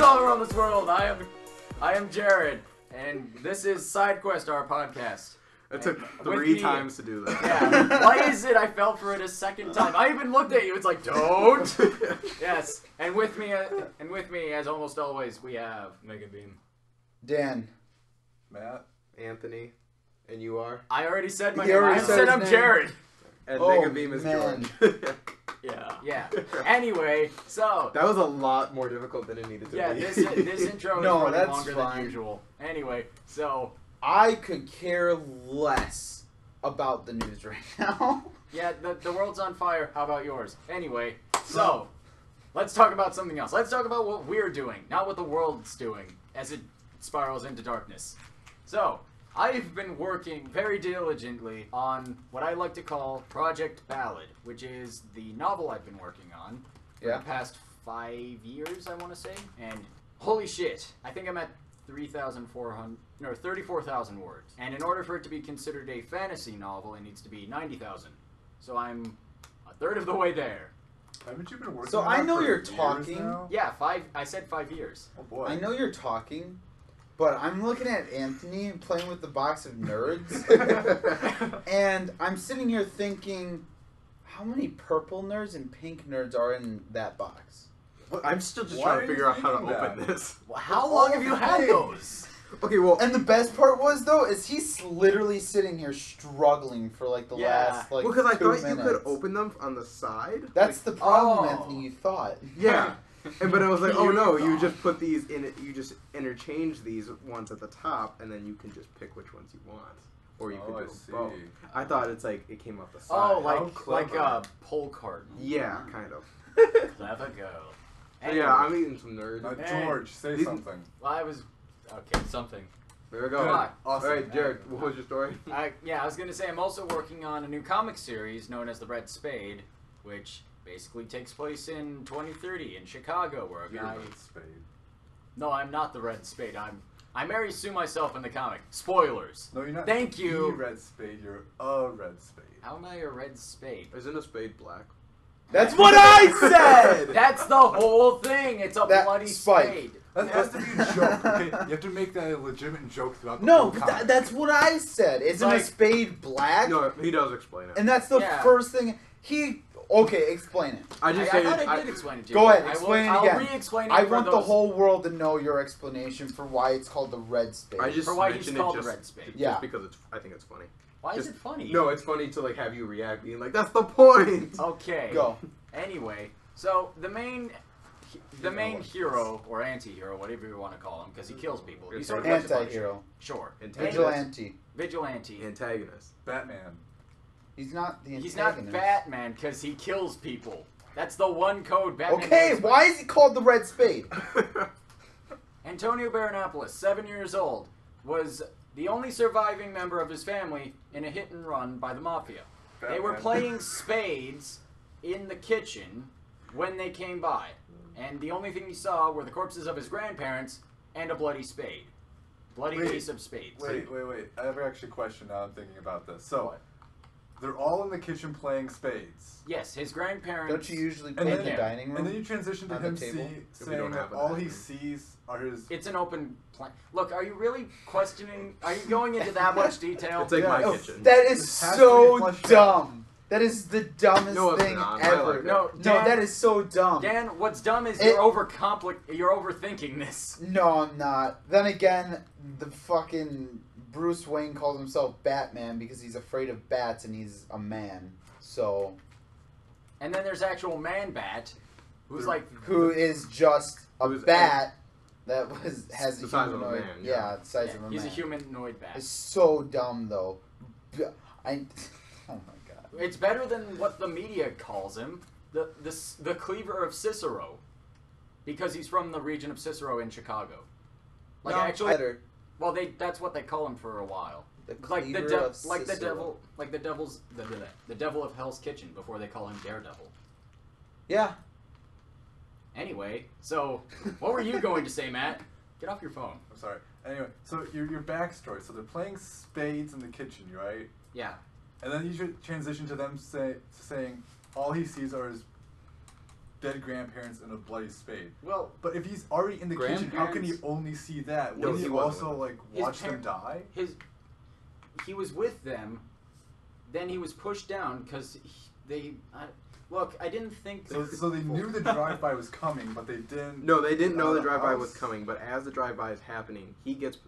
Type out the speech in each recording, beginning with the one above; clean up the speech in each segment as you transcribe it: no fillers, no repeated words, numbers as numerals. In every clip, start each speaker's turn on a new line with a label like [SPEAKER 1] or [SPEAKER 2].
[SPEAKER 1] all around this world. I am Jared, and this is SideQuest, our podcast.
[SPEAKER 2] It took
[SPEAKER 1] And
[SPEAKER 2] 3 times to do that.
[SPEAKER 1] Yeah. Why is it I fell for it a second time? I even looked at you. It's like, don't. Yes. And with me, as almost always, we have
[SPEAKER 3] Mega Beam.
[SPEAKER 4] Dan.
[SPEAKER 5] Matt.
[SPEAKER 2] Anthony. And you are?
[SPEAKER 1] I already said my
[SPEAKER 4] He
[SPEAKER 1] name.
[SPEAKER 4] already
[SPEAKER 1] I
[SPEAKER 4] said
[SPEAKER 1] said
[SPEAKER 4] his
[SPEAKER 1] I'm
[SPEAKER 4] name.
[SPEAKER 1] Jared.
[SPEAKER 2] And
[SPEAKER 4] Oh,
[SPEAKER 2] Mega Beam is
[SPEAKER 4] man.
[SPEAKER 2] George.
[SPEAKER 1] Yeah. Anyway, so
[SPEAKER 2] That was a lot more difficult than it needed to
[SPEAKER 1] yeah,
[SPEAKER 2] be.
[SPEAKER 1] this intro is
[SPEAKER 4] No,
[SPEAKER 1] running
[SPEAKER 4] that's
[SPEAKER 1] longer
[SPEAKER 4] fine.
[SPEAKER 1] than usual. Anyway, so
[SPEAKER 4] I could care less about the news right now.
[SPEAKER 1] yeah, the world's on fire. How about yours? Anyway, so let's talk about something else. Let's talk about what we're doing, not what the world's doing, as it spirals into darkness. So, I've been working very diligently on what I like to call Project Ballad, which is the novel I've been working on for
[SPEAKER 4] Yeah.
[SPEAKER 1] the past 5 years, I want to say. And holy shit, I think I'm at 34,000 words. And in order for it to be considered a fantasy novel, it needs to be 90,000. So I'm a third of the way there.
[SPEAKER 5] Haven't you been working
[SPEAKER 4] So
[SPEAKER 5] on
[SPEAKER 4] I
[SPEAKER 5] that
[SPEAKER 4] know
[SPEAKER 5] for
[SPEAKER 4] you're
[SPEAKER 5] years
[SPEAKER 4] talking.
[SPEAKER 5] now?
[SPEAKER 1] Yeah, I said 5 years.
[SPEAKER 5] Oh boy.
[SPEAKER 4] I know you're talking, but I'm looking at Anthony playing with the box of nerds, and I'm sitting here thinking, how many purple nerds and pink nerds are in that box?
[SPEAKER 2] I'm still just
[SPEAKER 5] Why
[SPEAKER 2] trying
[SPEAKER 5] are
[SPEAKER 2] to
[SPEAKER 5] you
[SPEAKER 2] figure out how to
[SPEAKER 5] thinking
[SPEAKER 2] open
[SPEAKER 5] that?
[SPEAKER 2] this.
[SPEAKER 1] Well, how long have you had those?
[SPEAKER 2] Okay, well,
[SPEAKER 4] And the best part was though, is he's literally sitting here struggling for like the
[SPEAKER 1] Yeah.
[SPEAKER 4] last like
[SPEAKER 2] because I
[SPEAKER 4] 2
[SPEAKER 2] thought
[SPEAKER 4] minutes.
[SPEAKER 2] you could open them on the side.
[SPEAKER 4] That's the problem,
[SPEAKER 1] Oh.
[SPEAKER 4] Anthony. You thought.
[SPEAKER 2] Yeah. But I was like, oh
[SPEAKER 1] You
[SPEAKER 2] no, you
[SPEAKER 1] thought.
[SPEAKER 2] just put these in it, you just interchange these ones at the top, and then you can just pick which ones you want. Or you
[SPEAKER 5] Oh, I
[SPEAKER 2] could do
[SPEAKER 5] see.
[SPEAKER 2] both. I thought it's like, it came off the side.
[SPEAKER 1] Oh,
[SPEAKER 5] How
[SPEAKER 1] like
[SPEAKER 5] clever.
[SPEAKER 1] a pull carton.
[SPEAKER 2] Yeah, kind of.
[SPEAKER 1] Clever girl.
[SPEAKER 2] So yeah, I'm eating some nerds.
[SPEAKER 5] Now,
[SPEAKER 1] Hey.
[SPEAKER 5] George, say
[SPEAKER 2] These-
[SPEAKER 5] something.
[SPEAKER 1] Well, I was okay. Something.
[SPEAKER 2] There we
[SPEAKER 5] Good.
[SPEAKER 2] go.
[SPEAKER 1] Alright.
[SPEAKER 5] Awesome.
[SPEAKER 2] Alright, Jared, what was your story?
[SPEAKER 1] I was gonna say I'm also working on a new comic series known as The Red Spade, which basically takes place in 2030 in Chicago, where a
[SPEAKER 5] You're
[SPEAKER 1] guy.
[SPEAKER 5] a red spade.
[SPEAKER 1] No, I'm not the Red Spade. I Mary Sue myself in the comic. Spoilers.
[SPEAKER 5] No, you're not.
[SPEAKER 1] Thank you.
[SPEAKER 5] The red spade. You're a red spade.
[SPEAKER 1] How am I a Red Spade?
[SPEAKER 2] Isn't a spade black?
[SPEAKER 4] That's what I said.
[SPEAKER 1] That's the whole thing. It's a
[SPEAKER 4] That
[SPEAKER 1] bloody
[SPEAKER 4] spike.
[SPEAKER 1] spade.
[SPEAKER 5] That has to be a joke. Okay, you have to make that a legitimate joke throughout the
[SPEAKER 4] No,
[SPEAKER 5] whole comic.
[SPEAKER 4] that's what I said. Isn't
[SPEAKER 1] Like-
[SPEAKER 4] a spade black?
[SPEAKER 2] No, he does explain it.
[SPEAKER 4] And that's the
[SPEAKER 1] Yeah.
[SPEAKER 4] first thing he. Okay, explain it.
[SPEAKER 2] I just
[SPEAKER 1] I
[SPEAKER 2] say
[SPEAKER 1] thought I did explain it to you.
[SPEAKER 4] Go ahead,
[SPEAKER 1] I
[SPEAKER 4] explain it
[SPEAKER 1] I'll
[SPEAKER 4] again.
[SPEAKER 1] re-explain it
[SPEAKER 4] I
[SPEAKER 1] for
[SPEAKER 4] want the
[SPEAKER 1] those-
[SPEAKER 4] whole world to know your explanation for why it's called the red spade.
[SPEAKER 2] I just
[SPEAKER 1] For why he's
[SPEAKER 2] mentioned
[SPEAKER 1] called
[SPEAKER 2] it
[SPEAKER 1] the
[SPEAKER 2] just,
[SPEAKER 1] Red Spade.
[SPEAKER 2] just
[SPEAKER 4] Yeah.
[SPEAKER 2] because I think it's funny.
[SPEAKER 1] Why is
[SPEAKER 2] just-
[SPEAKER 1] it funny?
[SPEAKER 2] No, it's funny to like have you react, being like, "That's the point."
[SPEAKER 1] Okay.
[SPEAKER 4] Go.
[SPEAKER 1] Anyway, so the main
[SPEAKER 5] know
[SPEAKER 1] hero or anti-hero, whatever you want to call him, because he kills people. He
[SPEAKER 2] It's
[SPEAKER 1] sort of
[SPEAKER 2] like
[SPEAKER 1] does a bunch.
[SPEAKER 4] Anti-hero.
[SPEAKER 1] Sure.
[SPEAKER 2] Antagonist.
[SPEAKER 4] Vigilante.
[SPEAKER 1] Vigilante.
[SPEAKER 2] Antagonist.
[SPEAKER 5] Batman.
[SPEAKER 4] He's not the
[SPEAKER 1] He's
[SPEAKER 4] antagonist.
[SPEAKER 1] not Batman because he kills people. That's the one code Batman
[SPEAKER 4] Okay,
[SPEAKER 1] has.
[SPEAKER 4] why is he called the red spade?
[SPEAKER 1] Antonio Baronopoulos, 7 years old, was the only surviving member of his family in a hit and run by the mafia. They were
[SPEAKER 5] Batman.
[SPEAKER 1] playing spades in the kitchen when they came by, and the only thing he saw were the corpses of his grandparents and a bloody spade. Bloody
[SPEAKER 5] Wait,
[SPEAKER 1] ace of spades.
[SPEAKER 5] Wait. I have actually a question now I'm thinking about this. So,
[SPEAKER 1] What?
[SPEAKER 5] they're all in the kitchen playing spades.
[SPEAKER 1] Yes, his grandparents.
[SPEAKER 4] Don't you usually
[SPEAKER 5] And
[SPEAKER 4] play in
[SPEAKER 5] then-
[SPEAKER 4] the dining room?
[SPEAKER 5] And then you transition to
[SPEAKER 4] On the
[SPEAKER 5] him
[SPEAKER 4] table?
[SPEAKER 2] If we
[SPEAKER 5] saying
[SPEAKER 2] don't
[SPEAKER 5] that
[SPEAKER 2] have a
[SPEAKER 5] all
[SPEAKER 2] dining
[SPEAKER 5] he
[SPEAKER 2] room.
[SPEAKER 5] sees are his...
[SPEAKER 1] It's an open plan. Look, are you really questioning? Are you going into that much detail?
[SPEAKER 2] It's like my
[SPEAKER 4] Oh,
[SPEAKER 2] kitchen.
[SPEAKER 4] that is
[SPEAKER 5] This has to
[SPEAKER 4] so
[SPEAKER 5] be fleshed out.
[SPEAKER 4] dumb. That is the dumbest
[SPEAKER 2] No, it's
[SPEAKER 4] thing
[SPEAKER 2] not. I
[SPEAKER 4] ever.
[SPEAKER 2] like it.
[SPEAKER 1] No,
[SPEAKER 4] No,
[SPEAKER 1] Dan,
[SPEAKER 4] that is so dumb.
[SPEAKER 1] Dan, what's dumb is
[SPEAKER 4] It-
[SPEAKER 1] you're overthinking this.
[SPEAKER 4] No, I'm not. Then again, the fucking Bruce Wayne calls himself Batman because he's afraid of bats and he's a man. So,
[SPEAKER 1] And then there's actual Man Bat, who's like,
[SPEAKER 4] who is just a
[SPEAKER 2] Who's-
[SPEAKER 4] bat that has
[SPEAKER 2] the
[SPEAKER 4] a
[SPEAKER 2] size of a
[SPEAKER 4] humanoid.
[SPEAKER 2] man,
[SPEAKER 4] Yeah,
[SPEAKER 2] yeah.
[SPEAKER 4] the size of a
[SPEAKER 1] he's
[SPEAKER 4] man.
[SPEAKER 1] a humanoid bat.
[SPEAKER 4] It's so dumb though. Oh my god.
[SPEAKER 1] It's better than what the media calls him, the cleaver of Cicero, because he's from the region of Cicero in Chicago. Like
[SPEAKER 4] No,
[SPEAKER 1] actually,
[SPEAKER 4] better.
[SPEAKER 1] well, that's what they call him for a while.
[SPEAKER 4] The
[SPEAKER 1] Like the
[SPEAKER 4] cleaver of
[SPEAKER 1] like the
[SPEAKER 4] Cicero.
[SPEAKER 1] devil, like the devil of Hell's Kitchen before they call him Daredevil.
[SPEAKER 4] Yeah.
[SPEAKER 1] Anyway, so what were you going to say, Matt? Get off your phone.
[SPEAKER 5] I'm sorry. Anyway, so your backstory. So they're playing spades in the kitchen, right?
[SPEAKER 1] Yeah.
[SPEAKER 5] And then you should transition to them saying all he sees are his dead grandparents and a bloody spade.
[SPEAKER 1] Well,
[SPEAKER 5] But if he's already in the kitchen, how can he
[SPEAKER 1] Grandparents-
[SPEAKER 5] only see that?
[SPEAKER 2] No,
[SPEAKER 5] Wouldn't
[SPEAKER 2] he
[SPEAKER 5] he
[SPEAKER 2] wasn't
[SPEAKER 5] also
[SPEAKER 2] with
[SPEAKER 5] like
[SPEAKER 1] His
[SPEAKER 5] watch them
[SPEAKER 1] par-
[SPEAKER 5] die?
[SPEAKER 1] he was with them, then he was pushed down because look, I didn't think.
[SPEAKER 5] So they knew the drive-by was coming, but they didn't.
[SPEAKER 2] No, they didn't know the
[SPEAKER 5] the
[SPEAKER 2] drive-by
[SPEAKER 5] house?
[SPEAKER 2] was coming, but as the drive-by is happening, he
[SPEAKER 1] goes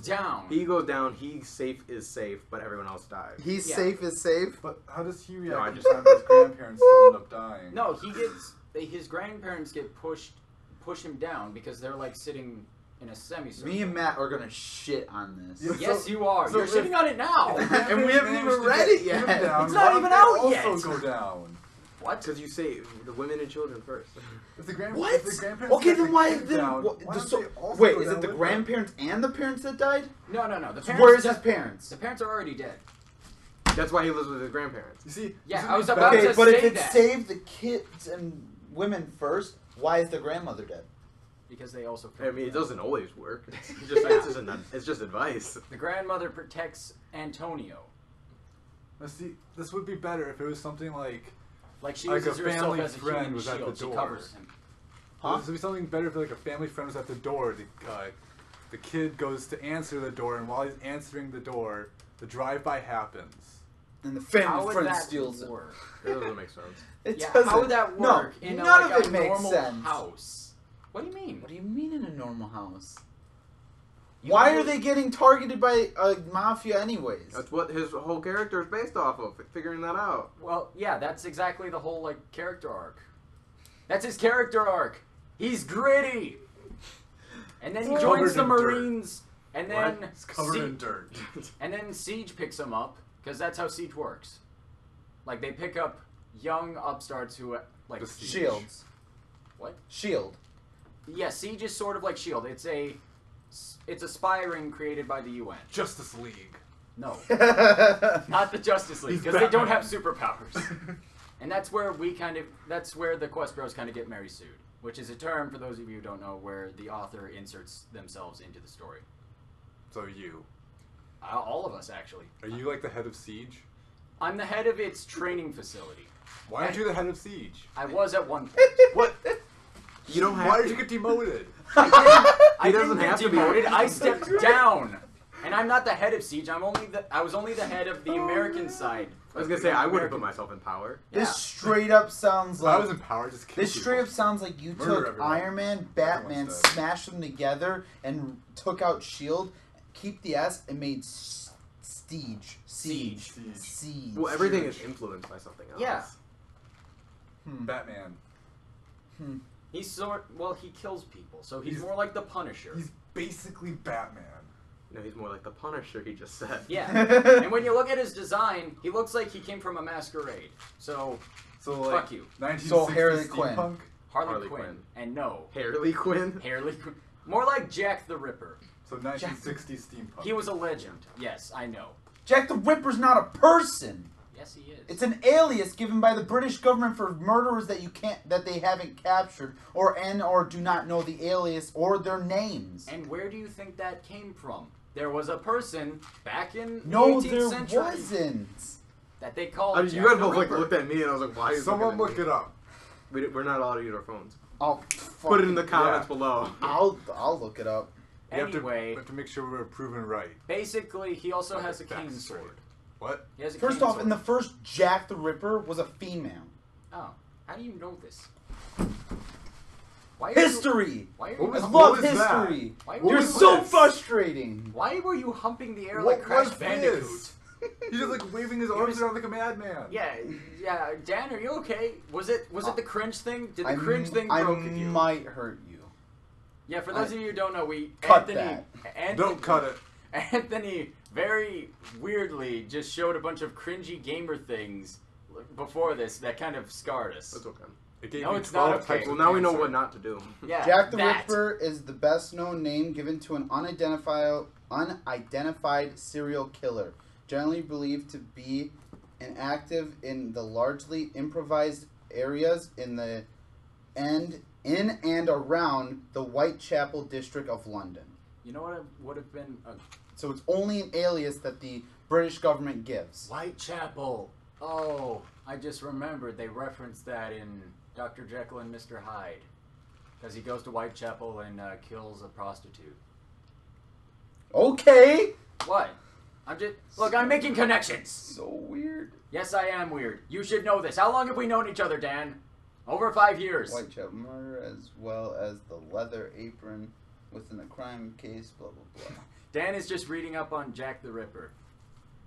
[SPEAKER 1] down.
[SPEAKER 2] He goes down. He's safe, but everyone else dies.
[SPEAKER 4] He's
[SPEAKER 1] Yeah.
[SPEAKER 4] safe is safe.
[SPEAKER 5] But how does he
[SPEAKER 2] No,
[SPEAKER 5] react
[SPEAKER 2] I
[SPEAKER 5] each
[SPEAKER 2] just-
[SPEAKER 5] time his grandparents still end up dying?
[SPEAKER 1] No, his grandparents push him down because they're like sitting in a semicircle.
[SPEAKER 4] Me and Matt are gonna shit on this.
[SPEAKER 5] Yeah.
[SPEAKER 1] Yes,
[SPEAKER 5] So-
[SPEAKER 1] you are.
[SPEAKER 5] so
[SPEAKER 1] You're
[SPEAKER 5] if-
[SPEAKER 1] sitting on it now.
[SPEAKER 4] And we haven't even read it yet.
[SPEAKER 1] It's not even out
[SPEAKER 5] also
[SPEAKER 1] yet.
[SPEAKER 5] go down.
[SPEAKER 1] What?
[SPEAKER 2] Because you save the women and children first.
[SPEAKER 5] If the grand-
[SPEAKER 4] What?
[SPEAKER 5] If the grandparents
[SPEAKER 4] Okay,
[SPEAKER 5] get
[SPEAKER 4] then
[SPEAKER 5] the
[SPEAKER 4] why
[SPEAKER 5] kid
[SPEAKER 4] is then
[SPEAKER 5] down,
[SPEAKER 4] what,
[SPEAKER 5] why
[SPEAKER 4] the,
[SPEAKER 5] don't
[SPEAKER 4] so,
[SPEAKER 5] they also
[SPEAKER 4] wait?
[SPEAKER 5] go
[SPEAKER 4] Is
[SPEAKER 5] down
[SPEAKER 4] it the
[SPEAKER 5] with them?
[SPEAKER 4] grandparents and the parents that died?
[SPEAKER 1] No. The
[SPEAKER 4] So
[SPEAKER 1] parents.
[SPEAKER 4] where's his parents?
[SPEAKER 1] The parents are already dead.
[SPEAKER 2] That's why he lives with his grandparents.
[SPEAKER 5] You see?
[SPEAKER 1] Yeah,
[SPEAKER 5] isn't
[SPEAKER 1] I was
[SPEAKER 5] it
[SPEAKER 1] about
[SPEAKER 5] better-
[SPEAKER 4] Okay,
[SPEAKER 1] to
[SPEAKER 4] but if
[SPEAKER 1] say
[SPEAKER 4] it
[SPEAKER 1] that.
[SPEAKER 4] saved the kids and women first, why is the grandmother dead?
[SPEAKER 1] Because they also.
[SPEAKER 2] I mean, it doesn't always work. It's just advice.
[SPEAKER 1] The grandmother protects Antonio.
[SPEAKER 5] Now, see, this would be better if it was something like.
[SPEAKER 1] Like she
[SPEAKER 5] Like a
[SPEAKER 1] uses herself
[SPEAKER 5] family
[SPEAKER 1] as a
[SPEAKER 5] friend
[SPEAKER 1] human
[SPEAKER 5] was at
[SPEAKER 1] shield.
[SPEAKER 5] the
[SPEAKER 1] She
[SPEAKER 5] door.
[SPEAKER 1] covers him.
[SPEAKER 4] Huh?
[SPEAKER 5] This would be something better if like a family friend was at the door. The kid goes to answer the door, and while he's answering the door, the drive-by happens.
[SPEAKER 4] And the
[SPEAKER 1] How
[SPEAKER 4] family
[SPEAKER 1] would
[SPEAKER 4] friend
[SPEAKER 1] that
[SPEAKER 4] steals it.
[SPEAKER 1] work?
[SPEAKER 2] That doesn't make sense.
[SPEAKER 4] It
[SPEAKER 1] Yeah,
[SPEAKER 4] doesn't.
[SPEAKER 1] how would that work
[SPEAKER 4] No,
[SPEAKER 1] in
[SPEAKER 4] none
[SPEAKER 1] like
[SPEAKER 4] of it
[SPEAKER 1] a
[SPEAKER 4] makes
[SPEAKER 1] normal
[SPEAKER 4] sense.
[SPEAKER 1] house? What do you mean?
[SPEAKER 4] What do you mean in a normal house?
[SPEAKER 1] You
[SPEAKER 4] Why
[SPEAKER 1] would-
[SPEAKER 4] are they getting targeted by a mafia anyways?
[SPEAKER 2] That's what his whole character is based off of. Figuring that out.
[SPEAKER 1] Well, yeah, that's exactly the whole like character arc. That's his character arc. He's gritty. And then he
[SPEAKER 5] He's
[SPEAKER 1] joins
[SPEAKER 5] covered
[SPEAKER 1] the
[SPEAKER 5] in dirt.
[SPEAKER 1] Marines, and then
[SPEAKER 5] It's covered in dirt.
[SPEAKER 1] and then Siege picks him up because that's how Siege works. Like they pick up young upstarts who like
[SPEAKER 5] The Siege.
[SPEAKER 4] Shields.
[SPEAKER 1] What?
[SPEAKER 4] Shield.
[SPEAKER 1] Yeah, Siege is sort of like Shield. It's a spy ring created by the UN.
[SPEAKER 5] Justice League.
[SPEAKER 1] No,
[SPEAKER 4] Not
[SPEAKER 1] not the Justice League
[SPEAKER 5] He's
[SPEAKER 1] because they don't
[SPEAKER 5] Batman.
[SPEAKER 1] have superpowers. And that's where that's where the Quest Bros kind of get Mary sued, which is a term for those of you who don't know where the author inserts themselves into the story.
[SPEAKER 5] So you.
[SPEAKER 1] All of us actually.
[SPEAKER 5] Are you like the head of Siege?
[SPEAKER 1] I'm the head of its training facility.
[SPEAKER 5] Why aren't you the head of Siege?
[SPEAKER 1] I was at one point.
[SPEAKER 5] What?
[SPEAKER 2] You don't have
[SPEAKER 5] Why
[SPEAKER 2] to.
[SPEAKER 5] did you get demoted?
[SPEAKER 1] I
[SPEAKER 2] doesn't
[SPEAKER 1] didn't
[SPEAKER 2] have
[SPEAKER 1] get
[SPEAKER 2] to be.
[SPEAKER 1] demoted. I stepped down, and I'm not the head of Siege. I was only the head of the American side.
[SPEAKER 2] I was gonna say I wouldn't put myself in power.
[SPEAKER 1] Yeah.
[SPEAKER 4] This straight up sounds
[SPEAKER 5] If I
[SPEAKER 4] like
[SPEAKER 5] was in power, just kill
[SPEAKER 4] this straight up
[SPEAKER 5] people.
[SPEAKER 4] sounds like you
[SPEAKER 5] Murder
[SPEAKER 4] took
[SPEAKER 5] everyone.
[SPEAKER 4] Iron Man, Batman,
[SPEAKER 5] Everyone's dead.
[SPEAKER 4] smashed them together, and took out Shield, keep the S, and made Siege.
[SPEAKER 1] Siege.
[SPEAKER 4] Siege.
[SPEAKER 2] Well, everything is influenced by something else.
[SPEAKER 1] Yeah.
[SPEAKER 5] Batman.
[SPEAKER 1] He's he kills people, so he's
[SPEAKER 5] He's-
[SPEAKER 1] more like the Punisher.
[SPEAKER 5] He's basically Batman.
[SPEAKER 2] No, he's more like the Punisher. He just said.
[SPEAKER 1] Yeah. And when you look at his design, he looks like he came from a masquerade. So
[SPEAKER 5] So like
[SPEAKER 1] Fuck you.
[SPEAKER 5] 1960s
[SPEAKER 4] So Harley Quinn.
[SPEAKER 5] steampunk.
[SPEAKER 1] Harley,
[SPEAKER 2] Harley
[SPEAKER 1] Quinn.
[SPEAKER 2] Quinn.
[SPEAKER 1] And no,
[SPEAKER 2] Harley Quinn.
[SPEAKER 1] Harley Quinn. More like Jack the Ripper.
[SPEAKER 5] So 1960s steampunk.
[SPEAKER 1] He was a legend. Yes, I know.
[SPEAKER 4] Jack the Ripper's not a person.
[SPEAKER 1] Yes, he is.
[SPEAKER 4] It's an alias given by the British government for murderers that they haven't captured or do not know the alias or their names.
[SPEAKER 1] And where do you think that came from? There was a person back in
[SPEAKER 4] No,
[SPEAKER 1] the 18th
[SPEAKER 4] there
[SPEAKER 1] century
[SPEAKER 4] wasn't.
[SPEAKER 1] that they called
[SPEAKER 2] I mean,
[SPEAKER 1] Jack
[SPEAKER 2] you guys
[SPEAKER 1] the
[SPEAKER 2] both like
[SPEAKER 1] Ripper.
[SPEAKER 2] looked at me and I was like, "Why?" Is
[SPEAKER 5] Someone look it up.
[SPEAKER 2] We're not allowed to use our phones.
[SPEAKER 4] I'll
[SPEAKER 2] Put it in the
[SPEAKER 4] fucking-
[SPEAKER 2] comments
[SPEAKER 5] Yeah.
[SPEAKER 2] below.
[SPEAKER 4] I'll look it up.
[SPEAKER 1] Anyway,
[SPEAKER 5] we have to make sure we're proven right.
[SPEAKER 1] basically, he also
[SPEAKER 5] Like
[SPEAKER 1] has
[SPEAKER 5] a
[SPEAKER 1] a cane
[SPEAKER 5] backstory.
[SPEAKER 1] sword.
[SPEAKER 5] What?
[SPEAKER 1] He has a
[SPEAKER 4] First
[SPEAKER 1] cane
[SPEAKER 4] off,
[SPEAKER 1] sword.
[SPEAKER 4] in the first Jack the Ripper was a female.
[SPEAKER 1] Oh, how do you know this? Why are
[SPEAKER 4] History!
[SPEAKER 1] You, why are
[SPEAKER 5] What
[SPEAKER 1] you,
[SPEAKER 5] was-
[SPEAKER 4] I
[SPEAKER 5] what
[SPEAKER 4] love
[SPEAKER 5] was that?
[SPEAKER 4] history!
[SPEAKER 1] why,
[SPEAKER 5] What
[SPEAKER 4] You're
[SPEAKER 5] was
[SPEAKER 4] so
[SPEAKER 5] this?
[SPEAKER 4] frustrating!
[SPEAKER 1] why were you humping the air
[SPEAKER 5] What
[SPEAKER 1] like Crash
[SPEAKER 5] was
[SPEAKER 1] Bandicoot?
[SPEAKER 5] this? He's just like waving his
[SPEAKER 1] He
[SPEAKER 5] arms
[SPEAKER 1] was-
[SPEAKER 5] around like a madman.
[SPEAKER 1] Yeah, Dan, are you okay? Was it the cringe thing? Did the
[SPEAKER 4] I
[SPEAKER 1] cringe thing
[SPEAKER 4] I
[SPEAKER 1] broke at you?
[SPEAKER 4] might hurt you.
[SPEAKER 1] Yeah, for those of you who don't know,
[SPEAKER 4] Cut
[SPEAKER 1] Anthony,
[SPEAKER 5] Don't cut it.
[SPEAKER 1] Anthony very weirdly just showed a bunch of cringy gamer things before this that kind of scarred us.
[SPEAKER 2] That's okay.
[SPEAKER 5] It gave
[SPEAKER 1] No,
[SPEAKER 5] me
[SPEAKER 1] it's not
[SPEAKER 5] 12
[SPEAKER 1] okay.
[SPEAKER 5] types
[SPEAKER 2] Well,
[SPEAKER 5] of
[SPEAKER 2] now we know
[SPEAKER 5] cancer.
[SPEAKER 2] what not to do.
[SPEAKER 1] Yeah,
[SPEAKER 4] Jack the
[SPEAKER 1] that.
[SPEAKER 4] Ripper is the best known name given to an unidentified serial killer, generally believed to be inactive in the largely improvised areas in and around the Whitechapel district of London.
[SPEAKER 1] You know what would have been a
[SPEAKER 4] So it's only an alias that the British government gives.
[SPEAKER 1] Whitechapel. Oh, I just remembered they referenced that in Dr. Jekyll and Mr. Hyde. Because he goes to Whitechapel and kills a prostitute.
[SPEAKER 4] Okay.
[SPEAKER 1] What? Look, I'm making connections.
[SPEAKER 4] So weird.
[SPEAKER 1] Yes, I am weird. You should know this. How long have we known each other, Dan? Over 5 years.
[SPEAKER 4] Whitechapel murder as well as the leather apron within a crime case, blah, blah, blah.
[SPEAKER 1] Dan is just reading up on Jack the Ripper.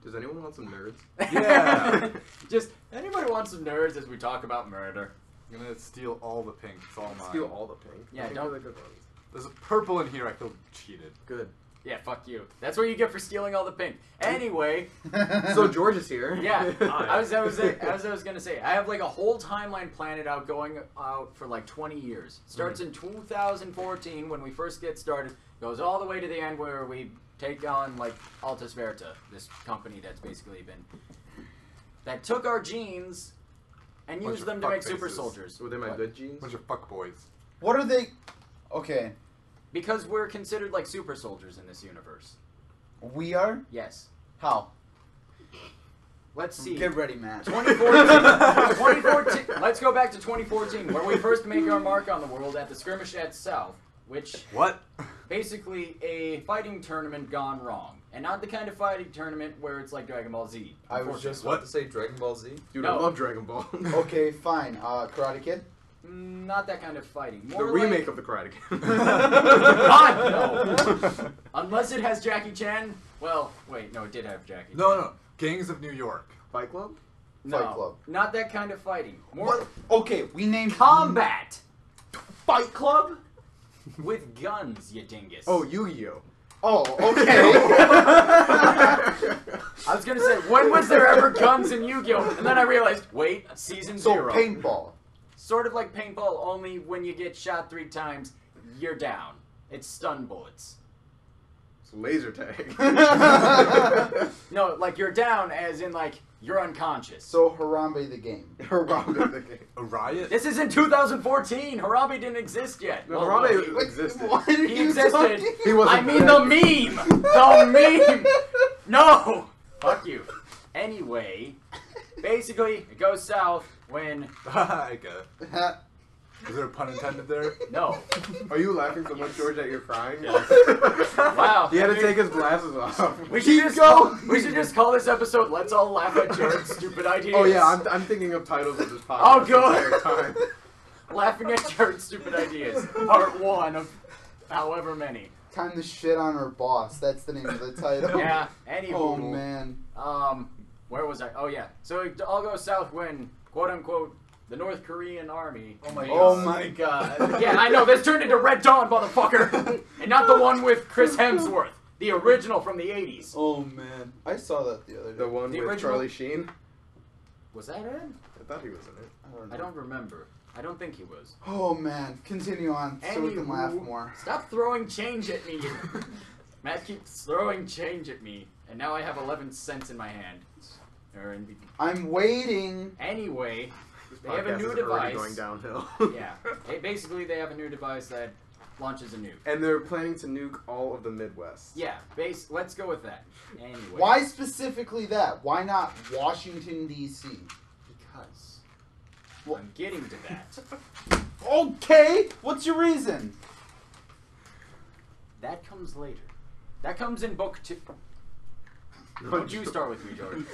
[SPEAKER 2] Does anyone want some nerds?
[SPEAKER 5] Yeah.
[SPEAKER 1] Just, anybody want some nerds as we talk about murder?
[SPEAKER 5] I'm gonna steal all the pink. It's all mine.
[SPEAKER 2] Steal all the pink.
[SPEAKER 1] Yeah,
[SPEAKER 2] I think
[SPEAKER 1] don't-
[SPEAKER 2] they're the good ones.
[SPEAKER 5] There's a purple in here. I feel cheated.
[SPEAKER 2] Good.
[SPEAKER 1] Yeah, fuck you. That's what you get for stealing all the pink. Anyway,
[SPEAKER 2] So George is here.
[SPEAKER 1] yeah, I was gonna say, I have like a whole timeline planned out going out for like 20 years. Starts in 2014 when we first get started, goes all the way to the end where we take on like Altus Verta, this company that's basically that took our genes and
[SPEAKER 5] Bunch
[SPEAKER 1] used
[SPEAKER 5] of
[SPEAKER 1] them to make
[SPEAKER 5] fuckfaces.
[SPEAKER 1] super soldiers.
[SPEAKER 2] Were they my
[SPEAKER 1] What?
[SPEAKER 2] good genes?
[SPEAKER 5] Bunch of fuck boys.
[SPEAKER 4] What are they? Okay.
[SPEAKER 1] Because we're considered like super soldiers in this universe.
[SPEAKER 4] We are?
[SPEAKER 1] Yes.
[SPEAKER 4] How?
[SPEAKER 1] Let's see.
[SPEAKER 4] Get ready, Matt.
[SPEAKER 1] 2014. Let's go back to 2014, where we first make our mark on the world at the Skirmish at South, which
[SPEAKER 5] What?
[SPEAKER 1] basically a fighting tournament gone wrong, and not the kind of fighting tournament where it's like Dragon Ball Z.
[SPEAKER 3] I was just
[SPEAKER 5] What?
[SPEAKER 3] about to say Dragon Ball Z.
[SPEAKER 2] Dude,
[SPEAKER 1] No.
[SPEAKER 2] I love Dragon Ball.
[SPEAKER 4] Okay, fine. Karate Kid?
[SPEAKER 1] Not that kind of fighting.
[SPEAKER 2] The
[SPEAKER 1] More
[SPEAKER 2] remake
[SPEAKER 1] like,
[SPEAKER 2] of the Karate Kid.
[SPEAKER 1] God, no. Unless it has Jackie Chan. Well, wait, no, it did have Jackie.
[SPEAKER 5] No,
[SPEAKER 1] Chan.
[SPEAKER 5] no. Gangs of New York.
[SPEAKER 2] Fight Club?
[SPEAKER 1] No,
[SPEAKER 4] Fight Club.
[SPEAKER 1] not that kind of fighting. More
[SPEAKER 4] What? Okay, we named
[SPEAKER 1] combat. Fight Club with guns, you dingus.
[SPEAKER 2] Oh, Yu-Gi-Oh!
[SPEAKER 4] Oh, okay.
[SPEAKER 1] I was gonna say, when was there ever guns in Yu-Gi-Oh? And then I realized, wait, season
[SPEAKER 4] So
[SPEAKER 1] 0.
[SPEAKER 4] paintball.
[SPEAKER 1] Sort of like paintball, only when you get shot 3 times, you're down. It's stun bullets.
[SPEAKER 2] It's laser tag.
[SPEAKER 1] No, like you're down as in like you're unconscious.
[SPEAKER 4] So Harambe the game.
[SPEAKER 2] Harambe the game.
[SPEAKER 5] A riot?
[SPEAKER 1] This is in 2014. Harambe didn't exist yet.
[SPEAKER 2] No,
[SPEAKER 1] Well,
[SPEAKER 2] Harambe
[SPEAKER 1] well,
[SPEAKER 2] existed.
[SPEAKER 4] What are
[SPEAKER 1] He
[SPEAKER 4] you
[SPEAKER 1] existed.
[SPEAKER 4] talking
[SPEAKER 2] He wasn't
[SPEAKER 1] I mean
[SPEAKER 2] dead.
[SPEAKER 1] the meme. The meme. No. Fuck you. Anyway, basically it goes south when
[SPEAKER 5] I get it. Is there a pun intended there?
[SPEAKER 1] no.
[SPEAKER 2] Are you laughing so much, George, that you're crying?
[SPEAKER 1] Wow.
[SPEAKER 2] He had to take his glasses off.
[SPEAKER 1] We should just call this episode "Let's All Laugh at Jared's Stupid Ideas."
[SPEAKER 2] Oh yeah, I'm thinking of titles of this podcast.
[SPEAKER 1] Oh,
[SPEAKER 2] the
[SPEAKER 1] good.
[SPEAKER 2] entire time.
[SPEAKER 1] Laughing at Jared's Stupid Ideas, Part 1 of however many.
[SPEAKER 4] Time to shit on our boss. That's the name of the title.
[SPEAKER 1] Yeah. Anywho.
[SPEAKER 4] Oh man.
[SPEAKER 1] Where was I? Oh yeah. So it all goes south when, quote unquote, the North Korean army.
[SPEAKER 5] Oh my
[SPEAKER 4] Oh
[SPEAKER 5] god.
[SPEAKER 4] my god.
[SPEAKER 1] Yeah, I know. This turned into Red Dawn, motherfucker, and not the one with Chris Hemsworth, the original from the '80s.
[SPEAKER 4] Oh man. I saw that the other day.
[SPEAKER 2] The one
[SPEAKER 1] The
[SPEAKER 2] with
[SPEAKER 1] original-
[SPEAKER 2] Charlie Sheen.
[SPEAKER 1] Was that it?
[SPEAKER 2] I thought he was in it.
[SPEAKER 4] I don't know.
[SPEAKER 1] I don't remember. I don't think he was.
[SPEAKER 4] Oh man. Continue on so we can laugh
[SPEAKER 1] Anywho,
[SPEAKER 4] more.
[SPEAKER 1] Stop throwing change at me. Matt keeps throwing change at me, and now I have 11 cents in my hand.
[SPEAKER 4] I'm waiting.
[SPEAKER 1] Anyway,
[SPEAKER 2] This
[SPEAKER 1] they have a
[SPEAKER 2] podcast
[SPEAKER 1] new
[SPEAKER 2] is already
[SPEAKER 1] device.
[SPEAKER 2] going downhill.
[SPEAKER 1] Yeah, they have a new device that launches a nuke.
[SPEAKER 2] And they're planning to nuke all of the Midwest.
[SPEAKER 1] Yeah, let's go with that. Anyway.
[SPEAKER 4] Why specifically that? Why not Washington D.C.?
[SPEAKER 1] Because
[SPEAKER 4] Well-
[SPEAKER 1] I'm getting to that.
[SPEAKER 4] Okay. What's your reason?
[SPEAKER 1] That comes later. That comes in book 2. Don't you start with me, George.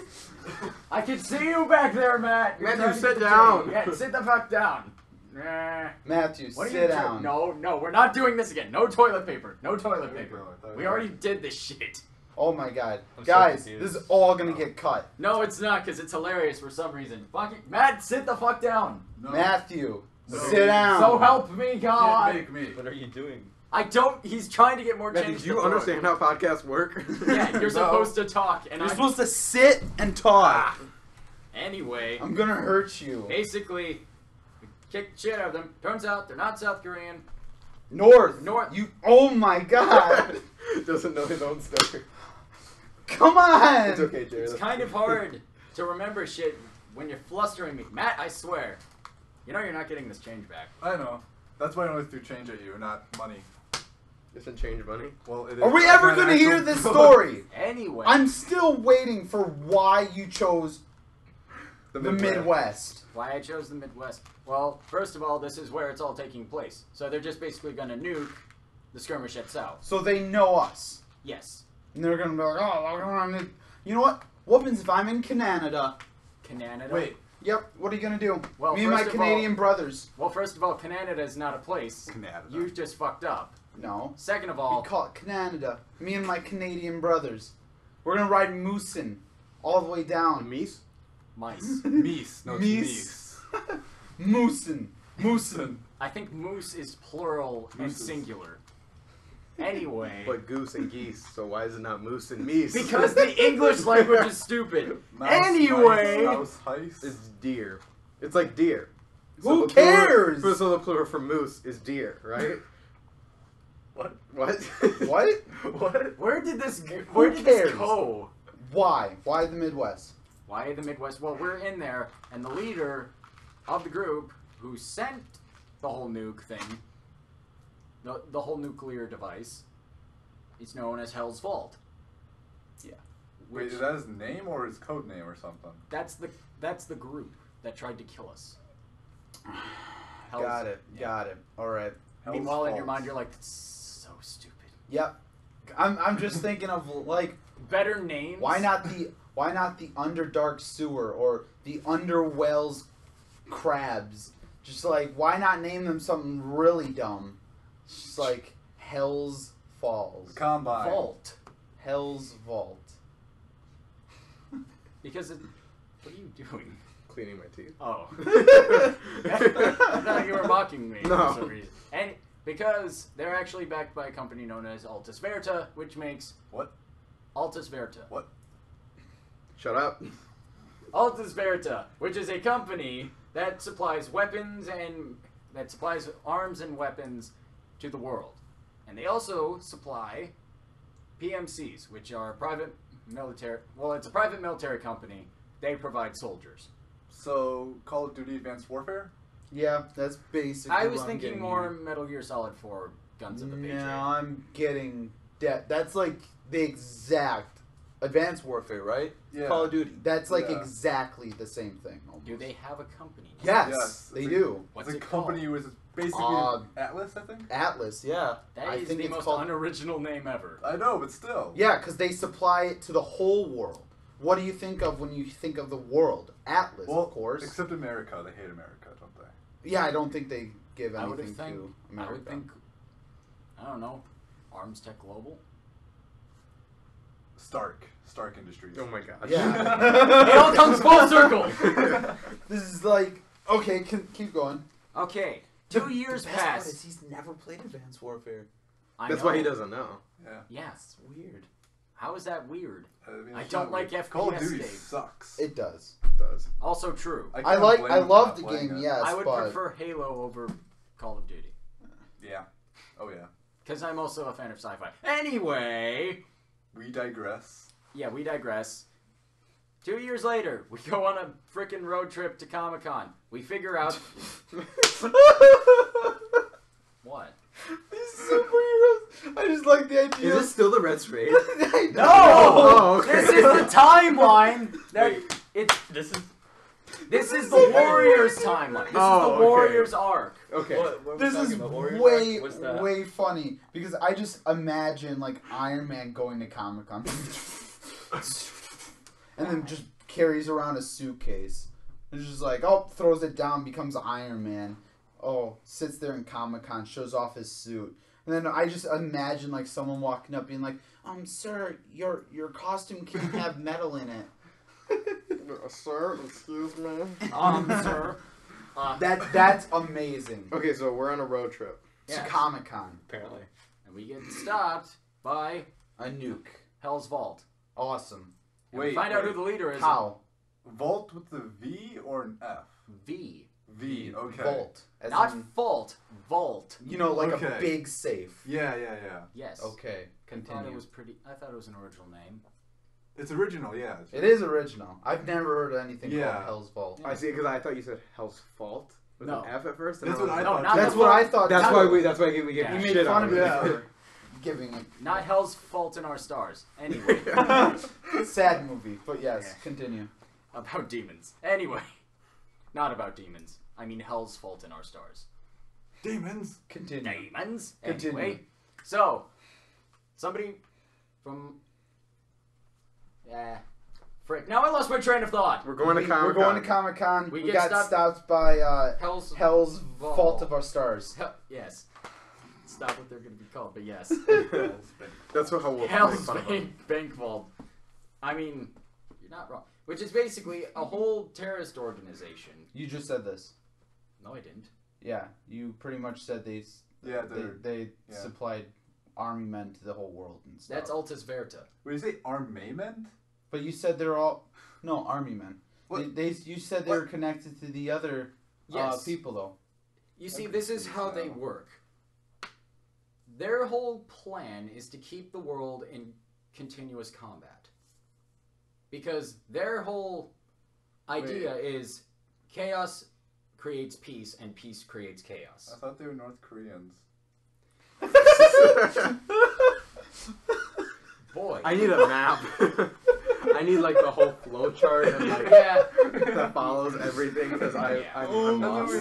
[SPEAKER 1] I can see you back there, Matt. You're
[SPEAKER 2] Matthew,
[SPEAKER 1] trying to
[SPEAKER 2] sit
[SPEAKER 1] get the
[SPEAKER 2] down.
[SPEAKER 1] chain. Yeah, sit the fuck down. Nah.
[SPEAKER 4] Matthew,
[SPEAKER 1] What are
[SPEAKER 4] sit
[SPEAKER 1] you
[SPEAKER 4] down.
[SPEAKER 1] No, we're not doing this again. No toilet paper. No toilet paper. We already did this shit.
[SPEAKER 4] Oh my god.
[SPEAKER 3] I'm so
[SPEAKER 4] Guys,
[SPEAKER 3] confused.
[SPEAKER 4] this is all gonna get cut.
[SPEAKER 1] No, it's not, because it's hilarious for some reason. Fucking Matt, sit the fuck down.
[SPEAKER 5] No.
[SPEAKER 4] Matthew,
[SPEAKER 5] No.
[SPEAKER 4] sit down.
[SPEAKER 1] So help me,
[SPEAKER 5] You
[SPEAKER 1] God.
[SPEAKER 5] can't make me.
[SPEAKER 3] What are you doing?
[SPEAKER 1] I don't. He's trying to get more
[SPEAKER 2] Matthew,
[SPEAKER 1] change.
[SPEAKER 2] do you
[SPEAKER 1] to throw.
[SPEAKER 2] understand how podcasts work?
[SPEAKER 1] Yeah, you're
[SPEAKER 5] No.
[SPEAKER 1] supposed to talk, and
[SPEAKER 4] You're
[SPEAKER 1] I'm
[SPEAKER 4] supposed to sit and talk.
[SPEAKER 1] anyway.
[SPEAKER 4] I'm gonna hurt you.
[SPEAKER 1] Basically, we kicked shit out of them. Turns out they're not South Korean.
[SPEAKER 4] North.
[SPEAKER 1] North.
[SPEAKER 4] You. Oh my god.
[SPEAKER 2] Doesn't know his own story.
[SPEAKER 4] Come on.
[SPEAKER 2] It's okay, Jared.
[SPEAKER 1] It's kind of hard to remember shit when you're flustering me. Matt, I swear. You know you're not getting this change back.
[SPEAKER 5] I know. That's why I always threw change at you, not money.
[SPEAKER 2] Isn't change money?
[SPEAKER 5] Well, it is.
[SPEAKER 4] Are we
[SPEAKER 5] It's
[SPEAKER 4] ever
[SPEAKER 5] an
[SPEAKER 4] gonna
[SPEAKER 5] actual-
[SPEAKER 4] hear this story?
[SPEAKER 1] Anyway.
[SPEAKER 4] I'm still waiting for why you chose The Midwest.
[SPEAKER 1] Why I chose the Midwest? Well, first of all, this is where it's all taking place. So they're just basically going to nuke the skirmish at South.
[SPEAKER 4] So they know us.
[SPEAKER 1] Yes.
[SPEAKER 4] And they're going to be like, oh, you know what? What happens if I'm in Canada?
[SPEAKER 1] Canada?
[SPEAKER 5] Wait.
[SPEAKER 4] Yep, what are you going to do?
[SPEAKER 1] Well,
[SPEAKER 4] Me and my
[SPEAKER 1] first of
[SPEAKER 4] Canadian
[SPEAKER 1] all-
[SPEAKER 4] brothers.
[SPEAKER 1] Well, first of all, Canada is not a place.
[SPEAKER 5] Canada.
[SPEAKER 1] You just fucked up.
[SPEAKER 4] No.
[SPEAKER 1] Second of
[SPEAKER 4] We
[SPEAKER 1] all,
[SPEAKER 4] call it Canada. Me and my Canadian brothers. We're going to ride Moosin all the way down.
[SPEAKER 2] Meese?
[SPEAKER 1] mice.
[SPEAKER 5] Meese. No, it's
[SPEAKER 4] Meese.
[SPEAKER 5] Meese.
[SPEAKER 4] Moosin. Moosin.
[SPEAKER 1] I think moose is plural and
[SPEAKER 5] Mooses.
[SPEAKER 1] singular. Anyway.
[SPEAKER 2] But goose and geese, so why is it not moose and meese?
[SPEAKER 1] Because the English language is stupid.
[SPEAKER 5] Mouse,
[SPEAKER 1] Anyway.
[SPEAKER 5] Mouse, heist.
[SPEAKER 2] It's deer. It's like deer.
[SPEAKER 4] Who
[SPEAKER 2] the plural-
[SPEAKER 4] cares?
[SPEAKER 2] So the plural for moose is deer, right?
[SPEAKER 1] What?
[SPEAKER 2] What?
[SPEAKER 4] What?
[SPEAKER 2] What?
[SPEAKER 1] Where did this
[SPEAKER 4] cares?
[SPEAKER 1] go?
[SPEAKER 4] Why? Why the Midwest?
[SPEAKER 1] Why the Midwest? Well, we're in there, and the leader of the group who sent the whole nuke thing, the whole nuclear device, is known as Hell's Vault.
[SPEAKER 4] Yeah.
[SPEAKER 5] Wait, is that his name or his code name or something?
[SPEAKER 1] That's the group that tried to kill us.
[SPEAKER 4] Got it. Got it. All right.
[SPEAKER 5] Hell's
[SPEAKER 1] Meanwhile, in your
[SPEAKER 5] Vault.
[SPEAKER 1] mind, you're like, that's so stupid.
[SPEAKER 4] Yep. I'm just thinking of like
[SPEAKER 1] Better names.
[SPEAKER 4] why not the Underdark Sewer or the Underwells Crabs? Just like why not name them something really dumb? Just like Hell's Falls.
[SPEAKER 5] Combine.
[SPEAKER 1] Vault?
[SPEAKER 4] Hell's Vault.
[SPEAKER 1] Because what are you doing?
[SPEAKER 2] Cleaning my teeth.
[SPEAKER 1] Oh. I thought you were mocking me
[SPEAKER 2] No.
[SPEAKER 1] for some reason. And because they're actually backed by a company known as Altus Verta, which makes
[SPEAKER 5] What?
[SPEAKER 1] Altus Verta.
[SPEAKER 5] What?
[SPEAKER 2] Shut up.
[SPEAKER 1] Altus Verta, which is a company that supplies weapons and that supplies arms and weapons to the world. And they also supply PMCs, which are private military. Well, it's a private military company. They provide soldiers.
[SPEAKER 5] So, Call of Duty Advanced Warfare?
[SPEAKER 4] Yeah, that's basically.
[SPEAKER 1] I was
[SPEAKER 4] what I'm
[SPEAKER 1] thinking
[SPEAKER 4] getting
[SPEAKER 1] more
[SPEAKER 4] here.
[SPEAKER 1] Metal Gear Solid 4 Guns of the Patriot.
[SPEAKER 4] No, I'm getting that. That's like the exact Advanced Warfare, right?
[SPEAKER 5] Yeah.
[SPEAKER 4] Call of Duty. That's like
[SPEAKER 5] Yeah.
[SPEAKER 4] exactly the same thing. Almost.
[SPEAKER 1] Do they have a company?
[SPEAKER 4] Yes,
[SPEAKER 5] Yes,
[SPEAKER 4] they
[SPEAKER 5] it's
[SPEAKER 4] do.
[SPEAKER 1] What's
[SPEAKER 5] it's a
[SPEAKER 1] it called?
[SPEAKER 5] company with basically
[SPEAKER 4] Atlas,
[SPEAKER 5] Atlas, I think?
[SPEAKER 4] Atlas, yeah.
[SPEAKER 1] That
[SPEAKER 4] I
[SPEAKER 1] is
[SPEAKER 4] think
[SPEAKER 1] the
[SPEAKER 4] it's
[SPEAKER 1] most
[SPEAKER 4] called.
[SPEAKER 1] unoriginal name ever.
[SPEAKER 5] I know, but still.
[SPEAKER 4] Yeah, because they supply it to the whole world. What do you think of when you think of the world? Atlas,
[SPEAKER 5] Well,
[SPEAKER 4] of course.
[SPEAKER 5] except America. They hate America, don't they?
[SPEAKER 4] Yeah, I don't think they give
[SPEAKER 1] I would
[SPEAKER 4] anything
[SPEAKER 1] think.
[SPEAKER 4] to
[SPEAKER 1] I
[SPEAKER 4] America.
[SPEAKER 1] would think. I don't know. Arms Tech Global.
[SPEAKER 5] Stark Industries.
[SPEAKER 2] Oh my gosh.
[SPEAKER 4] Yeah.
[SPEAKER 1] It all comes full circle.
[SPEAKER 4] This is like okay. Keep going.
[SPEAKER 1] Okay, 2 years
[SPEAKER 4] The best part
[SPEAKER 1] pass.
[SPEAKER 4] is he's never played Advanced Warfare.
[SPEAKER 1] I
[SPEAKER 2] That's
[SPEAKER 1] know.
[SPEAKER 2] why he doesn't know.
[SPEAKER 5] Yeah.
[SPEAKER 1] Yes.
[SPEAKER 4] It's weird.
[SPEAKER 1] How is that weird?
[SPEAKER 5] mean,
[SPEAKER 1] I
[SPEAKER 5] it's
[SPEAKER 1] don't
[SPEAKER 5] not
[SPEAKER 1] like
[SPEAKER 5] weird.
[SPEAKER 1] FPS
[SPEAKER 5] Call of Duty
[SPEAKER 1] games.
[SPEAKER 5] sucks.
[SPEAKER 4] It does.
[SPEAKER 2] It does.
[SPEAKER 1] Also true.
[SPEAKER 5] I
[SPEAKER 4] I
[SPEAKER 5] can't blame him
[SPEAKER 4] love
[SPEAKER 5] for
[SPEAKER 4] the
[SPEAKER 5] not playing
[SPEAKER 4] game.
[SPEAKER 5] it.
[SPEAKER 4] Yes,
[SPEAKER 1] I would
[SPEAKER 4] but
[SPEAKER 1] prefer Halo over Call of Duty.
[SPEAKER 5] Yeah. Oh yeah.
[SPEAKER 1] Because I'm also a fan of sci-fi. Anyway,
[SPEAKER 5] We digress.
[SPEAKER 1] yeah, we digress. 2 years later, we go on a frickin' road trip to Comic-Con. We figure out... What?
[SPEAKER 4] These superheroes. I just like the idea.
[SPEAKER 2] Is this still the Red Raid?
[SPEAKER 4] I know.
[SPEAKER 1] No!
[SPEAKER 2] Oh, okay.
[SPEAKER 1] This is the timeline that it's... This is the Warriors timeline. This
[SPEAKER 2] Oh,
[SPEAKER 1] is the
[SPEAKER 2] okay.
[SPEAKER 1] Warriors arc.
[SPEAKER 2] Okay.
[SPEAKER 4] This is way, way funny because I just imagine like Iron Man going to Comic Con and then just carries around a suitcase. It's just like, oh, throws it down, becomes Iron Man. Oh, sits there in Comic Con, shows off his suit. And then I just imagine like someone walking up being like, sir, your costume can't have metal in it.
[SPEAKER 2] Sir, excuse me.
[SPEAKER 1] Sir.
[SPEAKER 4] That's amazing.
[SPEAKER 2] Okay, so we're on a road trip.
[SPEAKER 1] Yes.
[SPEAKER 4] To Comic Con.
[SPEAKER 1] Apparently. And we get stopped by
[SPEAKER 4] A nuke.
[SPEAKER 1] Hell's Vault.
[SPEAKER 4] Awesome.
[SPEAKER 1] And we
[SPEAKER 5] Wait,
[SPEAKER 1] find out
[SPEAKER 5] wait.
[SPEAKER 1] who the leader is.
[SPEAKER 4] How?
[SPEAKER 5] Vault with the V or an F?
[SPEAKER 1] V.
[SPEAKER 5] V. Okay.
[SPEAKER 4] Vault. As
[SPEAKER 1] Not
[SPEAKER 4] in,
[SPEAKER 1] fault. Vault.
[SPEAKER 4] you know, like a
[SPEAKER 5] Okay.
[SPEAKER 4] big safe.
[SPEAKER 5] Yeah.
[SPEAKER 1] Yes.
[SPEAKER 4] Okay,
[SPEAKER 1] I thought it
[SPEAKER 4] continue.
[SPEAKER 1] was pretty. I thought it was an original name.
[SPEAKER 5] It's original. Yeah.
[SPEAKER 4] It is original. I've never heard of anything
[SPEAKER 5] Yeah.
[SPEAKER 4] called Hell's Vault.
[SPEAKER 2] I see, because I thought you said Hell's Fault with
[SPEAKER 1] No.
[SPEAKER 2] an F at first. and
[SPEAKER 5] That's
[SPEAKER 2] was
[SPEAKER 5] what I
[SPEAKER 2] like,
[SPEAKER 5] thought.
[SPEAKER 1] not
[SPEAKER 4] That's
[SPEAKER 1] the
[SPEAKER 4] what I
[SPEAKER 1] Vault.
[SPEAKER 4] thought.
[SPEAKER 2] That's
[SPEAKER 4] too.
[SPEAKER 2] why we give
[SPEAKER 1] Yeah.
[SPEAKER 2] you
[SPEAKER 4] He
[SPEAKER 2] shit
[SPEAKER 4] made fun
[SPEAKER 2] on
[SPEAKER 4] of
[SPEAKER 2] it.
[SPEAKER 4] me
[SPEAKER 5] Yeah.
[SPEAKER 4] for giving it.
[SPEAKER 1] Not Hell's Fault in Our Stars. Anyway.
[SPEAKER 4] Sad movie, but yes,
[SPEAKER 1] Yeah.
[SPEAKER 4] continue.
[SPEAKER 1] about demons. Anyway, not about demons. I mean Hell's fault in our stars.
[SPEAKER 5] Demons.
[SPEAKER 4] Continue.
[SPEAKER 1] Demons.
[SPEAKER 4] Continue.
[SPEAKER 1] Anyway, so somebody from frick. Now I lost my train of thought.
[SPEAKER 2] We're going to
[SPEAKER 4] We're
[SPEAKER 2] Comic-Con.
[SPEAKER 4] going to Comic-Con.
[SPEAKER 1] We
[SPEAKER 4] We
[SPEAKER 1] get
[SPEAKER 4] got
[SPEAKER 1] stopped-
[SPEAKER 4] stopped by
[SPEAKER 1] Hell's
[SPEAKER 4] Fault of Our Stars.
[SPEAKER 1] Yes. It's not what they're going to be called, but yes.
[SPEAKER 2] That's how we'll
[SPEAKER 1] Hell's
[SPEAKER 2] make fun of them.
[SPEAKER 1] Bank Vault. I mean, you're not wrong. Which is basically a whole terrorist organization.
[SPEAKER 4] You just said this.
[SPEAKER 1] No, I didn't.
[SPEAKER 4] Yeah, you pretty much said they
[SPEAKER 5] Yeah.
[SPEAKER 4] supplied army men to the whole world and stuff.
[SPEAKER 1] That's Altus Verta.
[SPEAKER 5] What do you say, armament?
[SPEAKER 4] But you said they're all army men.
[SPEAKER 5] What?
[SPEAKER 4] You said they were connected to the other
[SPEAKER 1] Yes.
[SPEAKER 4] people though.
[SPEAKER 1] You see, this is how they work. Their whole plan is to keep the world in continuous combat. Because their whole idea is chaos creates peace and peace creates chaos.
[SPEAKER 5] I thought they were North Koreans.
[SPEAKER 1] Boy.
[SPEAKER 2] I need a map. I need like the whole flow chart and like
[SPEAKER 1] Yeah.
[SPEAKER 2] that follows everything because I'm
[SPEAKER 4] Oh,
[SPEAKER 2] lost.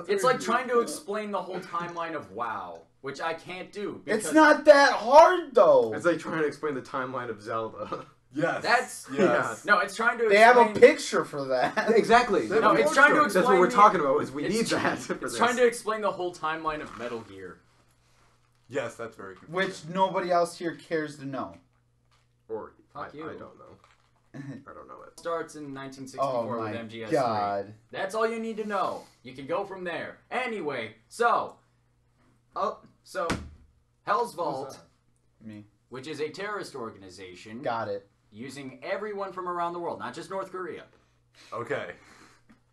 [SPEAKER 1] It's like trying to explain the whole timeline of WoW, which I can't do. Because
[SPEAKER 4] It's not that hard though.
[SPEAKER 2] It's like trying to explain the timeline of Zelda.
[SPEAKER 5] Yes.
[SPEAKER 1] That's
[SPEAKER 5] yes.
[SPEAKER 1] no. It's trying to.
[SPEAKER 4] They have a
[SPEAKER 1] explain,
[SPEAKER 4] picture for that.
[SPEAKER 2] Exactly.
[SPEAKER 5] No,
[SPEAKER 1] it's trying to
[SPEAKER 2] That's what
[SPEAKER 1] explain
[SPEAKER 2] we're
[SPEAKER 1] the-
[SPEAKER 2] talking about. Is we
[SPEAKER 1] it's
[SPEAKER 2] need
[SPEAKER 1] tr-
[SPEAKER 2] that for
[SPEAKER 1] It's
[SPEAKER 2] this.
[SPEAKER 1] trying to explain the whole timeline of Metal Gear.
[SPEAKER 5] Yes, that's very confusing.
[SPEAKER 4] Which nobody else here cares to know.
[SPEAKER 2] Or
[SPEAKER 1] Fuck
[SPEAKER 2] I
[SPEAKER 1] you.
[SPEAKER 2] don't know. I don't know it.
[SPEAKER 1] Starts in 1964
[SPEAKER 4] Oh
[SPEAKER 1] with
[SPEAKER 4] my
[SPEAKER 1] MGS3.
[SPEAKER 4] god.
[SPEAKER 1] That's all you need to know. You can go from there. Anyway, so Hell's Vault,
[SPEAKER 4] Me.
[SPEAKER 1] which is a terrorist organization,
[SPEAKER 4] Got it.
[SPEAKER 1] using everyone from around the world, not just North Korea.
[SPEAKER 5] Okay.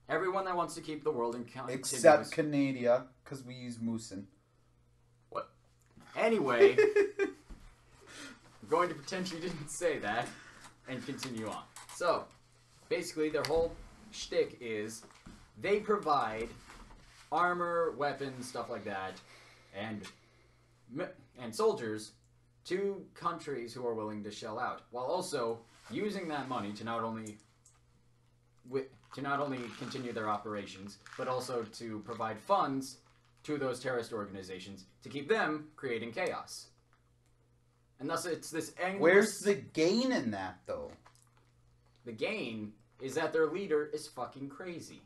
[SPEAKER 1] Everyone that wants to keep the world in continuous.
[SPEAKER 4] Except Canada, because we use Moosin.
[SPEAKER 1] Anyway, I'm going to pretend you didn't say that and continue on. So, basically, their whole shtick is they provide armor, weapons, stuff like that, and soldiers to countries who are willing to shell out, while also using that money to not only continue their operations, but also to provide funds to those terrorist organizations to keep them creating chaos. And thus it's this endless...
[SPEAKER 4] Where's the gain in that, though?
[SPEAKER 1] The gain is that their leader is fucking crazy.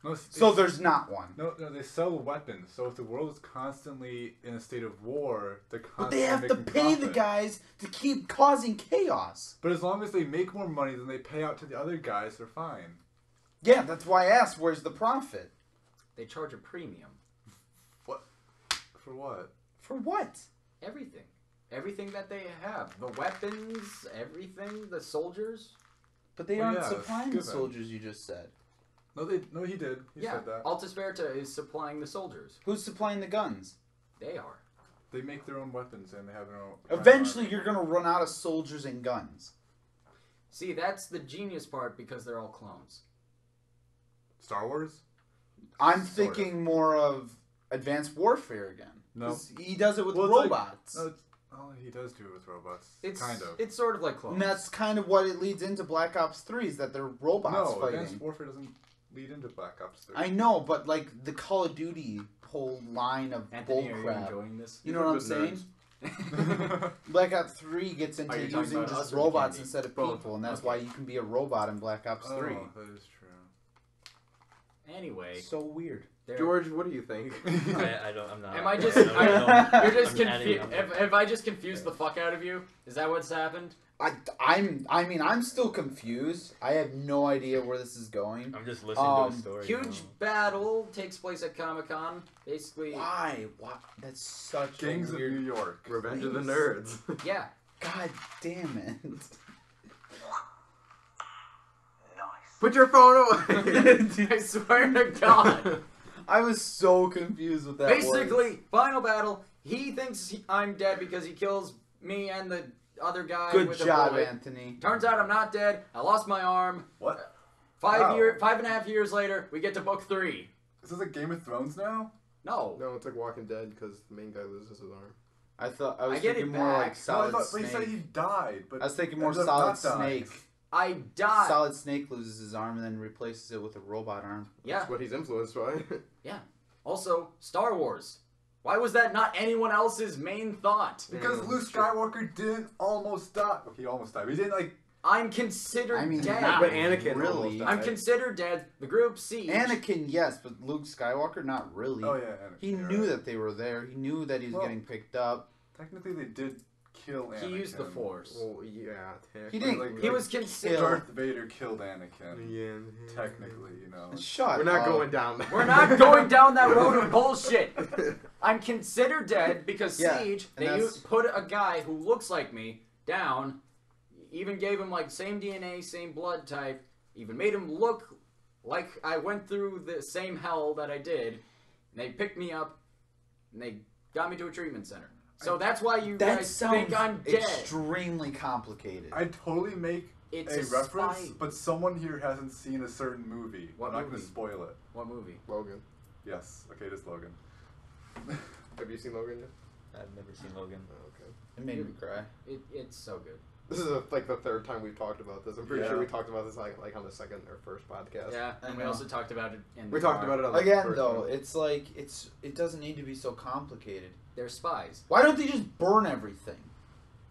[SPEAKER 5] No,
[SPEAKER 4] So there's not one.
[SPEAKER 5] no, they sell weapons. So if the world is constantly in a state of war, they're
[SPEAKER 4] But
[SPEAKER 5] constantly
[SPEAKER 4] they have to
[SPEAKER 5] making
[SPEAKER 4] pay the
[SPEAKER 5] profit.
[SPEAKER 4] guys to keep causing chaos.
[SPEAKER 5] But as long as they make more money than they pay out to the other guys, they're fine.
[SPEAKER 4] Yeah, that's why I asked, where's the profit?
[SPEAKER 1] They charge a premium.
[SPEAKER 5] For what?
[SPEAKER 4] For what?
[SPEAKER 1] Everything. Everything that they have. The weapons, everything, the soldiers.
[SPEAKER 4] But they
[SPEAKER 5] Well,
[SPEAKER 4] aren't
[SPEAKER 5] yeah,
[SPEAKER 4] supplying the
[SPEAKER 5] given.
[SPEAKER 4] soldiers you just said.
[SPEAKER 5] No, he did. He
[SPEAKER 1] Yeah,
[SPEAKER 5] said that.
[SPEAKER 1] Altus Verta is supplying the soldiers.
[SPEAKER 4] Who's supplying the guns?
[SPEAKER 1] They are.
[SPEAKER 5] They make their own weapons and they have their own.
[SPEAKER 4] Eventually, you're going to run out of soldiers and guns.
[SPEAKER 1] See, that's the genius part because they're all clones.
[SPEAKER 5] Star Wars.
[SPEAKER 4] I'm
[SPEAKER 5] Sort of.
[SPEAKER 4] thinking more of Advanced Warfare again.
[SPEAKER 5] No.
[SPEAKER 4] 'Cause he does it with
[SPEAKER 5] Well, it's like-
[SPEAKER 4] robots.
[SPEAKER 5] No, he does do it with robots.
[SPEAKER 1] It's
[SPEAKER 5] kind of.
[SPEAKER 1] It's sort of like clones.
[SPEAKER 4] And that's kind of what it leads into Black Ops 3, is that they're robots
[SPEAKER 5] No,
[SPEAKER 4] fighting.
[SPEAKER 5] Advanced Warfare doesn't lead into Black Ops 3.
[SPEAKER 4] I know, but like the Call of Duty whole line of
[SPEAKER 1] Anthony, are you
[SPEAKER 4] bullcrap.
[SPEAKER 1] enjoying this?
[SPEAKER 4] You know what I'm saying? Black Ops 3 gets into
[SPEAKER 1] Are you talking
[SPEAKER 4] using
[SPEAKER 1] about us
[SPEAKER 4] just
[SPEAKER 1] or
[SPEAKER 4] robots
[SPEAKER 1] Candy?
[SPEAKER 4] instead of
[SPEAKER 2] Both.
[SPEAKER 4] people, and that's
[SPEAKER 1] Okay.
[SPEAKER 4] why you can be a robot in Black Ops 3.
[SPEAKER 5] Oh, that is true.
[SPEAKER 1] Anyway,
[SPEAKER 4] So weird.
[SPEAKER 1] there-
[SPEAKER 2] George, what do you think?
[SPEAKER 3] I don't. I'm not.
[SPEAKER 1] Am I just?
[SPEAKER 3] I don't know.
[SPEAKER 1] You're just
[SPEAKER 3] I'm adding-
[SPEAKER 1] confused. Have I just confused the fuck out of you? Is that what's happened?
[SPEAKER 4] I'm still confused. I have no idea where this is going.
[SPEAKER 3] I'm just listening to a story.
[SPEAKER 1] Huge battle takes place at Comic-Con. Basically,
[SPEAKER 4] Why? Why? That's such
[SPEAKER 5] Gangs
[SPEAKER 4] a
[SPEAKER 5] of
[SPEAKER 4] weird.
[SPEAKER 5] New York.
[SPEAKER 2] Revenge of the Nerds.
[SPEAKER 1] yeah.
[SPEAKER 4] God damn it!
[SPEAKER 2] Put your phone away.
[SPEAKER 1] I swear to God.
[SPEAKER 4] I was so confused with that.
[SPEAKER 1] Basically, final battle. He thinks I'm dead because he kills me and the other guy
[SPEAKER 4] Good
[SPEAKER 1] with
[SPEAKER 4] job,
[SPEAKER 1] a bullet.
[SPEAKER 4] Anthony.
[SPEAKER 1] Turns out I'm not dead. I lost my arm.
[SPEAKER 5] What?
[SPEAKER 4] Wow.
[SPEAKER 1] 5.5 years later, we get to book 3.
[SPEAKER 5] Is this like Game of Thrones now?
[SPEAKER 1] No.
[SPEAKER 2] No, it's like Walking Dead because the main guy loses his arm.
[SPEAKER 4] I thought I was
[SPEAKER 1] I get
[SPEAKER 4] thinking
[SPEAKER 1] it
[SPEAKER 4] more
[SPEAKER 1] back.
[SPEAKER 4] like Solid
[SPEAKER 5] no, I thought, but you said
[SPEAKER 4] Snake.
[SPEAKER 5] he died. But
[SPEAKER 4] I was thinking more
[SPEAKER 5] ended up
[SPEAKER 4] Solid
[SPEAKER 5] not dying.
[SPEAKER 4] Snake.
[SPEAKER 1] I die.
[SPEAKER 4] Solid Snake loses his arm and then replaces it with a robot arm.
[SPEAKER 1] Yeah.
[SPEAKER 2] That's what he's influenced by.
[SPEAKER 1] Yeah. Also, Star Wars. Why was that not anyone else's main thought?
[SPEAKER 5] Because Luke Skywalker didn't almost die. Okay, he almost died. But he didn't like.
[SPEAKER 1] I'm considered dead.
[SPEAKER 4] not
[SPEAKER 2] But Anakin
[SPEAKER 4] really.
[SPEAKER 2] almost died.
[SPEAKER 1] I'm considered dead. The group Siege.
[SPEAKER 4] Anakin, yes, but Luke Skywalker, not really.
[SPEAKER 5] Oh yeah, Anakin,
[SPEAKER 4] He
[SPEAKER 5] you're
[SPEAKER 4] knew
[SPEAKER 5] right.
[SPEAKER 4] that they were there. He knew that he was
[SPEAKER 5] Well,
[SPEAKER 4] getting picked up.
[SPEAKER 5] Technically, they did kill Anakin.
[SPEAKER 1] He used the Force.
[SPEAKER 2] Well, yeah.
[SPEAKER 4] He didn't.
[SPEAKER 5] Like,
[SPEAKER 1] He was considered.
[SPEAKER 5] Darth Vader killed Anakin.
[SPEAKER 2] Yeah.
[SPEAKER 5] Technically, you know.
[SPEAKER 4] Shut
[SPEAKER 2] We're not
[SPEAKER 4] up.
[SPEAKER 2] going down that.
[SPEAKER 1] We're not going down that road of bullshit. I'm considered dead because
[SPEAKER 4] Yeah,
[SPEAKER 1] Siege,
[SPEAKER 4] and
[SPEAKER 1] they
[SPEAKER 4] that's-
[SPEAKER 1] put a guy who looks like me down, even gave him like same DNA, same blood type, even made him look like I went through the same hell that I did. And they picked me up and they got me to a treatment center. So that's why you
[SPEAKER 4] That
[SPEAKER 1] guys
[SPEAKER 4] sounds
[SPEAKER 1] think I'm dead.
[SPEAKER 4] extremely complicated.
[SPEAKER 5] I totally make
[SPEAKER 1] It's
[SPEAKER 5] a
[SPEAKER 1] a
[SPEAKER 5] reference,
[SPEAKER 1] spy.
[SPEAKER 5] but someone here hasn't seen a certain movie.
[SPEAKER 1] What
[SPEAKER 5] I'm not
[SPEAKER 1] movie?
[SPEAKER 5] going to spoil it.
[SPEAKER 1] What movie?
[SPEAKER 2] Logan.
[SPEAKER 5] Yes. Okay, it is Logan.
[SPEAKER 2] Have you seen Logan yet?
[SPEAKER 3] I've never seen Logan.
[SPEAKER 2] Oh, okay.
[SPEAKER 4] It made me cry.
[SPEAKER 1] It's so good.
[SPEAKER 2] This is like the third time we've talked about this. I'm pretty
[SPEAKER 5] Yeah.
[SPEAKER 2] sure we talked about this like on the second or first podcast.
[SPEAKER 1] Yeah,
[SPEAKER 4] I
[SPEAKER 1] and we
[SPEAKER 4] know.
[SPEAKER 1] also talked about it in the
[SPEAKER 2] We talked
[SPEAKER 1] car.
[SPEAKER 2] about it on the
[SPEAKER 4] Again,
[SPEAKER 2] first
[SPEAKER 4] though,
[SPEAKER 2] one.
[SPEAKER 4] it's like it doesn't need to be so complicated.
[SPEAKER 1] They're spies.
[SPEAKER 4] Why don't they just burn everything?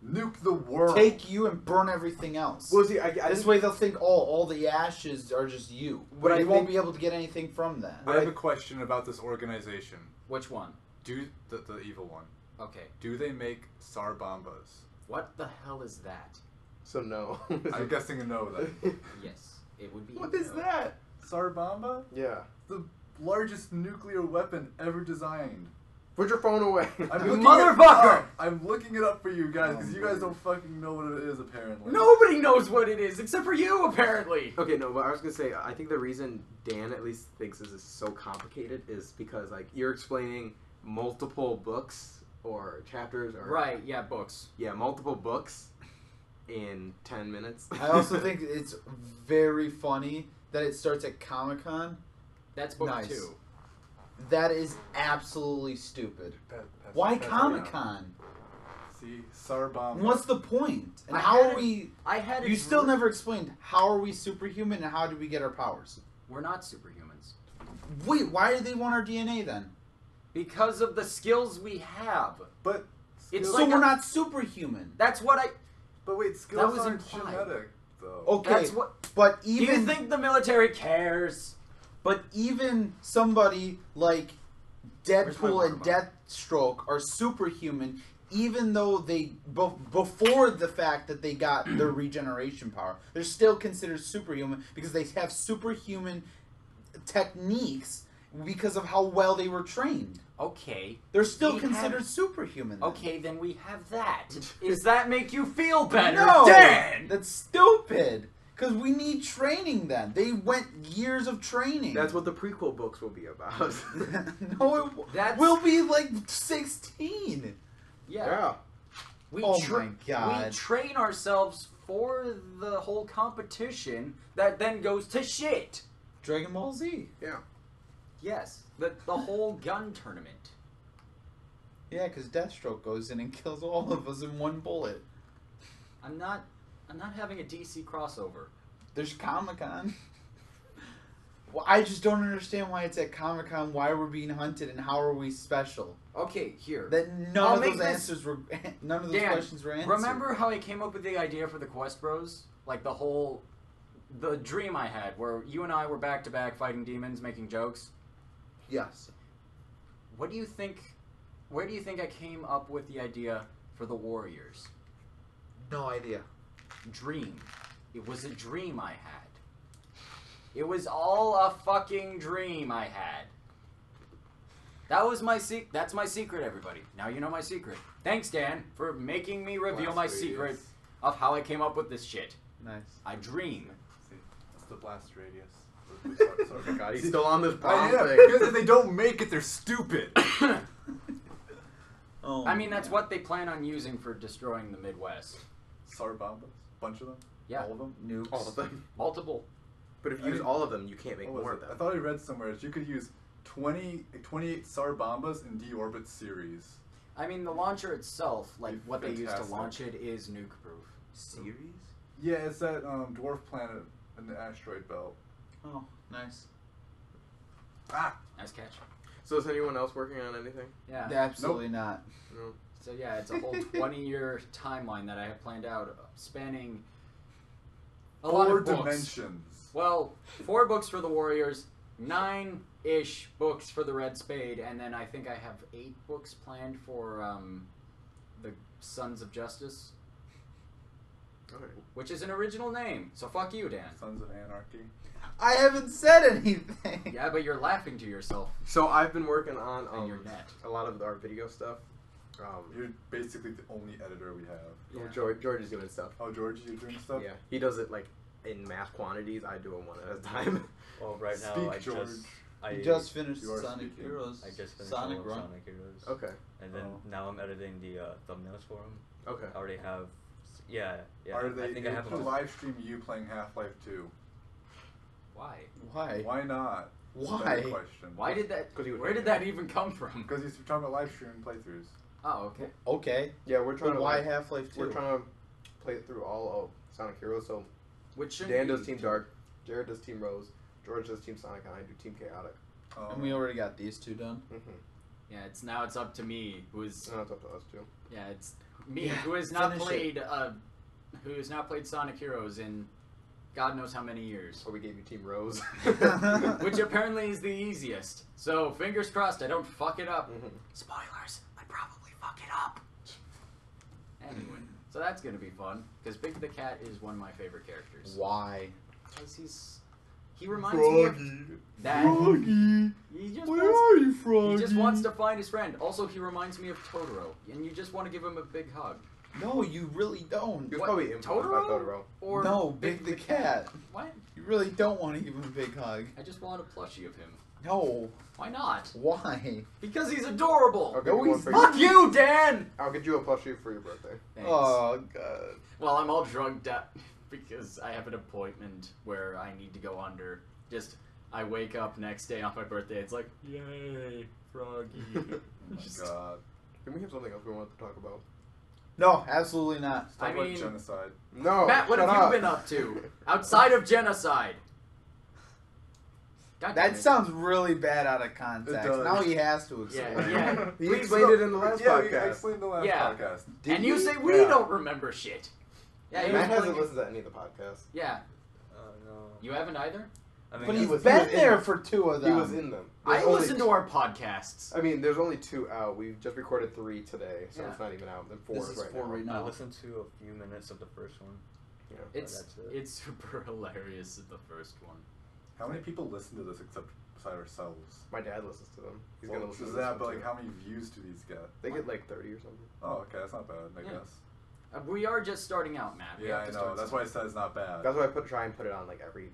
[SPEAKER 5] Nuke the world.
[SPEAKER 4] Take you and burn everything else.
[SPEAKER 2] Well, see, I
[SPEAKER 4] This
[SPEAKER 2] think-
[SPEAKER 4] way they'll think, oh, all the ashes are just you.
[SPEAKER 2] What
[SPEAKER 4] But
[SPEAKER 2] I
[SPEAKER 4] they won't
[SPEAKER 2] think-
[SPEAKER 4] be able to get anything from that.
[SPEAKER 5] I have a question about this organization.
[SPEAKER 1] Which one?
[SPEAKER 5] Do the evil one?
[SPEAKER 1] Okay.
[SPEAKER 5] Do they make Tsar Bombas?
[SPEAKER 1] What the hell is that?
[SPEAKER 2] So no.
[SPEAKER 5] I'm guessing a no then.
[SPEAKER 1] Yes, it would be.
[SPEAKER 2] What is that?
[SPEAKER 5] Tsar Bomba?
[SPEAKER 2] Yeah.
[SPEAKER 5] The largest nuclear weapon ever designed.
[SPEAKER 2] Put your phone away.
[SPEAKER 5] I'm looking
[SPEAKER 1] Motherfucker!
[SPEAKER 5] It up. I'm looking it up for you guys because
[SPEAKER 4] Oh,
[SPEAKER 5] you guys
[SPEAKER 4] man.
[SPEAKER 5] don't fucking know what it is apparently.
[SPEAKER 1] Nobody knows what it is except for you, apparently.
[SPEAKER 2] Okay, no, but I was gonna say I think the reason Dan at least thinks this is so complicated is because like you're explaining multiple books or chapters or
[SPEAKER 1] Right? Yeah, books.
[SPEAKER 2] yeah, multiple books in 10 minutes.
[SPEAKER 4] I also think it's very funny that it starts at Comic-Con.
[SPEAKER 1] That's book
[SPEAKER 4] Nice.
[SPEAKER 1] 2.
[SPEAKER 4] That is absolutely stupid. Why Comic-Con?
[SPEAKER 5] See, Tsar Bomba.
[SPEAKER 4] What's the point? And
[SPEAKER 1] I
[SPEAKER 4] how
[SPEAKER 1] had
[SPEAKER 4] are
[SPEAKER 1] it-
[SPEAKER 4] we...
[SPEAKER 1] I had.
[SPEAKER 4] You still never explained how are we superhuman and how do we get our powers?
[SPEAKER 1] We're not superhumans
[SPEAKER 4] Wait, why do they want our DNA then?
[SPEAKER 1] because of the skills we have.
[SPEAKER 5] But
[SPEAKER 1] It's
[SPEAKER 4] So
[SPEAKER 1] like
[SPEAKER 4] we're
[SPEAKER 1] a-
[SPEAKER 4] not superhuman.
[SPEAKER 1] That's what I.
[SPEAKER 5] but wait, skills
[SPEAKER 1] was
[SPEAKER 5] aren't
[SPEAKER 1] implied.
[SPEAKER 5] genetic though.
[SPEAKER 4] Okay,
[SPEAKER 1] That's what.
[SPEAKER 4] but
[SPEAKER 1] Do you
[SPEAKER 4] even
[SPEAKER 1] think the military cares?
[SPEAKER 4] but even somebody like
[SPEAKER 1] Where's my
[SPEAKER 4] Deadpool and
[SPEAKER 1] water
[SPEAKER 4] Deathstroke are superhuman, even though they before the fact that they got their regeneration power, they're still considered superhuman because they have superhuman techniques because of how well they were trained.
[SPEAKER 1] Okay.
[SPEAKER 4] They're still
[SPEAKER 1] We
[SPEAKER 4] considered
[SPEAKER 1] have-
[SPEAKER 4] superhuman. then.
[SPEAKER 1] Okay, then we have that. Does that make you feel better?
[SPEAKER 4] No,
[SPEAKER 1] Dan!
[SPEAKER 4] that's stupid. Because we need training. Then they went years of training.
[SPEAKER 2] That's what the prequel books will be about.
[SPEAKER 4] No,
[SPEAKER 1] That's-
[SPEAKER 4] we'll be like 16.
[SPEAKER 1] Yeah. We
[SPEAKER 4] Oh my God.
[SPEAKER 1] We train ourselves for the whole competition that then goes to shit.
[SPEAKER 4] Dragon Ball Z.
[SPEAKER 2] Yeah.
[SPEAKER 1] Yes, the whole gun tournament.
[SPEAKER 4] Yeah, because Deathstroke goes in and kills all of us in one bullet.
[SPEAKER 1] I'm not having a DC crossover.
[SPEAKER 4] There's Comic-Con. Well, I just don't understand why it's at Comic-Con, why we're being hunted, and how are we special.
[SPEAKER 1] Okay, here.
[SPEAKER 4] That none
[SPEAKER 1] I'll
[SPEAKER 4] of
[SPEAKER 1] make
[SPEAKER 4] those
[SPEAKER 1] this-
[SPEAKER 4] answers were, none of those
[SPEAKER 1] Dan,
[SPEAKER 4] questions were answered.
[SPEAKER 1] Remember how I came up with the idea for the Quest Bros? Like the dream I had where you and I were back to back fighting demons, making jokes?
[SPEAKER 4] Yes.
[SPEAKER 1] Where do you think I came up with the idea for the Warriors?
[SPEAKER 4] No idea.
[SPEAKER 1] Dream. It was a dream I had. It was all a fucking dream I had. That was my that's my secret, everybody. Now you know my secret. Thanks, Dan, for making me reveal my
[SPEAKER 5] Blast
[SPEAKER 1] secret
[SPEAKER 5] radius.
[SPEAKER 1] of how I came up with this shit.
[SPEAKER 4] Nice.
[SPEAKER 1] I dream.
[SPEAKER 5] See, that's the blast radius.
[SPEAKER 2] Oh my god, he's still on this
[SPEAKER 5] I
[SPEAKER 2] bomb
[SPEAKER 5] am,
[SPEAKER 2] thing.
[SPEAKER 5] because if they don't make it, they're stupid.
[SPEAKER 4] Oh,
[SPEAKER 1] I mean, that's what they plan on using for destroying the Midwest.
[SPEAKER 5] Tsar Bombas? Bunch of them?
[SPEAKER 1] Yeah.
[SPEAKER 5] All of them?
[SPEAKER 4] nukes.
[SPEAKER 2] All of them.
[SPEAKER 1] Multiple.
[SPEAKER 2] But if you
[SPEAKER 5] I
[SPEAKER 2] use
[SPEAKER 5] mean-
[SPEAKER 2] all of them, you can't make
[SPEAKER 5] What was
[SPEAKER 2] more
[SPEAKER 5] it?
[SPEAKER 2] of them.
[SPEAKER 5] I thought I read somewhere that you could use 28 Tsar Bombas in D-Orbit series.
[SPEAKER 1] I mean, the launcher itself, like
[SPEAKER 5] Be
[SPEAKER 1] what they use to
[SPEAKER 5] fantastic.
[SPEAKER 1] launch it, is nuke proof.
[SPEAKER 4] Series?
[SPEAKER 5] Yeah, it's that dwarf planet in the asteroid belt.
[SPEAKER 4] Oh, nice.
[SPEAKER 5] Ah!
[SPEAKER 1] Nice catch.
[SPEAKER 2] So is anyone else working on anything?
[SPEAKER 1] Yeah.
[SPEAKER 4] Absolutely not.
[SPEAKER 2] No.
[SPEAKER 1] So yeah, it's a whole 20-year timeline that I have planned out, spanning a lot
[SPEAKER 5] 4
[SPEAKER 1] of books.
[SPEAKER 5] dimensions.
[SPEAKER 1] Well, 4 books for the Warriors, 9-ish books for the Red Spade, and then I think I have 8 books planned for the Sons of Justice,
[SPEAKER 2] Okay.
[SPEAKER 1] which is an original name. So fuck you, Dan.
[SPEAKER 5] Sons of Anarchy.
[SPEAKER 4] I haven't said anything.
[SPEAKER 1] Yeah, but you're laughing to yourself
[SPEAKER 2] So I've been working on
[SPEAKER 1] and your net.
[SPEAKER 2] a lot of our video stuff.
[SPEAKER 5] You're basically the only editor we have.
[SPEAKER 1] Yeah.
[SPEAKER 2] George is doing stuff.
[SPEAKER 5] Oh, George, you're doing stuff?
[SPEAKER 2] Yeah, he does it like in mass quantities. I do them one at a time.
[SPEAKER 3] Well, right now
[SPEAKER 5] Speak,
[SPEAKER 3] I
[SPEAKER 5] George.
[SPEAKER 3] I
[SPEAKER 4] Just finished
[SPEAKER 5] You are
[SPEAKER 4] Sonic
[SPEAKER 5] speaking.
[SPEAKER 4] Heroes.
[SPEAKER 3] I just finished
[SPEAKER 4] Sonic
[SPEAKER 3] all of
[SPEAKER 4] Run.
[SPEAKER 3] Sonic Heroes.
[SPEAKER 2] Okay.
[SPEAKER 3] And then
[SPEAKER 5] Oh.
[SPEAKER 3] now I'm editing the thumbnails for them.
[SPEAKER 2] Okay.
[SPEAKER 3] I already have. Yeah.
[SPEAKER 5] Are they
[SPEAKER 3] I think I have
[SPEAKER 5] to
[SPEAKER 3] them.
[SPEAKER 5] live stream you playing Half-Life 2?
[SPEAKER 1] Why?
[SPEAKER 4] Why?
[SPEAKER 5] Why not?
[SPEAKER 4] Why?
[SPEAKER 5] Better question.
[SPEAKER 1] Why did that?
[SPEAKER 2] 'Cause he was
[SPEAKER 1] Where did
[SPEAKER 2] making
[SPEAKER 1] that even come from?
[SPEAKER 5] Because he's talking about live streaming playthroughs.
[SPEAKER 1] Oh, okay.
[SPEAKER 4] Okay.
[SPEAKER 2] Yeah, we're trying
[SPEAKER 4] But
[SPEAKER 2] to.
[SPEAKER 4] why
[SPEAKER 2] like,
[SPEAKER 4] Half-Life 2?
[SPEAKER 2] We're trying to play it through all of Sonic Heroes. So
[SPEAKER 1] Which should
[SPEAKER 2] Dan does Team Dark, Jared does Team Rose, George does Team Sonic, and I do Team Chaotic.
[SPEAKER 4] And we already got these 2 done.
[SPEAKER 2] Mm-hmm.
[SPEAKER 1] Yeah, it's up to me, who's
[SPEAKER 2] No, it's up to us too.
[SPEAKER 1] yeah, it's me
[SPEAKER 4] Yeah,
[SPEAKER 1] who has not
[SPEAKER 4] finish
[SPEAKER 1] played Sonic Heroes in God knows how many years.
[SPEAKER 2] So we gave you Team Rose.
[SPEAKER 1] Which apparently is the easiest. So fingers crossed I don't fuck it up.
[SPEAKER 2] Mhm.
[SPEAKER 1] Spoilers, I probably fuck it up. Anyway, so that's gonna be fun because Big the Cat is one of my favorite characters.
[SPEAKER 4] Why?
[SPEAKER 1] Because he reminds me of that.
[SPEAKER 4] Froggy!
[SPEAKER 1] He just
[SPEAKER 4] Where
[SPEAKER 1] wants,
[SPEAKER 4] are you, Froggy?
[SPEAKER 1] he just wants to find his friend. Also, he reminds me of Totoro, and you just want to give him a big hug.
[SPEAKER 4] No, you really don't.
[SPEAKER 2] He was
[SPEAKER 1] What,
[SPEAKER 2] probably influenced by Totoro.
[SPEAKER 1] Or
[SPEAKER 4] No, Big the Cat.
[SPEAKER 1] What?
[SPEAKER 4] You really don't want to give him a big hug.
[SPEAKER 1] I just want a plushie of him.
[SPEAKER 4] No.
[SPEAKER 1] Why not?
[SPEAKER 4] Why?
[SPEAKER 1] Because he's adorable.
[SPEAKER 2] I'll get
[SPEAKER 4] No,
[SPEAKER 2] you one
[SPEAKER 4] he's
[SPEAKER 2] for
[SPEAKER 1] Fuck you, Dan!
[SPEAKER 2] I'll get you a plushie for your birthday.
[SPEAKER 1] Thanks.
[SPEAKER 4] Oh, God.
[SPEAKER 1] Well, I'm all drugged up because I have an appointment where I need to go under. I wake up next day on my birthday. It's like, yay, Froggy.
[SPEAKER 5] Oh my
[SPEAKER 1] Just-
[SPEAKER 5] god.
[SPEAKER 2] Can we have something else we want to talk about?
[SPEAKER 4] No, absolutely not.
[SPEAKER 5] Talk
[SPEAKER 1] I
[SPEAKER 5] about
[SPEAKER 1] mean-
[SPEAKER 5] genocide.
[SPEAKER 2] No.
[SPEAKER 1] Matt, what
[SPEAKER 2] shut
[SPEAKER 1] have
[SPEAKER 2] up.
[SPEAKER 1] you been up to outside of genocide? God damn
[SPEAKER 4] That
[SPEAKER 1] it.
[SPEAKER 4] sounds really bad out of context.
[SPEAKER 5] It does.
[SPEAKER 4] Now he has to
[SPEAKER 1] Yeah,
[SPEAKER 4] explain.
[SPEAKER 1] yeah.
[SPEAKER 2] He
[SPEAKER 1] Please
[SPEAKER 2] explained
[SPEAKER 1] don't-
[SPEAKER 2] it in the last
[SPEAKER 5] Yeah, we
[SPEAKER 2] podcast.
[SPEAKER 5] explained the last
[SPEAKER 1] Yeah.
[SPEAKER 5] podcast.
[SPEAKER 4] Did
[SPEAKER 1] and you
[SPEAKER 4] he?
[SPEAKER 1] say we
[SPEAKER 5] Yeah.
[SPEAKER 1] don't remember shit. Yeah, he was
[SPEAKER 2] Matt hasn't
[SPEAKER 1] playing-
[SPEAKER 2] listened to any of the podcasts.
[SPEAKER 1] Yeah,
[SPEAKER 3] No.
[SPEAKER 1] you haven't either.
[SPEAKER 3] I mean,
[SPEAKER 4] But
[SPEAKER 2] He
[SPEAKER 4] he's
[SPEAKER 2] was
[SPEAKER 4] been
[SPEAKER 2] in
[SPEAKER 4] there
[SPEAKER 2] them.
[SPEAKER 4] for 2 of
[SPEAKER 2] He
[SPEAKER 4] them.
[SPEAKER 2] was in them.
[SPEAKER 1] I
[SPEAKER 2] There's only
[SPEAKER 1] listen to our podcasts.
[SPEAKER 2] I mean, there's only 2 out. We just recorded 3 today, so
[SPEAKER 1] Yeah.
[SPEAKER 2] it's not even out. And 4
[SPEAKER 4] This
[SPEAKER 2] is
[SPEAKER 4] is
[SPEAKER 2] right
[SPEAKER 4] 4
[SPEAKER 2] now.
[SPEAKER 4] right
[SPEAKER 3] I
[SPEAKER 4] now.
[SPEAKER 3] listened to a few minutes of the first one.
[SPEAKER 2] Yeah.
[SPEAKER 1] It's
[SPEAKER 3] that's it.
[SPEAKER 1] it's super hilarious in the first one.
[SPEAKER 5] How many people listen to this except beside ourselves?
[SPEAKER 2] My dad listens to them. He's
[SPEAKER 5] Well,
[SPEAKER 2] gonna listen
[SPEAKER 5] is
[SPEAKER 2] to this
[SPEAKER 5] that,
[SPEAKER 2] one
[SPEAKER 5] but like,
[SPEAKER 2] too.
[SPEAKER 5] how many views do these get?
[SPEAKER 2] They get like 30 or something.
[SPEAKER 5] Oh, okay, that's not bad, I
[SPEAKER 1] Yeah.
[SPEAKER 5] guess.
[SPEAKER 1] We are just starting out, Matt. We
[SPEAKER 5] Yeah,
[SPEAKER 1] have
[SPEAKER 5] I
[SPEAKER 1] to
[SPEAKER 5] know.
[SPEAKER 1] start
[SPEAKER 5] That's why I
[SPEAKER 1] somewhere.
[SPEAKER 5] said it's not bad.
[SPEAKER 2] That's why I try and put it on like every.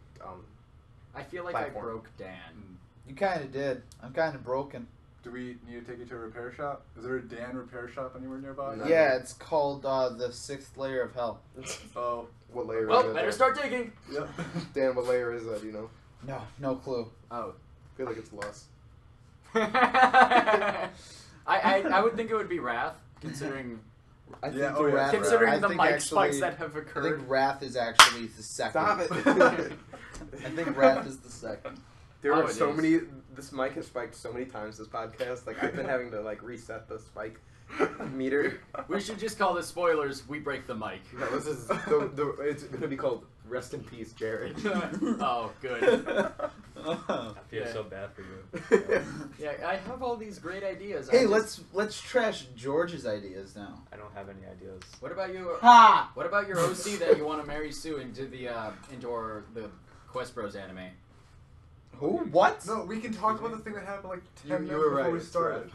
[SPEAKER 1] I feel like I
[SPEAKER 2] platform.
[SPEAKER 1] broke Dan.
[SPEAKER 5] Mm.
[SPEAKER 4] You kind of did. I'm kind of broken.
[SPEAKER 5] Do we need to take you to a repair shop? Is there a Dan repair shop anywhere nearby?
[SPEAKER 2] No.
[SPEAKER 4] Yeah, it's called the 6th layer of hell.
[SPEAKER 5] Oh,
[SPEAKER 2] What layer
[SPEAKER 1] Well,
[SPEAKER 2] is it?
[SPEAKER 1] better
[SPEAKER 2] Dan?
[SPEAKER 1] start digging.
[SPEAKER 5] yep.
[SPEAKER 2] Dan, what layer is that? Do you know?
[SPEAKER 4] No, no clue.
[SPEAKER 1] Oh.
[SPEAKER 2] I feel like it's lust.
[SPEAKER 1] I would think it would be Wrath, considering
[SPEAKER 4] I
[SPEAKER 5] Yeah,
[SPEAKER 4] think
[SPEAKER 5] oh, yeah,
[SPEAKER 4] Wrath.
[SPEAKER 5] that's
[SPEAKER 1] considering
[SPEAKER 4] I
[SPEAKER 1] the
[SPEAKER 4] think
[SPEAKER 1] mic
[SPEAKER 4] actually-
[SPEAKER 1] spikes that have
[SPEAKER 4] I
[SPEAKER 1] occurred.
[SPEAKER 4] think Wrath is actually the second.
[SPEAKER 2] Stop it!
[SPEAKER 4] I think Wrath is the second.
[SPEAKER 2] There
[SPEAKER 1] Oh,
[SPEAKER 2] are
[SPEAKER 1] it
[SPEAKER 2] so
[SPEAKER 1] is.
[SPEAKER 2] many. This mic has spiked so many times this podcast. Like I've been having to like reset the spike meter.
[SPEAKER 1] We should just call this spoilers. We break the mic.
[SPEAKER 2] No, this is it's gonna be called Rest in Peace, Jared.
[SPEAKER 1] Oh, good.
[SPEAKER 3] I feel
[SPEAKER 1] Yeah.
[SPEAKER 3] so bad for you.
[SPEAKER 1] Yeah, I have all these great ideas. I
[SPEAKER 4] Hey,
[SPEAKER 1] just-
[SPEAKER 4] let's trash George's ideas now.
[SPEAKER 3] I don't have any ideas.
[SPEAKER 1] What about you?
[SPEAKER 4] Ha!
[SPEAKER 1] What about your OC that you want to marry Sue into the Quest Bros anime?
[SPEAKER 4] Who? What?
[SPEAKER 5] No, we can talk about the thing that happened like 10
[SPEAKER 2] You
[SPEAKER 5] minutes
[SPEAKER 2] were
[SPEAKER 5] before
[SPEAKER 2] right.
[SPEAKER 5] we started.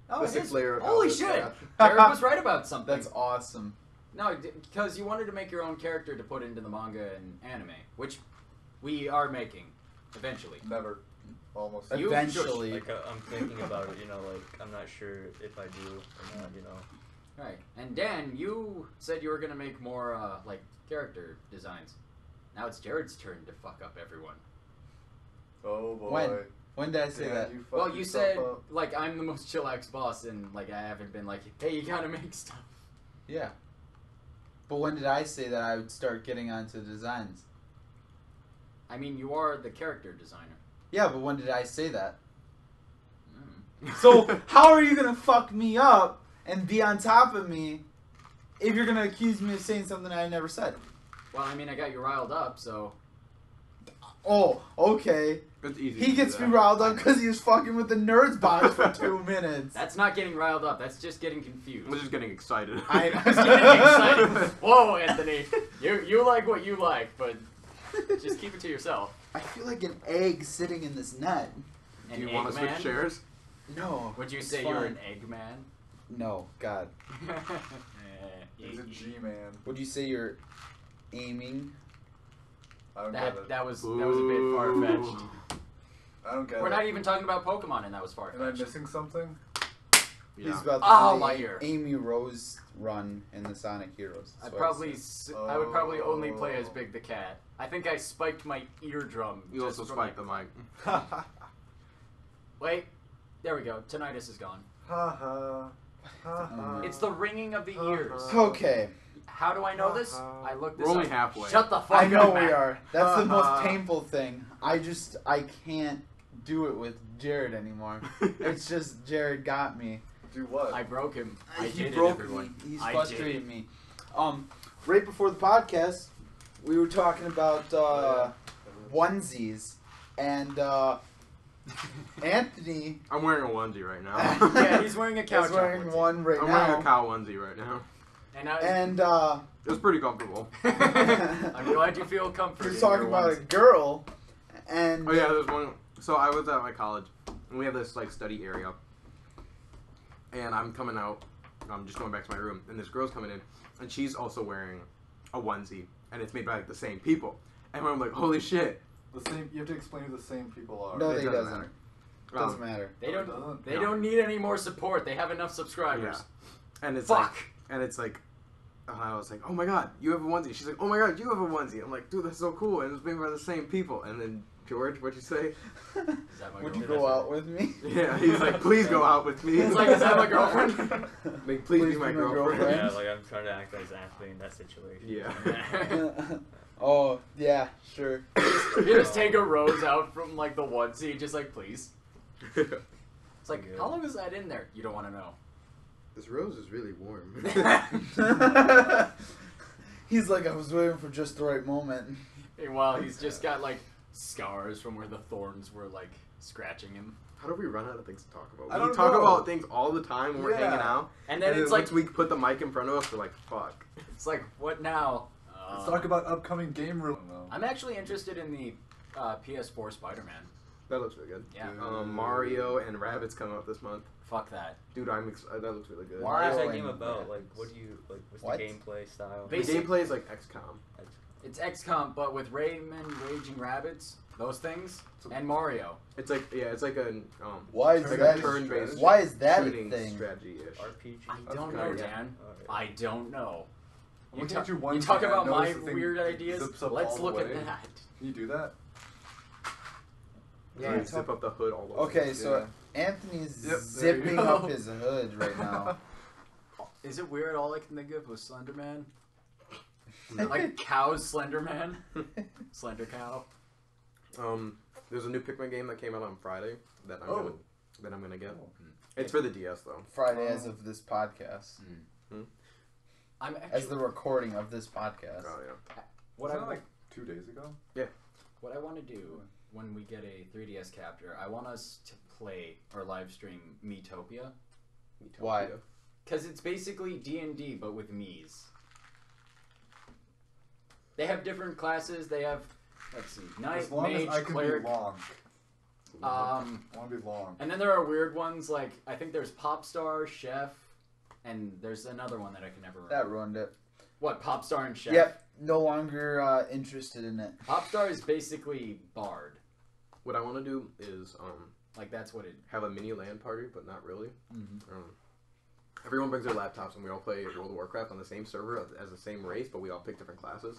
[SPEAKER 1] Oh,
[SPEAKER 2] The
[SPEAKER 1] it
[SPEAKER 2] 6th
[SPEAKER 1] is?
[SPEAKER 2] layer of
[SPEAKER 1] Holy
[SPEAKER 2] hell is
[SPEAKER 1] shit!
[SPEAKER 2] trash.
[SPEAKER 1] Eric was right about something.
[SPEAKER 4] That's awesome.
[SPEAKER 1] No, because you wanted to make your own character to put into the manga and anime, which we are making eventually.
[SPEAKER 5] Never. Almost.
[SPEAKER 1] You-
[SPEAKER 4] Eventually.
[SPEAKER 3] Like I'm thinking about it, you know, like I'm not sure if I do or not, you know.
[SPEAKER 1] Right. And Dan, you said you were gonna make more like character designs. Now it's Jared's turn to fuck up everyone.
[SPEAKER 5] Oh boy.
[SPEAKER 4] When? When did I say
[SPEAKER 5] Dan,
[SPEAKER 4] that?
[SPEAKER 5] you fucked
[SPEAKER 1] Well, you
[SPEAKER 5] yourself
[SPEAKER 1] said
[SPEAKER 5] up.
[SPEAKER 1] like I'm the most chillax boss, and like I haven't been like, hey, you gotta make stuff.
[SPEAKER 4] Yeah. But when did I say that I would start getting onto designs?
[SPEAKER 1] I mean, you are the character designer.
[SPEAKER 4] Yeah, but when did I say that?
[SPEAKER 1] Mm.
[SPEAKER 4] So how are you gonna fuck me up and be on top of me if you're gonna accuse me of saying something I never said?
[SPEAKER 1] Well, I mean, I got you riled up, so
[SPEAKER 4] Oh, okay.
[SPEAKER 2] It's easy.
[SPEAKER 4] He
[SPEAKER 2] to do
[SPEAKER 4] gets me
[SPEAKER 2] that.
[SPEAKER 4] riled up because he was fucking with the nerds box for 2 minutes.
[SPEAKER 1] that's not getting riled up. That's just getting confused.
[SPEAKER 2] I'm just getting excited.
[SPEAKER 4] I-
[SPEAKER 1] Just getting excited. Whoa, Anthony, you like what you like, but just keep it to yourself.
[SPEAKER 4] I feel like an egg sitting in this net.
[SPEAKER 1] An
[SPEAKER 2] Do you want to switch
[SPEAKER 1] Eggman?
[SPEAKER 2] chairs?
[SPEAKER 4] No.
[SPEAKER 1] Would you
[SPEAKER 4] it's
[SPEAKER 1] say
[SPEAKER 4] fine.
[SPEAKER 1] you're an Eggman?
[SPEAKER 4] No, God.
[SPEAKER 5] He's a G-man.
[SPEAKER 4] Would you say you're aiming?
[SPEAKER 5] I don't get it.
[SPEAKER 1] That was a bit far fetched.
[SPEAKER 5] I don't get
[SPEAKER 1] We're
[SPEAKER 5] it.
[SPEAKER 1] not even talking about Pokemon, and that was far
[SPEAKER 5] Am I
[SPEAKER 1] fetched.
[SPEAKER 5] missing something?
[SPEAKER 4] He's
[SPEAKER 2] Yeah.
[SPEAKER 4] about to
[SPEAKER 1] Oh,
[SPEAKER 4] do
[SPEAKER 1] my
[SPEAKER 4] the
[SPEAKER 1] ear.
[SPEAKER 4] Amy Rose run in the Sonic Heroes.
[SPEAKER 1] I
[SPEAKER 4] That's what
[SPEAKER 1] would probably only play as Big the Cat. I think I spiked my eardrum.
[SPEAKER 2] You
[SPEAKER 1] just
[SPEAKER 2] also
[SPEAKER 1] from
[SPEAKER 2] spiked the
[SPEAKER 1] my-
[SPEAKER 2] mic.
[SPEAKER 1] Wait, there we go. Tinnitus is gone.
[SPEAKER 5] Ha ha. Ha ha.
[SPEAKER 1] It's the ringing of the ears.
[SPEAKER 4] Okay,
[SPEAKER 1] How do I know this? I looked this
[SPEAKER 2] We're only
[SPEAKER 1] up.
[SPEAKER 2] halfway.
[SPEAKER 1] Shut the fuck
[SPEAKER 4] I know
[SPEAKER 1] up,
[SPEAKER 4] we
[SPEAKER 1] Matt.
[SPEAKER 4] are. That's the most painful thing. I can't do it with Jared anymore. It's just Jared got me.
[SPEAKER 5] Do what?
[SPEAKER 1] I broke him. I
[SPEAKER 4] He
[SPEAKER 1] did it,
[SPEAKER 4] broke
[SPEAKER 1] everyone.
[SPEAKER 4] me. He's
[SPEAKER 1] I
[SPEAKER 4] frustrated
[SPEAKER 1] did.
[SPEAKER 4] me. Right before the podcast, we were talking about onesies, and Anthony
[SPEAKER 2] I'm wearing a onesie right now.
[SPEAKER 1] Yeah, he's wearing a couch.
[SPEAKER 4] is wearing
[SPEAKER 1] onesie.
[SPEAKER 4] one right
[SPEAKER 2] I'm
[SPEAKER 4] now.
[SPEAKER 2] wearing a cow onesie right now.
[SPEAKER 1] And I,
[SPEAKER 4] And
[SPEAKER 2] It was pretty comfortable.
[SPEAKER 1] I'm glad you feel comforted.
[SPEAKER 4] we were
[SPEAKER 1] in
[SPEAKER 4] talking
[SPEAKER 1] your
[SPEAKER 4] about a
[SPEAKER 1] onesie.
[SPEAKER 4] girl, and
[SPEAKER 2] Oh yeah, there's one. So I was at my college, and we have this like study area, and I'm coming out. I'm just going back to my room, and this girl's coming in, and she's also wearing a onesie, and it's made by like the same people. And I'm like, holy shit!
[SPEAKER 5] The same. You have to explain who the same people are.
[SPEAKER 4] No,
[SPEAKER 2] It
[SPEAKER 4] they
[SPEAKER 2] doesn't
[SPEAKER 4] doesn't.
[SPEAKER 2] matter.
[SPEAKER 4] Doesn't matter.
[SPEAKER 1] They
[SPEAKER 5] Oh, it
[SPEAKER 1] don't.
[SPEAKER 5] doesn't?
[SPEAKER 1] They
[SPEAKER 2] No.
[SPEAKER 1] don't need any more support. They have enough subscribers.
[SPEAKER 2] And it's
[SPEAKER 1] Fuck.
[SPEAKER 2] like, and it's like, I was like, oh my god, you have a onesie. She's like, oh my god, you have a onesie. I'm like, dude, that's so cool, and it's made by the same people. And then George, what'd you say?
[SPEAKER 1] Is that my
[SPEAKER 4] Would you
[SPEAKER 1] girlfriend?
[SPEAKER 4] go out with me?
[SPEAKER 2] Yeah, he's like, please go out with me.
[SPEAKER 1] He's like, is that my girlfriend?
[SPEAKER 2] Like, please be my girlfriend.
[SPEAKER 3] Yeah, like I'm trying to act as athlete in that situation.
[SPEAKER 2] Yeah.
[SPEAKER 4] Oh yeah, sure.
[SPEAKER 1] You just take a rose out from like the onesie, just like please. It's like,
[SPEAKER 3] Yeah.
[SPEAKER 1] how long is that in there? You don't want to know.
[SPEAKER 2] This rose is really warm.
[SPEAKER 4] He's like, I was waiting for just the right moment.
[SPEAKER 1] Meanwhile, he's just got like scars from where the thorns were like scratching him.
[SPEAKER 2] How do we run out of things to talk about?
[SPEAKER 5] I
[SPEAKER 2] We
[SPEAKER 5] don't
[SPEAKER 2] talk
[SPEAKER 5] know.
[SPEAKER 2] about things all the time when we're
[SPEAKER 5] Yeah.
[SPEAKER 2] hanging out,
[SPEAKER 1] And then it's like,
[SPEAKER 2] once we put the mic in front of us, we're like, fuck.
[SPEAKER 1] it's like, what now?
[SPEAKER 5] Let's talk about upcoming game room.
[SPEAKER 1] I'm actually interested in the PS4 Spider-Man.
[SPEAKER 2] That looks really good.
[SPEAKER 1] Yeah.
[SPEAKER 2] Mario and Rabbids come out this month.
[SPEAKER 1] Fuck that.
[SPEAKER 2] Dude, that looks really good.
[SPEAKER 1] Why?
[SPEAKER 3] What is
[SPEAKER 4] Mario
[SPEAKER 3] that game
[SPEAKER 4] and
[SPEAKER 3] about?
[SPEAKER 4] Rabbids.
[SPEAKER 3] Like, what do you like? What's
[SPEAKER 4] What?
[SPEAKER 3] the gameplay style?
[SPEAKER 2] The
[SPEAKER 1] Basic-
[SPEAKER 2] gameplay is like XCOM.
[SPEAKER 1] It's XCOM, but with Rayman, Raging Rabbits, those things, and Mario.
[SPEAKER 2] It's like it's like a
[SPEAKER 4] Why is
[SPEAKER 2] it's like
[SPEAKER 4] that?
[SPEAKER 2] a turn-based
[SPEAKER 4] Why is that a
[SPEAKER 2] shooting
[SPEAKER 4] thing?
[SPEAKER 2] strategy-ish.
[SPEAKER 3] RPG.
[SPEAKER 1] I
[SPEAKER 2] That's
[SPEAKER 1] don't
[SPEAKER 2] kinda
[SPEAKER 1] know,
[SPEAKER 2] weird.
[SPEAKER 1] Dan.
[SPEAKER 3] Alright.
[SPEAKER 1] I don't know.
[SPEAKER 5] I'm
[SPEAKER 1] You,
[SPEAKER 5] looking at your
[SPEAKER 1] you
[SPEAKER 5] onesie,
[SPEAKER 1] talk
[SPEAKER 5] and I
[SPEAKER 1] about my
[SPEAKER 5] noticed the thing
[SPEAKER 1] weird ideas.
[SPEAKER 5] zips up
[SPEAKER 1] Let's
[SPEAKER 5] all the
[SPEAKER 1] look at
[SPEAKER 5] way.
[SPEAKER 1] that.
[SPEAKER 5] Can you do that?
[SPEAKER 2] Yeah, you zip up the hood all the way.
[SPEAKER 4] Okay, so Anthony's
[SPEAKER 5] Yep, there you
[SPEAKER 4] zipping
[SPEAKER 1] go.
[SPEAKER 4] up his hood right now.
[SPEAKER 1] Is it weird? All I can think of was Slender Man.
[SPEAKER 2] No.
[SPEAKER 1] Like Cow's Slender Man. Slender Cow.
[SPEAKER 2] There's a new Pikmin game that came out on Friday that I'm gonna get.
[SPEAKER 1] Oh.
[SPEAKER 2] It's for the DS though.
[SPEAKER 4] Friday, as of this podcast,
[SPEAKER 1] I'm
[SPEAKER 4] as
[SPEAKER 1] actually,
[SPEAKER 4] the recording of this podcast.
[SPEAKER 2] Oh yeah.
[SPEAKER 1] what
[SPEAKER 5] Wasn't
[SPEAKER 1] I
[SPEAKER 5] that like 2 days ago?
[SPEAKER 1] what I want to do when we get a 3DS capture, I want us to play or live stream Miitopia.
[SPEAKER 4] Why?
[SPEAKER 1] Because it's basically D&D, but with Miis. They have different classes. They have, let's see, Knight,
[SPEAKER 5] As long
[SPEAKER 1] Mage,
[SPEAKER 5] as I can
[SPEAKER 1] Cleric.
[SPEAKER 5] be long. I want to be long.
[SPEAKER 1] And then there are weird ones, like, I think there's Popstar, Chef, and there's another one that I can never remember.
[SPEAKER 4] That ruined it.
[SPEAKER 1] What, Popstar and Chef?
[SPEAKER 4] Yep, no longer interested in it.
[SPEAKER 1] Popstar is basically Bard.
[SPEAKER 2] What I want to do is
[SPEAKER 1] Like, that's what it...
[SPEAKER 2] have a mini LAN party, but not really.
[SPEAKER 1] Mm-hmm.
[SPEAKER 2] Everyone brings their laptops and we all play World of Warcraft on the same server as the same race, but we all pick different classes.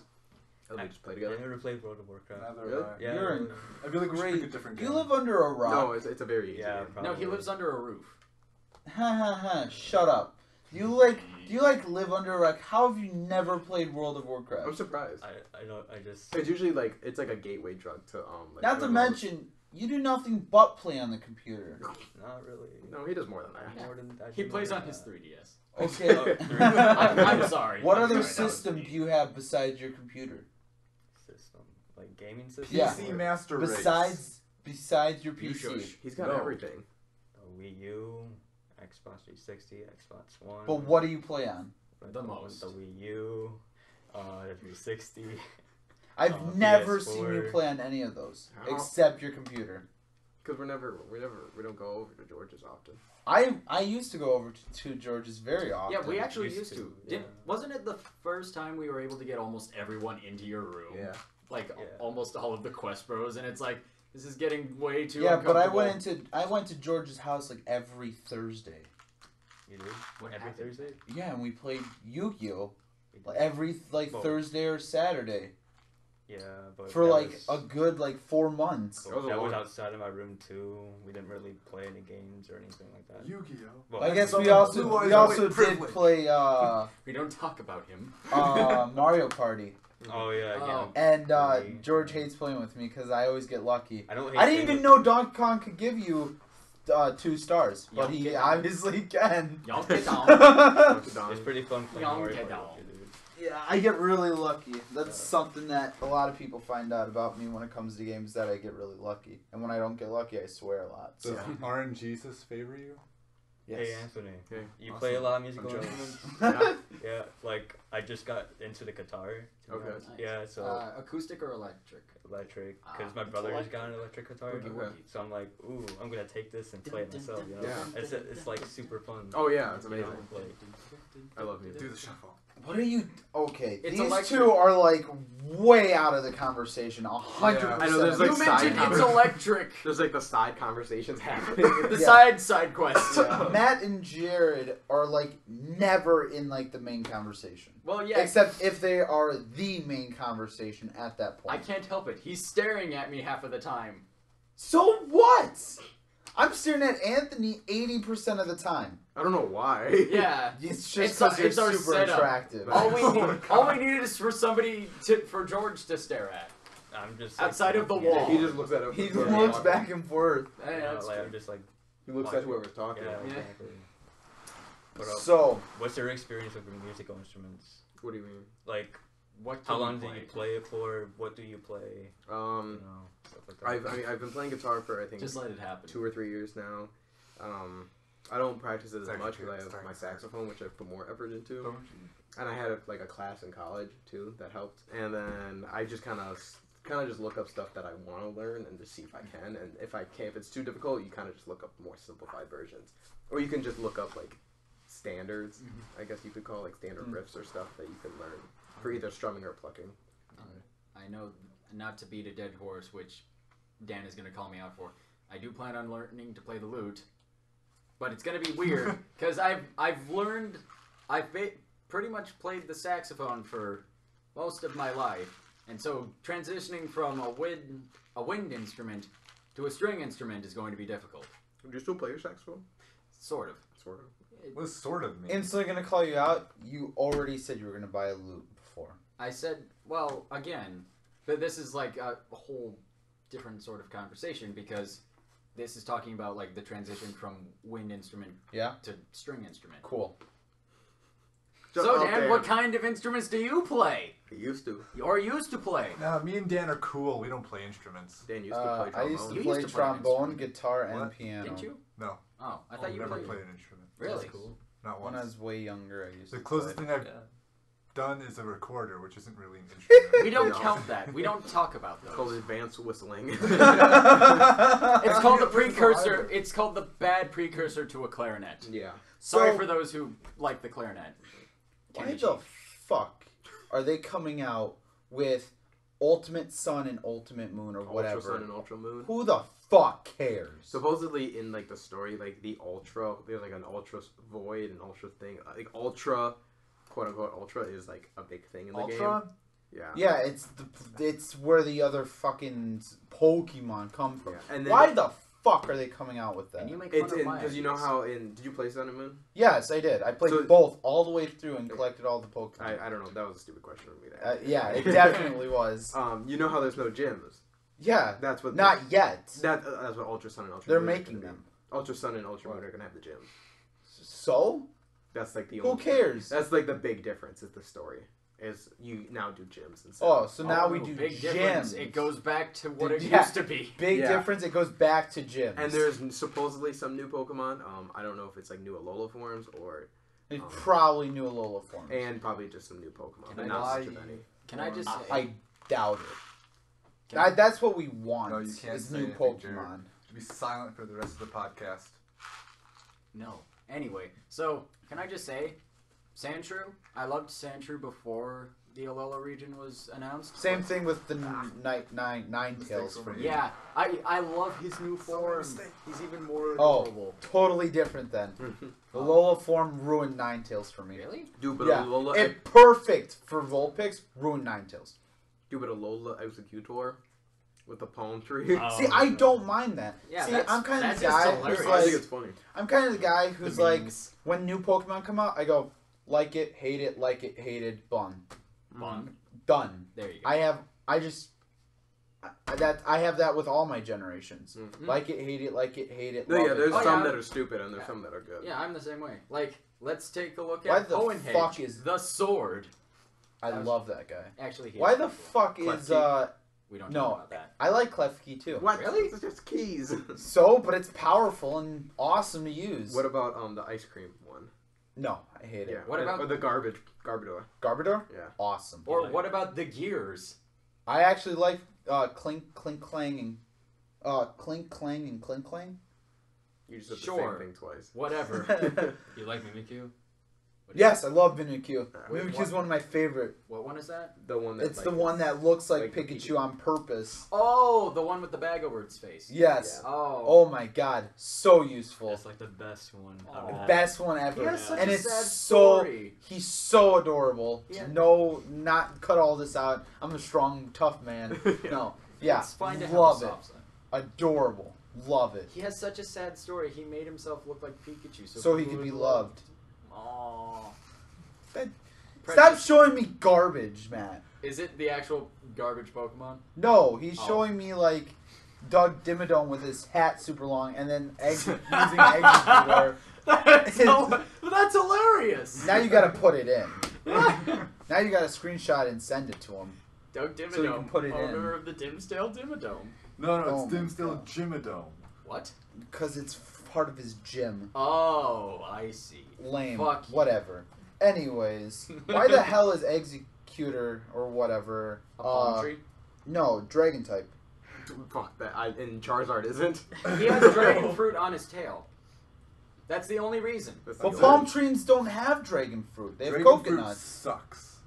[SPEAKER 2] And we just play
[SPEAKER 3] I
[SPEAKER 2] together.
[SPEAKER 3] never played World of Warcraft.
[SPEAKER 5] Neither
[SPEAKER 2] Really?
[SPEAKER 5] have I.
[SPEAKER 3] Yeah,
[SPEAKER 4] You're
[SPEAKER 3] really.
[SPEAKER 5] I feel like we should
[SPEAKER 4] Great.
[SPEAKER 5] pick a different game.
[SPEAKER 4] You live under a
[SPEAKER 2] No,
[SPEAKER 4] rock.
[SPEAKER 2] it's a very easy
[SPEAKER 3] Yeah,
[SPEAKER 2] game.
[SPEAKER 3] probably.
[SPEAKER 1] No, he lives under a roof.
[SPEAKER 4] Ha ha ha! Shut up. You like Do you like live under like? How have you never played World of Warcraft?
[SPEAKER 2] I'm surprised.
[SPEAKER 3] I don't. I just.
[SPEAKER 2] It's usually like it's like a gateway drug to like,
[SPEAKER 4] Not to mention, you do nothing but play on the computer.
[SPEAKER 3] Not really.
[SPEAKER 2] No, he does more than that.
[SPEAKER 3] More than,
[SPEAKER 1] He
[SPEAKER 3] actually
[SPEAKER 1] plays
[SPEAKER 3] more
[SPEAKER 1] on
[SPEAKER 3] than
[SPEAKER 1] his
[SPEAKER 3] that.
[SPEAKER 1] 3DS.
[SPEAKER 4] Okay.
[SPEAKER 1] I'm sorry.
[SPEAKER 4] What
[SPEAKER 1] I'm
[SPEAKER 4] other
[SPEAKER 1] sorry, that was
[SPEAKER 4] system
[SPEAKER 1] mean.
[SPEAKER 4] do you have besides your computer?
[SPEAKER 3] System, like gaming system.
[SPEAKER 4] Yeah.
[SPEAKER 5] PC Master Race.
[SPEAKER 4] Besides your
[SPEAKER 1] You
[SPEAKER 4] PC.
[SPEAKER 1] shush.
[SPEAKER 2] He's got
[SPEAKER 1] No.
[SPEAKER 2] everything.
[SPEAKER 3] A Wii U, Xbox 360, Xbox One.
[SPEAKER 4] But what do you play on?
[SPEAKER 1] The most.
[SPEAKER 3] The Wii U, the 360.
[SPEAKER 4] I've never
[SPEAKER 3] PS4.
[SPEAKER 4] seen you play on any of those
[SPEAKER 2] How?
[SPEAKER 4] except your computer.
[SPEAKER 2] Because we don't go over to George's often.
[SPEAKER 4] I used to go over to George's very often.
[SPEAKER 1] Yeah, we actually
[SPEAKER 3] Used
[SPEAKER 1] used
[SPEAKER 3] to,
[SPEAKER 1] to.
[SPEAKER 3] yeah.
[SPEAKER 1] Wasn't it the first time we were able to get almost everyone into your room?
[SPEAKER 2] Yeah.
[SPEAKER 1] Like
[SPEAKER 3] Yeah.
[SPEAKER 1] almost all of the Quest Bros, and it's like this is getting way too.
[SPEAKER 4] Yeah, but I
[SPEAKER 1] uncomfortable.
[SPEAKER 4] went to George's house like every Thursday.
[SPEAKER 3] You do?
[SPEAKER 1] What
[SPEAKER 3] Every
[SPEAKER 1] happened?
[SPEAKER 3] Thursday?
[SPEAKER 4] Yeah, and we played Yu-Gi-Oh
[SPEAKER 3] We do.
[SPEAKER 4] like, every
[SPEAKER 3] Well-
[SPEAKER 4] Thursday or Saturday
[SPEAKER 3] Yeah, but
[SPEAKER 4] for
[SPEAKER 3] that
[SPEAKER 4] like
[SPEAKER 3] was,
[SPEAKER 4] a good 4 months.
[SPEAKER 2] That was a
[SPEAKER 3] that was
[SPEAKER 2] long-
[SPEAKER 3] outside of my room too. We didn't really play any games or anything like that.
[SPEAKER 5] Yu-Gi-Oh.
[SPEAKER 3] Well,
[SPEAKER 4] I guess
[SPEAKER 5] Some
[SPEAKER 4] we also
[SPEAKER 5] blue eyes
[SPEAKER 4] we also
[SPEAKER 5] with
[SPEAKER 4] did
[SPEAKER 5] privilege.
[SPEAKER 4] play
[SPEAKER 1] We don't talk about him.
[SPEAKER 4] Mario Party,
[SPEAKER 3] Oh yeah,
[SPEAKER 1] Oh.
[SPEAKER 4] and
[SPEAKER 3] Really?
[SPEAKER 4] George hates playing with me because I always get lucky.
[SPEAKER 3] I don't. Hate
[SPEAKER 4] I didn't
[SPEAKER 3] playing
[SPEAKER 4] even
[SPEAKER 3] with-
[SPEAKER 4] know Donkey Kong could give you 2 stars, but
[SPEAKER 1] Young
[SPEAKER 4] he
[SPEAKER 1] kid.
[SPEAKER 4] obviously can.
[SPEAKER 1] Y'all get down.
[SPEAKER 3] It's pretty fun playing
[SPEAKER 1] Young
[SPEAKER 3] Mario
[SPEAKER 1] kid
[SPEAKER 3] Party,
[SPEAKER 1] doll.
[SPEAKER 3] dude.
[SPEAKER 4] Yeah, I get really lucky. That's something that a lot of people find out about me when it comes to games, that I get really lucky. And when I don't get lucky, I swear a lot.
[SPEAKER 5] Does
[SPEAKER 4] So,
[SPEAKER 5] RNGesus favor you?
[SPEAKER 4] yes.
[SPEAKER 3] Hey Anthony,
[SPEAKER 2] Hey,
[SPEAKER 3] you
[SPEAKER 5] awesome.
[SPEAKER 3] play a lot of musical
[SPEAKER 5] I'm jealous.
[SPEAKER 3] instruments? Yeah, like I just got into the guitar.
[SPEAKER 2] Okay.
[SPEAKER 1] Nice.
[SPEAKER 3] Yeah, so
[SPEAKER 1] Acoustic or electric?
[SPEAKER 3] electric,
[SPEAKER 1] Ah,
[SPEAKER 3] because my
[SPEAKER 1] it's
[SPEAKER 3] brother has
[SPEAKER 1] electric.
[SPEAKER 3] got an electric guitar.
[SPEAKER 1] Boogie
[SPEAKER 2] Okay.
[SPEAKER 1] woogie.
[SPEAKER 3] So I'm like, ooh, I'm gonna take this and play it myself. You know,
[SPEAKER 2] Yeah.
[SPEAKER 3] it's like super fun.
[SPEAKER 2] Oh yeah, it's
[SPEAKER 3] You know,
[SPEAKER 2] amazing.
[SPEAKER 3] like,
[SPEAKER 2] I love music.
[SPEAKER 5] Do the shuffle.
[SPEAKER 4] What are you? Okay,
[SPEAKER 1] It's
[SPEAKER 4] these
[SPEAKER 1] electric.
[SPEAKER 4] two are way out of the conversation. 100%.
[SPEAKER 2] Yeah, I know, there's, like,
[SPEAKER 1] You
[SPEAKER 2] side
[SPEAKER 1] mentioned it's
[SPEAKER 2] conversation.
[SPEAKER 1] electric.
[SPEAKER 2] There's like the side conversations happening.
[SPEAKER 1] The
[SPEAKER 4] Yeah.
[SPEAKER 1] side quest.
[SPEAKER 4] Matt and Jared are never in the main conversation.
[SPEAKER 1] Well, yeah.
[SPEAKER 4] Except if they are the main conversation at that
[SPEAKER 1] I
[SPEAKER 4] point.
[SPEAKER 1] can't help it. He's staring at me half of the time.
[SPEAKER 4] So what? I'm staring at Anthony 80% of the time.
[SPEAKER 2] I don't know why.
[SPEAKER 1] Yeah.
[SPEAKER 4] It's just
[SPEAKER 1] It's
[SPEAKER 4] because you're
[SPEAKER 1] it's our
[SPEAKER 4] super
[SPEAKER 1] setup.
[SPEAKER 4] attractive.
[SPEAKER 1] All we
[SPEAKER 5] Oh,
[SPEAKER 1] need, all we needed is for somebody for George to stare at.
[SPEAKER 3] I'm just
[SPEAKER 1] Outside of the
[SPEAKER 3] yeah,
[SPEAKER 1] wall.
[SPEAKER 2] He just looks at him.
[SPEAKER 4] He looks back and forth.
[SPEAKER 1] Eh,
[SPEAKER 3] You know,
[SPEAKER 1] that's
[SPEAKER 3] like
[SPEAKER 1] true.
[SPEAKER 3] I'm just like,
[SPEAKER 2] He looks at whoever's talking.
[SPEAKER 3] yeah,
[SPEAKER 1] Yeah.
[SPEAKER 3] exactly. But,
[SPEAKER 4] So,
[SPEAKER 3] what's your experience with musical instruments?
[SPEAKER 2] What do you mean?
[SPEAKER 3] Like,
[SPEAKER 1] What
[SPEAKER 3] how
[SPEAKER 1] can
[SPEAKER 3] long
[SPEAKER 1] we
[SPEAKER 3] do
[SPEAKER 1] play?
[SPEAKER 3] you play it for? What do you play? You know, stuff like that.
[SPEAKER 2] I've been playing guitar for I think
[SPEAKER 1] Just let it happen.
[SPEAKER 2] 2 or 3 years now. I don't practice it as
[SPEAKER 5] Sorry,
[SPEAKER 2] much because I have
[SPEAKER 5] sorry.
[SPEAKER 2] my saxophone, which I've put more effort into, and I had a class in college too that helped. And then I just kind of just look up stuff that I want to learn and just see if I can. And if I can't, if it's too difficult, you kind of just look up more simplified versions, or you can just look up standards. I guess you could call standard riffs or stuff that you can learn for either strumming or plucking.
[SPEAKER 1] I know not to beat a dead horse, which Dan is going to call me out for. I do plan on learning to play the lute, but it's going to be weird because I've pretty much played the saxophone for most of my life, and so transitioning from a wind instrument to a string instrument is going to be difficult.
[SPEAKER 2] Do you still play your saxophone?
[SPEAKER 1] Sort of.
[SPEAKER 2] Sort of.
[SPEAKER 5] What does sort of mean?
[SPEAKER 4] instantly gonna call you out. You already said you were gonna buy a lute before.
[SPEAKER 1] I said, well, again, but this is a whole different sort of conversation because this is talking about the transition from wind instrument
[SPEAKER 4] Yeah?
[SPEAKER 1] to string instrument.
[SPEAKER 4] Cool.
[SPEAKER 1] So,
[SPEAKER 2] Oh,
[SPEAKER 1] Dan,
[SPEAKER 2] damn.
[SPEAKER 1] what kind of instruments do you play?
[SPEAKER 2] He used to.
[SPEAKER 1] Or used to play?
[SPEAKER 5] Nah, me and Dan are cool. We don't play instruments.
[SPEAKER 2] Dan used to play
[SPEAKER 4] I
[SPEAKER 2] trombone.
[SPEAKER 4] used to
[SPEAKER 1] You
[SPEAKER 4] play
[SPEAKER 1] used to play an
[SPEAKER 4] trombone,
[SPEAKER 1] instrument.
[SPEAKER 4] guitar, and
[SPEAKER 5] What?
[SPEAKER 4] piano.
[SPEAKER 1] Didn't you?
[SPEAKER 5] No.
[SPEAKER 1] Oh, I thought
[SPEAKER 5] I've
[SPEAKER 1] you
[SPEAKER 5] never
[SPEAKER 1] played.
[SPEAKER 5] played an instrument.
[SPEAKER 1] Really?
[SPEAKER 3] That's cool.
[SPEAKER 5] Not
[SPEAKER 4] When I
[SPEAKER 5] once.
[SPEAKER 4] was way younger, I used
[SPEAKER 5] The
[SPEAKER 4] to
[SPEAKER 5] closest
[SPEAKER 4] play.
[SPEAKER 5] thing I've
[SPEAKER 3] Yeah.
[SPEAKER 5] done is a recorder, which isn't really an instrument.
[SPEAKER 1] We don't
[SPEAKER 2] No.
[SPEAKER 1] count that. We don't talk about
[SPEAKER 2] It's called
[SPEAKER 1] those.
[SPEAKER 2] advanced whistling.
[SPEAKER 1] It's called the
[SPEAKER 5] Yeah,
[SPEAKER 1] precursor. It's called the bad precursor to a clarinet.
[SPEAKER 2] yeah.
[SPEAKER 1] Sorry
[SPEAKER 4] So-
[SPEAKER 1] for those who like the clarinet.
[SPEAKER 4] Why
[SPEAKER 1] Kenny
[SPEAKER 4] the
[SPEAKER 1] G.
[SPEAKER 4] fuck are they coming out with Ultimate Sun and Ultimate Moon or
[SPEAKER 2] Ultra
[SPEAKER 4] whatever?
[SPEAKER 2] Sun and Ultra Moon.
[SPEAKER 4] Who the fuck cares?
[SPEAKER 2] Supposedly in the story, the Ultra, there's an Ultra Void and Ultra thing. Ultra, quote unquote Ultra, is a big thing in the
[SPEAKER 5] Ultron?
[SPEAKER 2] game. Yeah.
[SPEAKER 4] Yeah, it's where the other fucking Pokemon come from.
[SPEAKER 2] Yeah, and then
[SPEAKER 4] Why the fuck are they coming out with that?
[SPEAKER 1] And you make fun
[SPEAKER 2] It's
[SPEAKER 1] of my
[SPEAKER 2] because you know
[SPEAKER 1] ideas.
[SPEAKER 2] how in. Did you play Sun and Moon?
[SPEAKER 4] Yes, I did. I played
[SPEAKER 2] So-
[SPEAKER 4] both all the way through and collected all the Pokemon.
[SPEAKER 2] I don't know. That was a stupid question for me to ask.
[SPEAKER 4] Yeah, it definitely was.
[SPEAKER 2] You know how there's no gyms.
[SPEAKER 4] Yeah,
[SPEAKER 2] That's what.
[SPEAKER 4] not yet.
[SPEAKER 2] That's what Ultra Sun and Ultra
[SPEAKER 4] They're
[SPEAKER 2] Moon are
[SPEAKER 4] making
[SPEAKER 2] gonna
[SPEAKER 4] them.
[SPEAKER 2] be. Ultra Sun and Ultra Moon are gonna have the gyms.
[SPEAKER 4] So
[SPEAKER 2] That's like the.
[SPEAKER 4] who
[SPEAKER 2] only
[SPEAKER 4] cares?
[SPEAKER 2] That's like the big difference. Is the story is you now do gyms instead.
[SPEAKER 4] Oh, so now we
[SPEAKER 1] Oh,
[SPEAKER 4] do
[SPEAKER 1] big difference.
[SPEAKER 4] gyms.
[SPEAKER 1] It goes back to what it
[SPEAKER 4] Yeah.
[SPEAKER 1] used to be.
[SPEAKER 4] Big
[SPEAKER 2] Yeah.
[SPEAKER 4] difference. It goes back to gyms.
[SPEAKER 2] And there's supposedly some new Pokemon. I don't know if it's like new Alola forms or
[SPEAKER 4] It's probably new Alola forms.
[SPEAKER 2] and probably just some new Pokemon,
[SPEAKER 1] Can
[SPEAKER 2] but
[SPEAKER 1] I
[SPEAKER 2] not
[SPEAKER 5] buy-
[SPEAKER 2] such a many.
[SPEAKER 1] Can I just say?
[SPEAKER 4] I doubt it.
[SPEAKER 1] Can-
[SPEAKER 4] That's what we want.
[SPEAKER 5] No, you can't
[SPEAKER 4] is
[SPEAKER 5] say
[SPEAKER 4] new
[SPEAKER 5] anything, Jared.
[SPEAKER 4] Pokemon.
[SPEAKER 5] Be silent for the rest of the podcast.
[SPEAKER 1] No. Anyway, so can I just say, Sandshrew? I loved Sandshrew before the Alola region was announced.
[SPEAKER 4] Same thing with the nine tails for me.
[SPEAKER 1] Yeah, I love his new form.
[SPEAKER 5] mistake.
[SPEAKER 1] He's even more
[SPEAKER 4] Oh.
[SPEAKER 1] adorable.
[SPEAKER 4] Totally different then. The Alola form ruined Ninetales for me.
[SPEAKER 1] Really?
[SPEAKER 2] Dude, but
[SPEAKER 4] Yeah,
[SPEAKER 2] Alola,
[SPEAKER 4] it perfect for Vulpix, ruined Ninetales.
[SPEAKER 2] dude, but Alola Executor with the palm tree.
[SPEAKER 3] Oh.
[SPEAKER 4] See, I don't mind that.
[SPEAKER 1] Yeah,
[SPEAKER 4] See,
[SPEAKER 1] that's-
[SPEAKER 4] I'm kind of
[SPEAKER 1] that's
[SPEAKER 4] the
[SPEAKER 1] just
[SPEAKER 4] guy
[SPEAKER 1] hilarious.
[SPEAKER 4] who's
[SPEAKER 2] I think
[SPEAKER 4] like,
[SPEAKER 2] it's funny.
[SPEAKER 4] I'm kind of the guy who's
[SPEAKER 1] The
[SPEAKER 4] like,
[SPEAKER 1] memes.
[SPEAKER 4] when new Pokemon come out, I go, like it, hated, done.
[SPEAKER 1] Fun.
[SPEAKER 4] Done.
[SPEAKER 1] There you go.
[SPEAKER 4] I have that with all my generations.
[SPEAKER 2] Mhm.
[SPEAKER 4] Like it, hate it, like it, hate it.
[SPEAKER 2] No,
[SPEAKER 4] love
[SPEAKER 2] yeah,
[SPEAKER 4] it.
[SPEAKER 2] there's
[SPEAKER 1] Oh,
[SPEAKER 2] some
[SPEAKER 1] yeah.
[SPEAKER 2] that are stupid and there's
[SPEAKER 1] Yeah.
[SPEAKER 2] some that are good.
[SPEAKER 1] Yeah, I'm the same way. Like, let's take a look
[SPEAKER 4] Why
[SPEAKER 1] at
[SPEAKER 4] the
[SPEAKER 1] Hoenn
[SPEAKER 4] fuck is-
[SPEAKER 1] the sword.
[SPEAKER 4] I love that guy.
[SPEAKER 1] Actually, he
[SPEAKER 4] Why
[SPEAKER 1] is
[SPEAKER 4] the
[SPEAKER 1] pretty cool.
[SPEAKER 4] fuck is
[SPEAKER 2] Klefki.
[SPEAKER 1] We don't
[SPEAKER 4] no.
[SPEAKER 1] know about that.
[SPEAKER 4] I like Klefki too.
[SPEAKER 2] What?
[SPEAKER 1] Really?
[SPEAKER 2] It's just keys.
[SPEAKER 4] So, but it's powerful and awesome to use.
[SPEAKER 2] What about the ice cream one?
[SPEAKER 4] No, I hate
[SPEAKER 2] Yeah.
[SPEAKER 4] it.
[SPEAKER 1] What about-
[SPEAKER 2] or the Garbodor?
[SPEAKER 4] Garbodor?
[SPEAKER 2] Yeah.
[SPEAKER 4] Awesome.
[SPEAKER 1] Or
[SPEAKER 3] Yeah.
[SPEAKER 1] what about the gears?
[SPEAKER 4] I actually like Clink Clang and Clink Clang.
[SPEAKER 2] You just said
[SPEAKER 1] Sure.
[SPEAKER 2] the same thing twice.
[SPEAKER 1] Whatever.
[SPEAKER 3] You like Mimikyu?
[SPEAKER 4] Yes, I love Mimikyu.
[SPEAKER 2] Wait,
[SPEAKER 4] Mimikyu's
[SPEAKER 1] what?
[SPEAKER 4] one of my favorite.
[SPEAKER 1] What one is that?
[SPEAKER 2] The one that
[SPEAKER 4] It's the one that looks like
[SPEAKER 2] like
[SPEAKER 4] Pikachu on purpose.
[SPEAKER 1] Oh, the one with the bag over its face.
[SPEAKER 4] Yes.
[SPEAKER 1] Oh.
[SPEAKER 4] Oh my god, so useful.
[SPEAKER 3] That's like the best one. out of
[SPEAKER 1] Aw.
[SPEAKER 3] that.
[SPEAKER 4] Best one
[SPEAKER 1] He
[SPEAKER 4] ever.
[SPEAKER 1] has such
[SPEAKER 4] And
[SPEAKER 1] a
[SPEAKER 4] it's
[SPEAKER 1] sad
[SPEAKER 4] so
[SPEAKER 1] story.
[SPEAKER 4] he's so adorable.
[SPEAKER 1] Yeah.
[SPEAKER 4] No, not cut all this out. I'm a strong, tough man. No. Yeah.
[SPEAKER 1] It's fine to
[SPEAKER 4] love
[SPEAKER 1] have a
[SPEAKER 4] it.
[SPEAKER 1] soft side.
[SPEAKER 4] Adorable. Love it.
[SPEAKER 1] He has such a sad story. He made himself look like Pikachu
[SPEAKER 4] So he
[SPEAKER 1] people
[SPEAKER 4] could be
[SPEAKER 1] would
[SPEAKER 4] loved.
[SPEAKER 1] Aww.
[SPEAKER 4] That- Stop
[SPEAKER 1] Precious.
[SPEAKER 4] showing me garbage, Matt.
[SPEAKER 1] Is it the actual garbage Pokemon?
[SPEAKER 4] No, he's
[SPEAKER 1] Oh.
[SPEAKER 4] showing me like Doug Dimmadome with his hat super long and then using Executor.
[SPEAKER 1] that's hilarious.
[SPEAKER 4] Now you gotta put it in. Now you gotta screenshot and send it to him.
[SPEAKER 1] Doug Dimmadome,
[SPEAKER 4] So you can put it
[SPEAKER 1] owner
[SPEAKER 4] in.
[SPEAKER 1] of the Dimsdale Dimmadome.
[SPEAKER 5] No,
[SPEAKER 4] Oh
[SPEAKER 5] it's
[SPEAKER 4] my
[SPEAKER 5] Dimsdale
[SPEAKER 4] God.
[SPEAKER 5] Gymodome.
[SPEAKER 1] What?
[SPEAKER 4] Because it's part of his gym.
[SPEAKER 1] Oh, I see.
[SPEAKER 4] Lame.
[SPEAKER 1] Fuck you.
[SPEAKER 4] Whatever. Anyways, why the hell is Executor or whatever?
[SPEAKER 1] A palm tree?
[SPEAKER 4] No, Dragon type.
[SPEAKER 2] Fuck that. And Charizard isn't.
[SPEAKER 1] He has dragon fruit on his tail. That's the only reason.
[SPEAKER 2] That's
[SPEAKER 4] Well,
[SPEAKER 2] the
[SPEAKER 4] palm
[SPEAKER 2] only-
[SPEAKER 4] trees don't have dragon fruit. They have
[SPEAKER 5] Dragon fruit
[SPEAKER 4] coconuts.
[SPEAKER 5] sucks.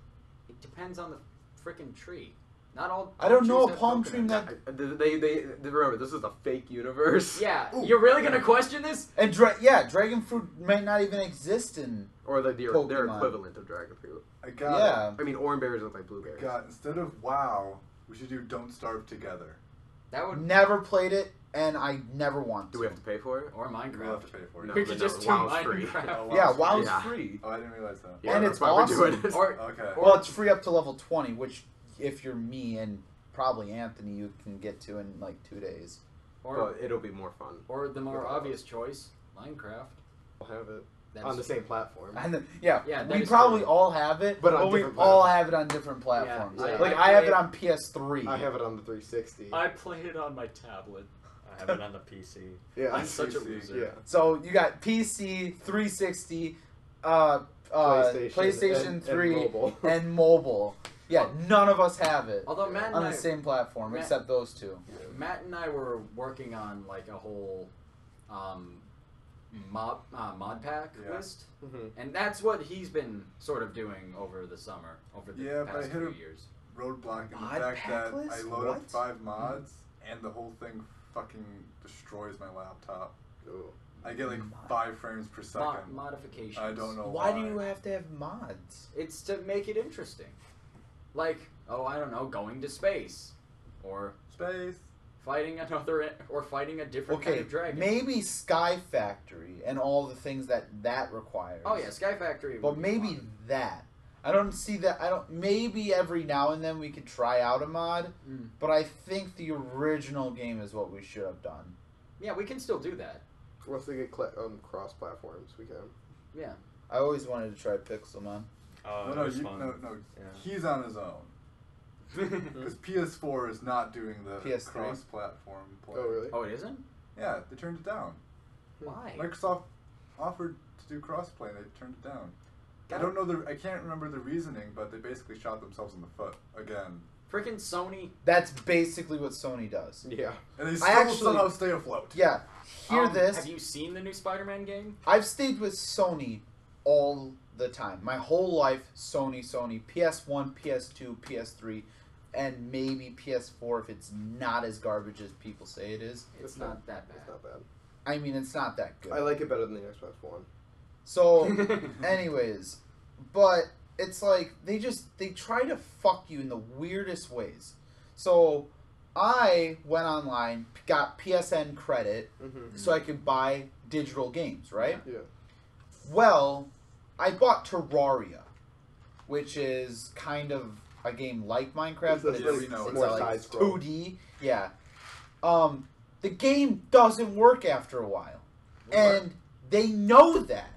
[SPEAKER 1] It depends on the freaking tree. Not all.
[SPEAKER 4] I don't
[SPEAKER 1] palm
[SPEAKER 4] know
[SPEAKER 1] trees
[SPEAKER 4] a
[SPEAKER 1] have
[SPEAKER 4] palm tree
[SPEAKER 1] coconuts.
[SPEAKER 4] that.
[SPEAKER 2] They remember this is a fake universe.
[SPEAKER 1] Yeah,
[SPEAKER 5] Ooh.
[SPEAKER 1] you're really gonna question this?
[SPEAKER 4] And dragon fruit might not even exist in.
[SPEAKER 2] Or their
[SPEAKER 4] Pokemon.
[SPEAKER 2] equivalent of dragon fruit.
[SPEAKER 5] I got
[SPEAKER 4] Yeah.
[SPEAKER 2] I mean, orange berries look like blueberries.
[SPEAKER 5] God, instead of WoW, we should do Don't Starve Together.
[SPEAKER 1] That would.
[SPEAKER 4] Never played it, and I never want to.
[SPEAKER 2] Do we have to pay for it?
[SPEAKER 1] Or
[SPEAKER 5] We'll have
[SPEAKER 1] Minecraft.
[SPEAKER 5] to pay for it.
[SPEAKER 2] No.
[SPEAKER 1] We
[SPEAKER 2] but
[SPEAKER 1] could just do
[SPEAKER 2] WoW's free.
[SPEAKER 1] Minecraft.
[SPEAKER 5] Oh,
[SPEAKER 4] Yeah,
[SPEAKER 5] WoW's
[SPEAKER 4] WoW's
[SPEAKER 2] Yeah.
[SPEAKER 4] free.
[SPEAKER 5] Oh, I didn't realize that.
[SPEAKER 2] Yeah,
[SPEAKER 4] And
[SPEAKER 2] that's
[SPEAKER 4] it's
[SPEAKER 2] why
[SPEAKER 4] awesome.
[SPEAKER 2] we're doing it.
[SPEAKER 1] Or
[SPEAKER 5] Okay.
[SPEAKER 4] Well, it's free up to level 20, which, if you're me and probably Anthony, you can get to in like 2 days.
[SPEAKER 1] or,
[SPEAKER 2] But it'll be more fun.
[SPEAKER 1] or the more
[SPEAKER 2] With
[SPEAKER 1] obvious choice, Minecraft.
[SPEAKER 2] We'll have it
[SPEAKER 1] That's,
[SPEAKER 2] on the same platform.
[SPEAKER 4] And then, yeah,
[SPEAKER 1] Yeah, that
[SPEAKER 4] we
[SPEAKER 1] is
[SPEAKER 4] probably
[SPEAKER 1] true.
[SPEAKER 4] all have it,
[SPEAKER 2] But on
[SPEAKER 4] we
[SPEAKER 2] different
[SPEAKER 4] all
[SPEAKER 2] platforms.
[SPEAKER 4] have it on different platforms.
[SPEAKER 1] Yeah,
[SPEAKER 4] Like
[SPEAKER 1] I
[SPEAKER 4] I have it
[SPEAKER 1] play-
[SPEAKER 4] on PS3.
[SPEAKER 2] I have it on the 360.
[SPEAKER 3] I played it on my tablet. I have it on the PC.
[SPEAKER 2] yeah.
[SPEAKER 1] I'm such a
[SPEAKER 5] PC,
[SPEAKER 1] loser.
[SPEAKER 2] yeah.
[SPEAKER 4] So you got PC, 360, PlayStation
[SPEAKER 2] and
[SPEAKER 4] 3,
[SPEAKER 2] mobile.
[SPEAKER 4] and mobile. Yeah, none of us have it
[SPEAKER 1] Although Matt and
[SPEAKER 4] on
[SPEAKER 1] I,
[SPEAKER 4] the same platform
[SPEAKER 1] Matt-
[SPEAKER 4] except those two.
[SPEAKER 1] Matt and I were working on like a whole mod pack
[SPEAKER 5] Yeah.
[SPEAKER 1] list,
[SPEAKER 2] Mhm.
[SPEAKER 1] and that's what he's been sort of doing over the summer, over the
[SPEAKER 5] Yeah, but I
[SPEAKER 1] past
[SPEAKER 5] hit
[SPEAKER 1] few
[SPEAKER 5] a-
[SPEAKER 1] years.
[SPEAKER 5] Roadblock in the
[SPEAKER 4] Mod
[SPEAKER 5] fact
[SPEAKER 4] pack
[SPEAKER 5] that
[SPEAKER 4] list?
[SPEAKER 5] I load
[SPEAKER 4] What?
[SPEAKER 5] up 5 mods and the whole thing fucking destroys my laptop.
[SPEAKER 2] Ooh.
[SPEAKER 5] I get like
[SPEAKER 4] Mod-
[SPEAKER 5] 5 frames per second.
[SPEAKER 1] Modifications.
[SPEAKER 5] I don't know
[SPEAKER 4] Why do you have to have mods?
[SPEAKER 1] It's to make it interesting. Like, oh, I don't know, going to space, or
[SPEAKER 5] Space.
[SPEAKER 1] fighting fighting a different kind
[SPEAKER 4] Okay,
[SPEAKER 1] of dragon.
[SPEAKER 4] maybe Sky Factory and all the things that requires.
[SPEAKER 1] Oh yeah, Sky Factory.
[SPEAKER 4] But
[SPEAKER 1] would be
[SPEAKER 4] maybe
[SPEAKER 1] fun.
[SPEAKER 4] that. I don't see that. Maybe every now and then we could try out a mod, but I think the original game is what we should have done.
[SPEAKER 1] Yeah, we can still do that.
[SPEAKER 6] Once they get cross platforms, we can.
[SPEAKER 1] Yeah.
[SPEAKER 4] I always wanted to try Pixelmon.
[SPEAKER 3] Oh,
[SPEAKER 5] No,
[SPEAKER 3] it
[SPEAKER 5] no,
[SPEAKER 3] was
[SPEAKER 5] you,
[SPEAKER 3] fun.
[SPEAKER 5] no,
[SPEAKER 3] Yeah.
[SPEAKER 5] he's on his own. Because PS4 is not doing the
[SPEAKER 4] PS3?
[SPEAKER 5] cross-platform play.
[SPEAKER 6] Oh, really?
[SPEAKER 1] Oh, it isn't?
[SPEAKER 5] Yeah, they turned it down.
[SPEAKER 1] Why?
[SPEAKER 5] Microsoft offered to do crossplay, and they turned it down. I
[SPEAKER 1] God.
[SPEAKER 5] don't know I can't remember the reasoning, but they basically shot themselves in the foot again.
[SPEAKER 1] Freaking Sony.
[SPEAKER 4] That's basically what Sony does.
[SPEAKER 6] Yeah.
[SPEAKER 5] And they
[SPEAKER 4] I
[SPEAKER 5] still
[SPEAKER 4] actually-
[SPEAKER 5] somehow stay afloat.
[SPEAKER 4] Yeah, hear this.
[SPEAKER 1] Have you seen the new Spider-Man game?
[SPEAKER 4] I've stayed with Sony all the time. My whole life, Sony, PS1, PS2, PS3, and maybe PS4 if it's not as garbage as people say it is.
[SPEAKER 1] It's not that
[SPEAKER 6] It's
[SPEAKER 1] bad.
[SPEAKER 6] not bad.
[SPEAKER 4] I mean, it's not that good.
[SPEAKER 6] I like it better than the Xbox One.
[SPEAKER 4] So, anyways, but it's like they try to fuck you in the weirdest ways. So, I went online, got PSN credit,
[SPEAKER 6] Mm-hmm.
[SPEAKER 4] so I could buy digital games, right?
[SPEAKER 6] Yeah.
[SPEAKER 4] Well, I bought Terraria, which is kind of a game like Minecraft, but
[SPEAKER 6] It's
[SPEAKER 5] Yeah,
[SPEAKER 6] like
[SPEAKER 5] we know.
[SPEAKER 4] it's
[SPEAKER 6] more
[SPEAKER 4] like
[SPEAKER 6] side-scroll.
[SPEAKER 4] 2D. Yeah. The game doesn't work after a while. And they know that.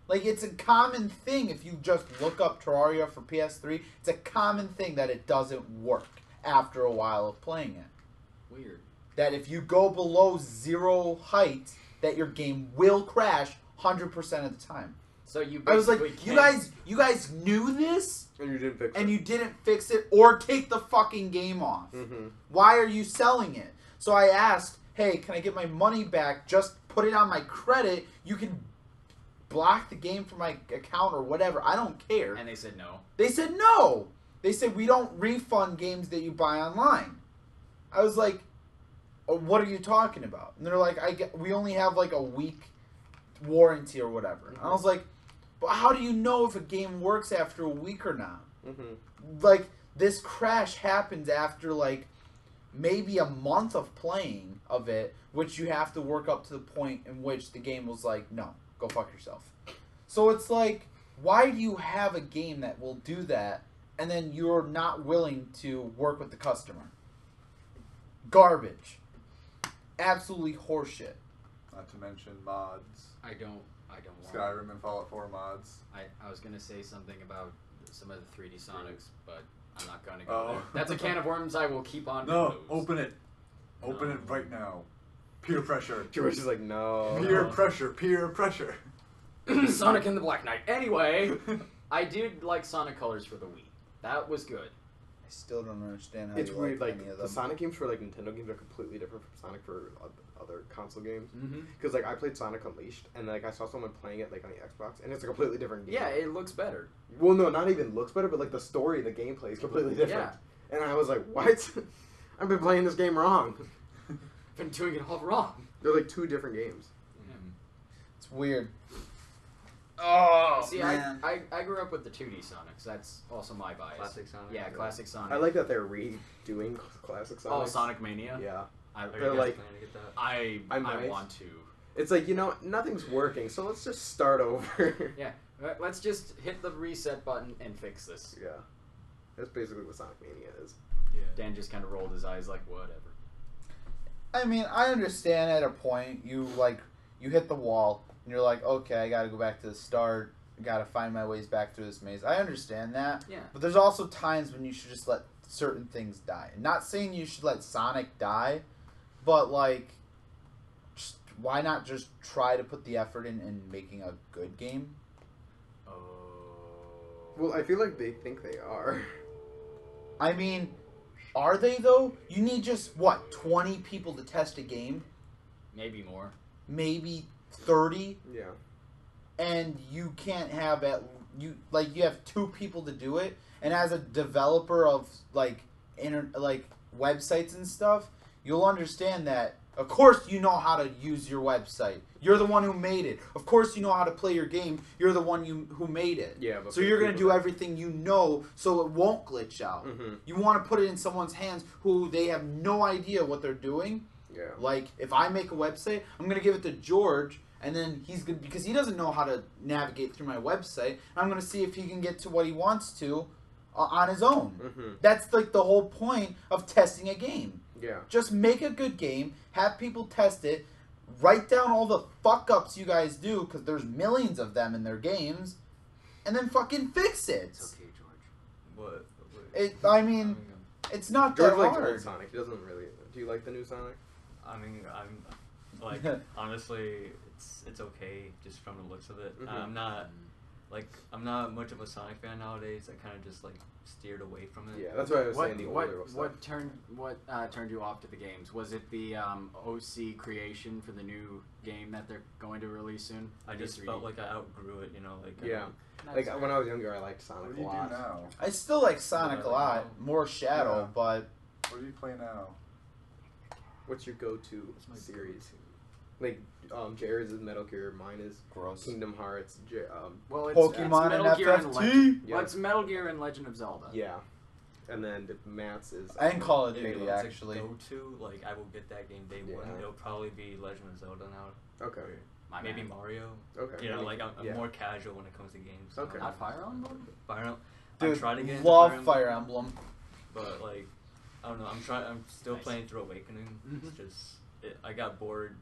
[SPEAKER 4] Like, it's a common thing if you just look up Terraria for PS3. It's a common thing that it doesn't work after a while of playing it.
[SPEAKER 1] Weird.
[SPEAKER 4] That if you go below 0 height, that your game will crash 100% of the time.
[SPEAKER 1] So you
[SPEAKER 4] I was like,
[SPEAKER 1] basically
[SPEAKER 4] you guys knew this?
[SPEAKER 6] And you didn't fix
[SPEAKER 4] And
[SPEAKER 6] it.
[SPEAKER 4] you didn't fix it or take the fucking game off.
[SPEAKER 6] Mm-hmm.
[SPEAKER 4] Why are you selling it? So I asked, hey, can I get my money back? Just put it on my credit. You can block the game from my account or whatever. I don't care.
[SPEAKER 1] And they said no.
[SPEAKER 4] They said no. They said we don't refund games that you buy online. I was like, oh, what are you talking about? And they're like, we only have like a week warranty or whatever. And I was like, but how do you know if a game works after a week or not?
[SPEAKER 6] Mm-hmm.
[SPEAKER 4] Like, this crash happens after like maybe a month of playing of it, which you have to work up to the point in which the game was like, no, go fuck yourself. So it's like, why do you have a game that will do that and then you're not willing to work with the customer? Garbage. Absolutely horseshit.
[SPEAKER 5] Not to mention mods.
[SPEAKER 1] I don't want.
[SPEAKER 5] Skyrim and Fallout 4 mods.
[SPEAKER 1] I was gonna say something about some of the 3D Sonics, but I'm not gonna go
[SPEAKER 5] Oh.
[SPEAKER 1] there. That's a can of worms I will keep on.
[SPEAKER 5] No,
[SPEAKER 1] closed.
[SPEAKER 5] open it. Open
[SPEAKER 1] No.
[SPEAKER 5] it right now. Peer pressure.
[SPEAKER 6] George is like, no.
[SPEAKER 5] Peer pressure. Peer pressure.
[SPEAKER 1] Sonic and the Black Knight. Anyway, I did like Sonic Colors for the Wii. That was good.
[SPEAKER 4] I still don't understand how
[SPEAKER 6] It's
[SPEAKER 4] you
[SPEAKER 6] weird,
[SPEAKER 4] like
[SPEAKER 6] like,
[SPEAKER 4] any of
[SPEAKER 6] the
[SPEAKER 4] them.
[SPEAKER 6] Sonic games for, like, Nintendo games are completely different from Sonic for other console games.
[SPEAKER 1] Mm-hmm.
[SPEAKER 6] Because, like, I played Sonic Unleashed, and, like, I saw someone playing it, like, on the Xbox, and it's a completely different game.
[SPEAKER 1] Yeah, it looks better.
[SPEAKER 6] Well, no, not even looks better, but, like, the story, the gameplay is completely different.
[SPEAKER 1] Yeah.
[SPEAKER 6] And I was like, what? I've been playing this game wrong.
[SPEAKER 1] Been doing it all wrong.
[SPEAKER 6] They're, like, two different games.
[SPEAKER 4] It's weird. Oh,
[SPEAKER 1] See,
[SPEAKER 4] man.
[SPEAKER 1] I grew up with the 2D Sonics. That's also my bias.
[SPEAKER 3] Classic Sonic.
[SPEAKER 1] Yeah, classic Sonic.
[SPEAKER 6] I like that they're redoing classic Sonic.
[SPEAKER 1] Oh, Sonic Mania.
[SPEAKER 6] Yeah.
[SPEAKER 1] I,
[SPEAKER 3] Are you
[SPEAKER 6] They're
[SPEAKER 3] guys
[SPEAKER 6] like-
[SPEAKER 3] planning to get that?
[SPEAKER 1] I
[SPEAKER 6] might.
[SPEAKER 1] want to.
[SPEAKER 6] It's like, you know, nothing's working, so let's just start over.
[SPEAKER 1] Yeah, let's just hit the reset button and fix this.
[SPEAKER 6] Yeah. That's basically what Sonic Mania is.
[SPEAKER 3] Yeah.
[SPEAKER 1] Dan just kind of rolled his eyes like, whatever.
[SPEAKER 4] I mean, I understand at a point you hit the wall and you're like, okay, I gotta go back to the start. I gotta find my ways back through this maze. I understand that.
[SPEAKER 1] Yeah.
[SPEAKER 4] But there's also times when you should just let certain things die. Not saying you should let Sonic die, but like, just, why not just try to put the effort in making a good game?
[SPEAKER 1] Oh.
[SPEAKER 6] Well, I feel like they think they are.
[SPEAKER 4] I mean, are they though? You need just, what, 20 people to test a game?
[SPEAKER 1] Maybe more.
[SPEAKER 4] Maybe 30?
[SPEAKER 6] Yeah.
[SPEAKER 4] And you can't have you have 2 people to do it, and as a developer of like websites and stuff, you'll understand that Of course you know how to use your website. You're the one who made it. Of course you know how to play your game. You're the one who made it.
[SPEAKER 2] Yeah, but
[SPEAKER 4] So
[SPEAKER 2] for
[SPEAKER 4] you're going to
[SPEAKER 2] people
[SPEAKER 4] do
[SPEAKER 2] that-
[SPEAKER 4] everything you know so it won't glitch out.
[SPEAKER 2] Mhm.
[SPEAKER 4] You want to put it in someone's hands who they have no idea what they're doing.
[SPEAKER 2] Yeah.
[SPEAKER 4] Like, if I make a website, I'm going to give it to George, and then he's going to, because he doesn't know how to navigate through my website, I'm going to see if he can get to what he wants to on his own.
[SPEAKER 2] Mhm.
[SPEAKER 4] That's like the whole point of testing a game.
[SPEAKER 2] Yeah.
[SPEAKER 4] Just make a good game, have people test it, write down all the fuck ups you guys do, because there's millions of them in their games, and then fucking fix it.
[SPEAKER 1] It's okay, George.
[SPEAKER 3] What?
[SPEAKER 4] I mean, it's not
[SPEAKER 2] George
[SPEAKER 4] that
[SPEAKER 2] likes old
[SPEAKER 4] hard.
[SPEAKER 2] Sonic. He doesn't really. Do you like the new Sonic?
[SPEAKER 3] I mean, I'm like honestly, it's okay just from the looks of it.
[SPEAKER 2] Mhm.
[SPEAKER 3] I'm not much of a Sonic fan nowadays. I kind of just like steered away from it.
[SPEAKER 2] Yeah, that's what I was
[SPEAKER 1] What
[SPEAKER 2] saying. The
[SPEAKER 1] what
[SPEAKER 2] older stuff.
[SPEAKER 1] what turned you off to the games? Was it the OC creation for the new game that they're going to release soon?
[SPEAKER 3] I just
[SPEAKER 1] E3?
[SPEAKER 3] felt like I outgrew it. You know, like
[SPEAKER 2] Yeah.
[SPEAKER 1] That's
[SPEAKER 2] Like
[SPEAKER 1] fair.
[SPEAKER 2] when I was younger, I liked
[SPEAKER 5] What
[SPEAKER 2] Sonic
[SPEAKER 5] do
[SPEAKER 2] a
[SPEAKER 5] you do
[SPEAKER 2] lot.
[SPEAKER 5] now?
[SPEAKER 4] I still like Sonic a lot, more Shadow,
[SPEAKER 5] Yeah.
[SPEAKER 4] but
[SPEAKER 5] What do you play now?
[SPEAKER 2] What's your go-to
[SPEAKER 3] What's my
[SPEAKER 2] series? Like, Jared's is Metal Gear, mine is
[SPEAKER 4] gross.
[SPEAKER 2] Kingdom Hearts.
[SPEAKER 1] Well, it's
[SPEAKER 4] Pokemon
[SPEAKER 1] Metal
[SPEAKER 4] and
[SPEAKER 1] Gear and
[SPEAKER 4] FFT.
[SPEAKER 1] Legend.
[SPEAKER 2] Yeah.
[SPEAKER 1] Well, it's Metal Gear and Legend of Zelda.
[SPEAKER 2] Yeah, and then Matt's is.
[SPEAKER 4] And Call of
[SPEAKER 3] if
[SPEAKER 4] Duty,
[SPEAKER 3] it's
[SPEAKER 4] actually.
[SPEAKER 3] a go-to, like I will get that game day one.
[SPEAKER 2] Yeah.
[SPEAKER 3] It'll probably be Legend of Zelda now.
[SPEAKER 2] Okay.
[SPEAKER 1] My
[SPEAKER 3] Maybe
[SPEAKER 1] man.
[SPEAKER 3] Mario.
[SPEAKER 2] Okay.
[SPEAKER 3] You know, like I'm
[SPEAKER 2] Yeah.
[SPEAKER 3] more casual when it comes to games.
[SPEAKER 2] Okay.
[SPEAKER 1] Not Fire Emblem.
[SPEAKER 3] Fire Emblem.
[SPEAKER 4] Dude,
[SPEAKER 3] I'm trying to get into
[SPEAKER 4] love
[SPEAKER 3] Fire
[SPEAKER 4] Fire Emblem.
[SPEAKER 3] but like I don't know. I'm still
[SPEAKER 1] Nice.
[SPEAKER 3] playing through Awakening.
[SPEAKER 1] Mhm.
[SPEAKER 3] It's just I got bored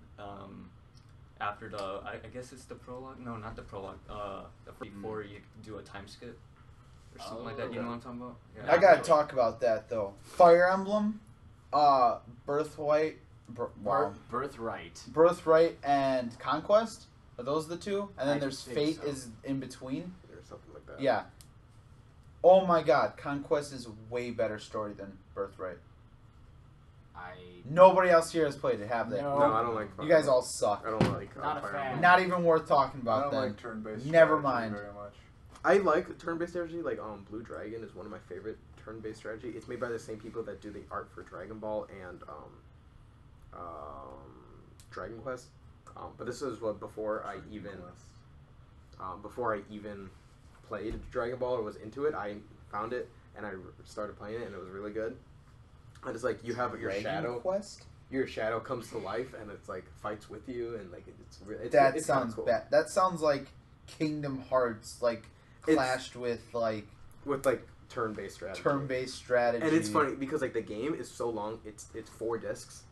[SPEAKER 3] after the I guess it's the prologue. No, not the prologue. Before you do a time skip or something like that. You know what I'm talking about?
[SPEAKER 4] I gotta talk about that though. Fire Emblem, Birthright, wow,
[SPEAKER 1] Birthright.
[SPEAKER 4] Birthright and Conquest. Are those the two? And then
[SPEAKER 1] I
[SPEAKER 4] there's
[SPEAKER 1] think
[SPEAKER 4] Fate
[SPEAKER 1] so.
[SPEAKER 4] is in between.
[SPEAKER 2] Or something like that.
[SPEAKER 4] Yeah. Oh my God, Conquest is a way better story than Birthright. Nobody else here has played it, have they?
[SPEAKER 1] No.
[SPEAKER 2] No, I don't like.
[SPEAKER 4] You guys all suck.
[SPEAKER 2] I don't like.
[SPEAKER 1] Not a
[SPEAKER 2] Fire
[SPEAKER 1] fan.
[SPEAKER 2] Emblem.
[SPEAKER 4] Not even worth talking
[SPEAKER 5] I
[SPEAKER 4] about
[SPEAKER 5] don't
[SPEAKER 4] then.
[SPEAKER 5] like turn-based.
[SPEAKER 4] Never
[SPEAKER 5] strategy
[SPEAKER 4] mind.
[SPEAKER 5] Very much.
[SPEAKER 2] I like turn-based strategy. Like Blue Dragon is one of my favorite turn-based strategy. It's made by the same people that do the art for Dragon Ball and Dragon Quest. But this is what before I even played Dragon Ball or was into it. I found it and I started playing it and it was really good. And it's like you have your
[SPEAKER 4] Dragon
[SPEAKER 2] shadow.
[SPEAKER 4] Quest?
[SPEAKER 2] Your shadow comes to life and it's like fights with you and like it's
[SPEAKER 4] That
[SPEAKER 2] kinda
[SPEAKER 4] sounds
[SPEAKER 2] cool.
[SPEAKER 4] bad. That sounds like Kingdom Hearts, like
[SPEAKER 2] It's-
[SPEAKER 4] clashed with like
[SPEAKER 2] with like turn-based strategy.
[SPEAKER 4] turn-based strategy.
[SPEAKER 2] And it's funny because like the game is so long. It's 4 discs,